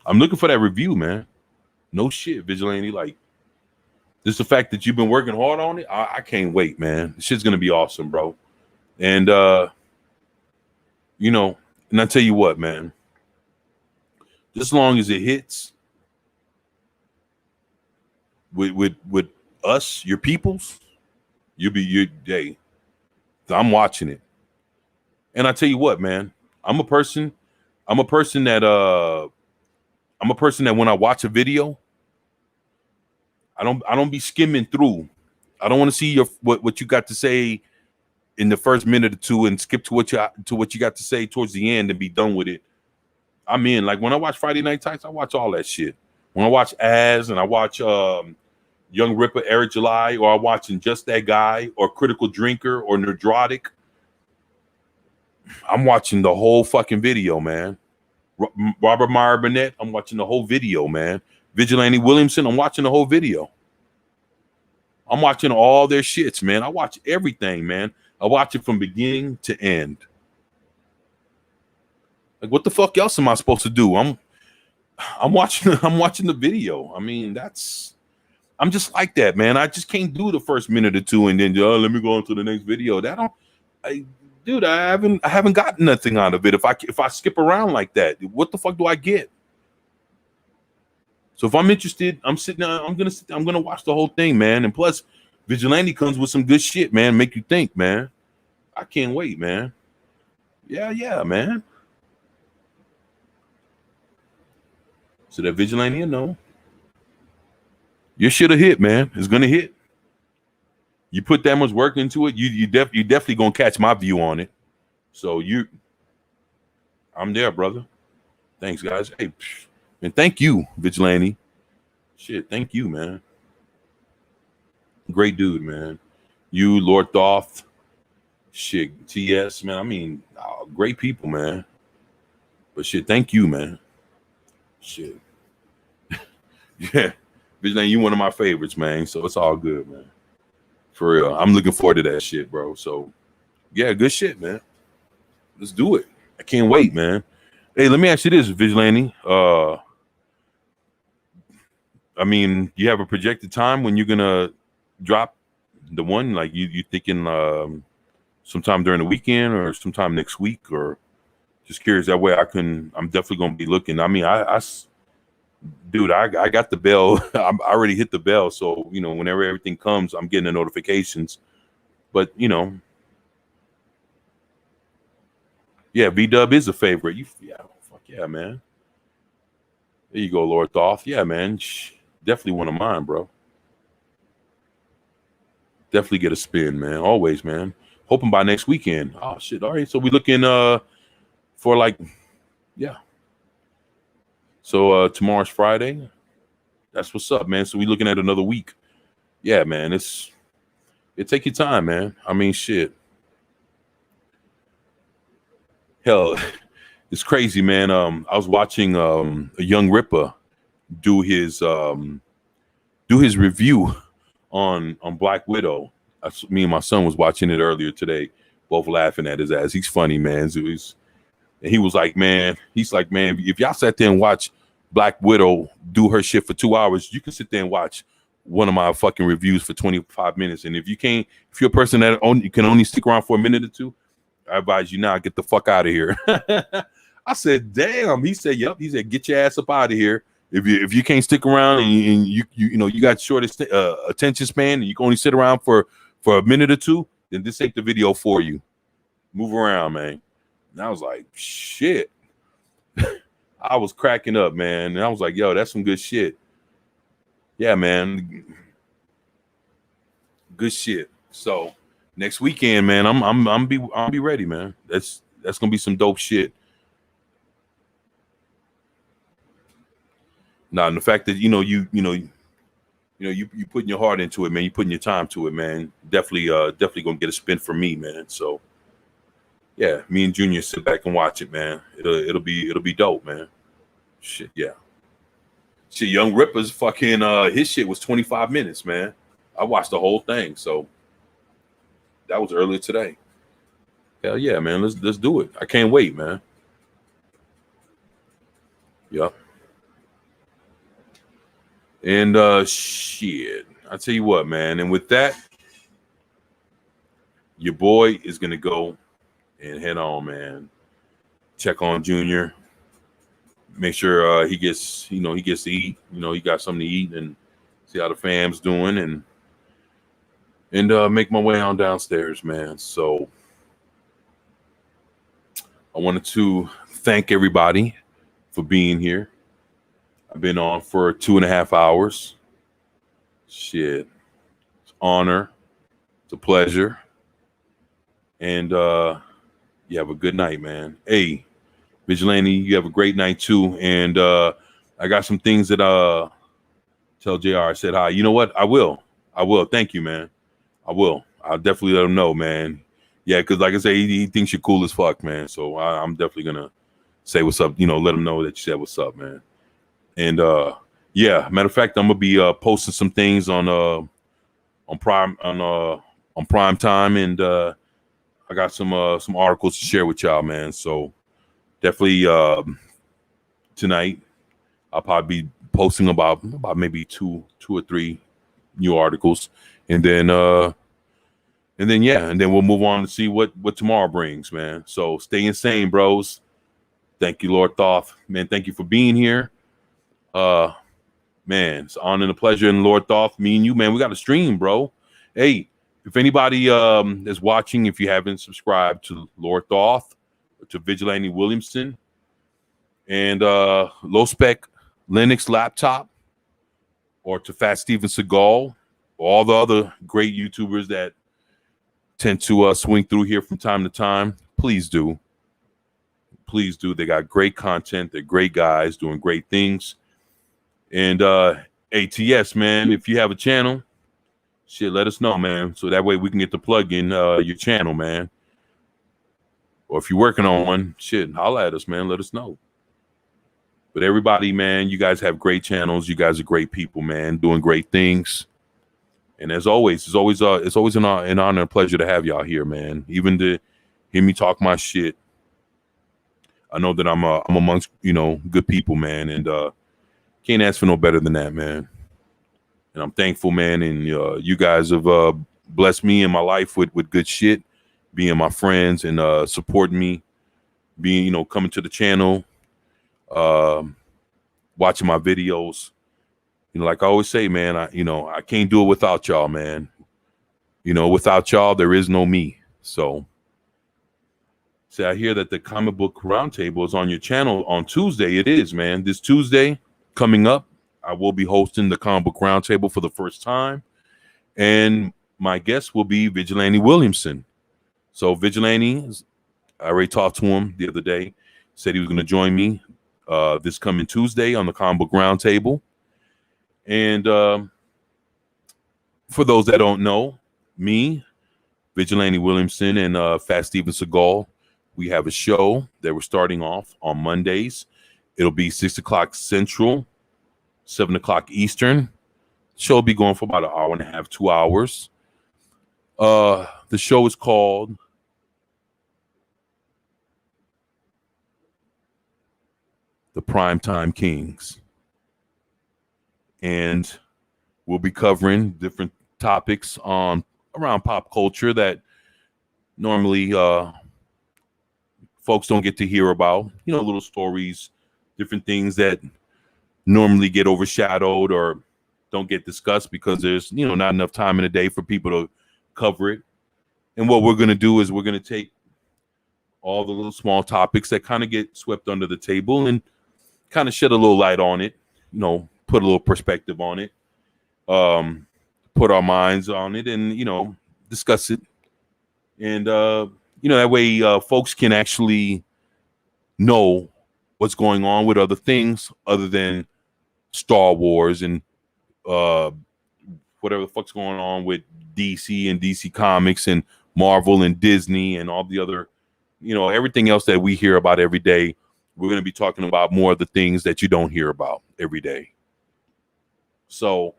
I'm looking for that review, man. No shit, Vigilante. Like, just the fact that you've been working hard on it, I can't wait, man. This shit's gonna be awesome, bro. And you know, and I tell you what, man. Just as long as it hits with us, your peoples, you'll be your day. I'm watching it. And I tell you what, man, I'm a person that when I watch a video, I don't be skimming through. I don't want to see what you got to say in the first minute or two and skip to what you got to say towards the end and be done with it. I'm in. Like when I watch Friday Night Tights, I watch all that shit. When I watch Az and I watch Young Ripper, Eric July, or I'm watching Just That Guy or Critical Drinker or Nerdrotic, I'm watching the whole fucking video, man. Robert Meyer Burnett, I'm watching the whole video, man. Vigilante Williamson, I'm watching the whole video. I'm watching all their shits, man. I watch everything, man. I watch it from beginning to end. Like, what the fuck else am I supposed to do? I'm watching the video. I mean, I'm just like that, man. I just can't do the first minute or two and then let me go on to the next video. Dude, I haven't gotten nothing out of it. If I skip around like that, what the fuck do I get? So if I'm interested, I'm gonna watch the whole thing, man. And plus, Vigilante comes with some good shit, man. Make you think, man. I can't wait, man. Yeah, man. So that Vigilante, you know, your shit will hit, man. It's gonna hit. You put that much work into it, you definitely gonna catch my view on it. So I'm there, brother. Thanks, guys. Hey, and thank you, Vigilante. Shit, thank you, man. Great dude, man. You, Lord Thoth, shit, TS, man. I mean, great people, man. But shit, thank you, man. Shit. Yeah. Vigilante, you one of my favorites, man. So it's all good, man. For real. I'm looking forward to that shit, bro. So yeah, good shit, man. Let's do it. I can't wait, man. Hey, let me ask you this, Vigilante. I mean, you have a projected time when you're gonna drop the one? Like you thinking sometime during the weekend or sometime next week, or just curious? That way I'm definitely gonna be looking. I mean, dude, I got the bell. I already hit the bell, so you know, whenever everything comes, I'm getting the notifications. But you know, yeah, V-Dub is a favorite. Yeah, fuck yeah, man. There you go, Lord Thoth. Yeah, man, definitely one of mine, bro. Definitely get a spin, man. Always, man. Hoping by next weekend. Oh shit! All right, so we looking for like, yeah. So tomorrow's Friday. That's what's up, man. So we looking at another week. Yeah, man. It take your time, man. I mean, shit. Hell, it's crazy, man. I was watching a Young Ripper do his review on Black Widow. Me and my son was watching it earlier today, both laughing at his ass. He's funny, man. And he was like, man, if y'all sat there and watch Black Widow do her shit for 2 hours, you can sit there and watch one of my fucking reviews for 25 minutes. And if you're a person that can only stick around for a minute or two, I advise you now, get the fuck out of here. I said, damn. He said, yep. He said, get your ass up out of here. If you can't stick around and you got short attention span and you can only sit around for a minute or two, then this ain't the video for you. Move around, man. And I was like, shit. I was cracking up, man. And I was like, yo, that's some good shit. Yeah, man. Good shit. So next weekend, man, I'm be ready, man. That's gonna be some dope shit. Now, and the fact that you putting your heart into it, man. You putting your time to it, man. Definitely gonna get a spin from me, man. So yeah, me and Junior sit back and watch it, man. It'll be dope, man. Shit, yeah. Shit, Young Ripper's fucking his shit was 25 minutes, man. I watched the whole thing, so that was earlier today. Hell yeah, man. Let's do it. I can't wait, man. Yep. And shit. I tell you what, man. And with that, your boy is gonna go and head on, man. Check on Junior. Make sure he gets to eat. He got something to eat and see how the fam's doing and make my way on downstairs, man. So I wanted to thank everybody for being here. I've been on for 2.5 hours. Shit. It's an honor. It's a pleasure. And you have a good night, man. Hey, Vigilante, you have a great night too. And I got some things that tell JR I said hi. You know what? I will. Thank you, man. I will. I'll definitely let him know, man. Yeah, because like I say, he thinks you're cool as fuck, man. So I'm definitely gonna say what's up. Let him know that you said what's up, man. And yeah, matter of fact, I'm gonna be posting some things on Prime Time, and I got some articles to share with y'all, man. So definitely tonight I'll probably be posting about maybe two or three new articles, and then we'll move on to see what tomorrow brings, man. So stay insane, bros. Thank you, Lord Thoth, man. Thank you for being here. Man, it's an honor and a pleasure. And Lord Thoth, me and you, man, we got a stream, bro. Hey, if anybody is watching, if you haven't subscribed to Lord Thoth, to Vigilante Williamson, and Low Spec Linux Laptop, or to Fat Steven Seagal, all the other great YouTubers that tend to swing through here from time to time, please do. Please do. They got great content. They're great guys doing great things. And ATS, man, if you have a channel, shit, let us know, man. So that way we can get the plug in your channel, man. Or if you're working on one, shit, holla at us, man. Let us know. But everybody, man, you guys have great channels. You guys are great people, man, doing great things. And as always, it's always an honor and a pleasure to have y'all here, man. Even to hear me talk my shit. I know that I'm amongst, good people, man. And can't ask for no better than that, man. And I'm thankful, man. And you guys have blessed me in my life with good shit, being my friends and supporting me, being, coming to the channel, watching my videos. Like I always say, man, I can't do it without y'all, man. Without y'all, there is no me. So I hear that the Comic Book Roundtable is on your channel on Tuesday. It is, man. This Tuesday coming up, I will be hosting the Comic Book Roundtable for the first time. And my guest will be Vigilante Williamson. So Vigilante, I already talked to him the other day, said he was going to join me this coming Tuesday on the Comic Book Roundtable. And for those that don't know, me, Vigilante Williamson, and Fat Steven Seagal, we have a show that we're starting off on Mondays. It'll be 6 o'clock Central, 7 o'clock Eastern. Show will be going for about an hour and a half, 2 hours. The show is called The Primetime Kings. And we'll be covering different topics on around pop culture that normally folks don't get to hear about. You know, little stories, different things that normally get overshadowed or don't get discussed because there's, you know, not enough time in the day for people to cover it. And what we're going to do is we're going to take all the little small topics that kind of get swept under the table and kind of shed a little light on it, you know, put a little perspective on it, put our minds on it and, you know, discuss it. And, you know, that way folks can actually know what's going on with other things other than Star Wars and whatever the fuck's going on with DC and DC Comics and Marvel and Disney and all the other, you know, everything else that we hear about every day. We're going to be talking about more of the things that you don't hear about every day. So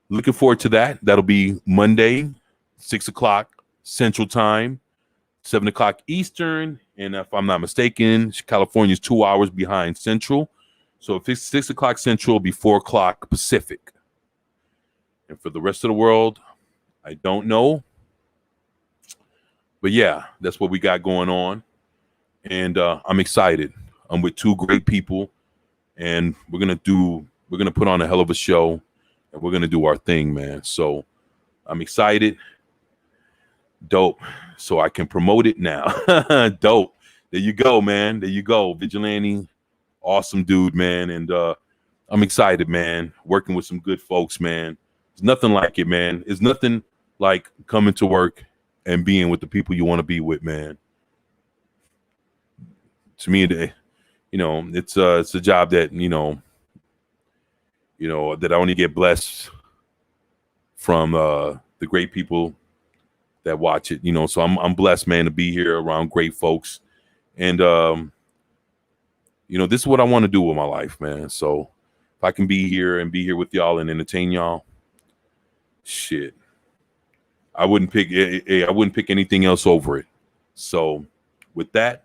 looking forward to that. That'll be Monday, 6 o'clock Central Time, 7 o'clock Eastern. And if I'm not mistaken, California's 2 hours behind Central. So if it's 6 o'clock Central, it'll be 4 o'clock Pacific. And for the rest of the world, I don't know. But yeah, that's what we got going on. And I'm excited. I'm with two great people. And we're going to put on a hell of a show. And we're going to do our thing, man. So I'm excited. Dope. So I can promote it now. Dope. There you go, man. There you go. Vigilante. Awesome dude, man. And I'm excited, man. Working with some good folks, man. There's nothing like it, man. There's nothing like coming to work and being with the people you want to be with, man. To me, you know, it's a job that, you know, that I only get blessed from the great people that watch it, you know. So I'm blessed, man, to be here around great folks. And you know, this is what I want to do with my life, man. So if I can be here with y'all and entertain y'all, shit, I wouldn't pick anything else over it. So with that,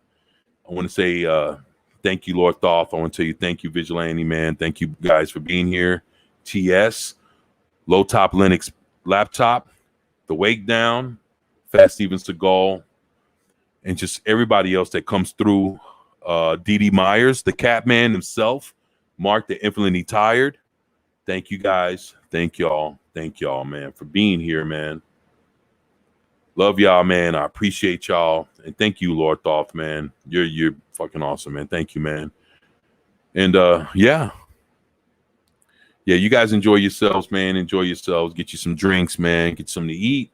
I want to say thank you, Lord Thoth. I want to tell you thank you, Vigilante, man. Thank you guys for being here. TS, Low Top Linux Laptop, The Wake Down, Fast Steven Seagal, and just everybody else that comes through. D.D. Myers, the Catman himself, Mark the Infinitely Tired. Thank you guys. Thank y'all, man, for being here, man. Love y'all, man. I appreciate y'all. And thank you, Lord Thoth, man. You're fucking awesome, man. Thank you, man. And yeah, you guys enjoy yourselves, man. Enjoy yourselves. Get you some drinks, man. Get something to eat.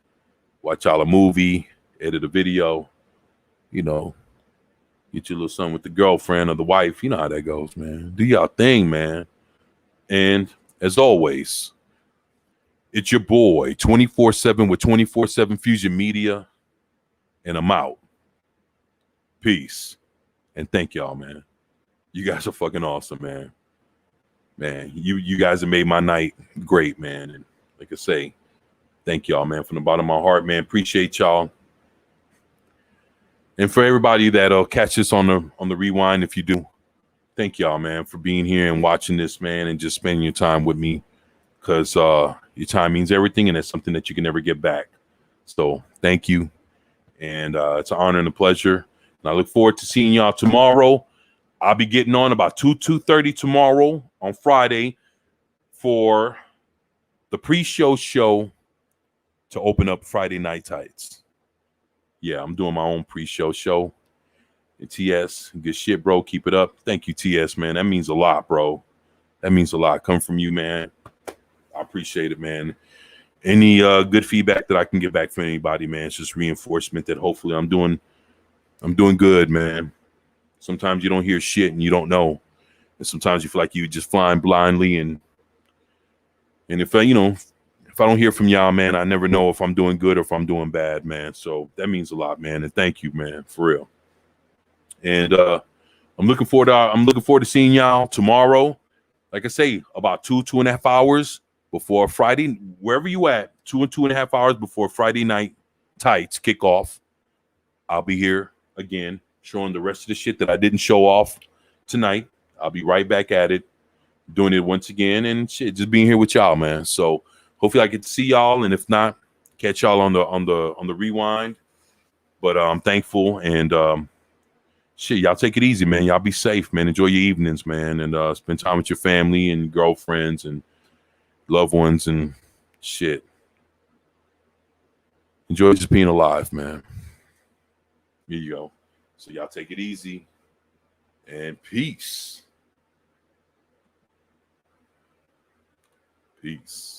Watch y'all a movie, edit a video, you know. Get your little son with the girlfriend or the wife. You know how that goes, man. Do y'all thing, man. And as always, it's your boy 24/7 with 24/7 Fusion Media. And I'm out. Peace. And thank y'all, man. You guys are fucking awesome, man. Man, you guys have made my night great, man. And like I say, thank y'all, man, from the bottom of my heart, man. Appreciate y'all. And for everybody that'll catch this on the rewind, if you do, thank y'all, man, for being here and watching this, man, and just spending your time with me, because your time means everything, and it's something that you can never get back. So thank you, and it's an honor and a pleasure. And I look forward to seeing y'all tomorrow. I'll be getting on about 2:30 tomorrow on Friday for the pre-show show to open up Friday Night Tights. Yeah, I'm doing my own pre-show show. And TS, good shit, bro. Keep it up. Thank you, TS, man. That means a lot, bro. That means a lot. Come from you, man. I appreciate it, man. Any good feedback that I can get back from anybody, man, it's just reinforcement that hopefully I'm doing good, man. Sometimes you don't hear shit and you don't know. And sometimes you feel like you're just flying blindly. And if if I don't hear from y'all, man, I never know if I'm doing good or if I'm doing bad, man. So that means a lot, man. And thank you, man, for real. And I'm looking forward to seeing y'all tomorrow. Like I say, about 2.5 hours before Friday, wherever you at, 2.5 hours before Friday night tights kick off. I'll be here again, showing the rest of the shit that I didn't show off tonight. I'll be right back at it, doing it once again, and shit, just being here with y'all, man. So hopefully I get to see y'all, and if not, catch y'all on the rewind. But I'm thankful, and shit, y'all take it easy, man. Y'all be safe, man. Enjoy your evenings, man, and spend time with your family and girlfriends and loved ones and shit. Enjoy just being alive, man. Here you go. So y'all take it easy, and peace. Peace.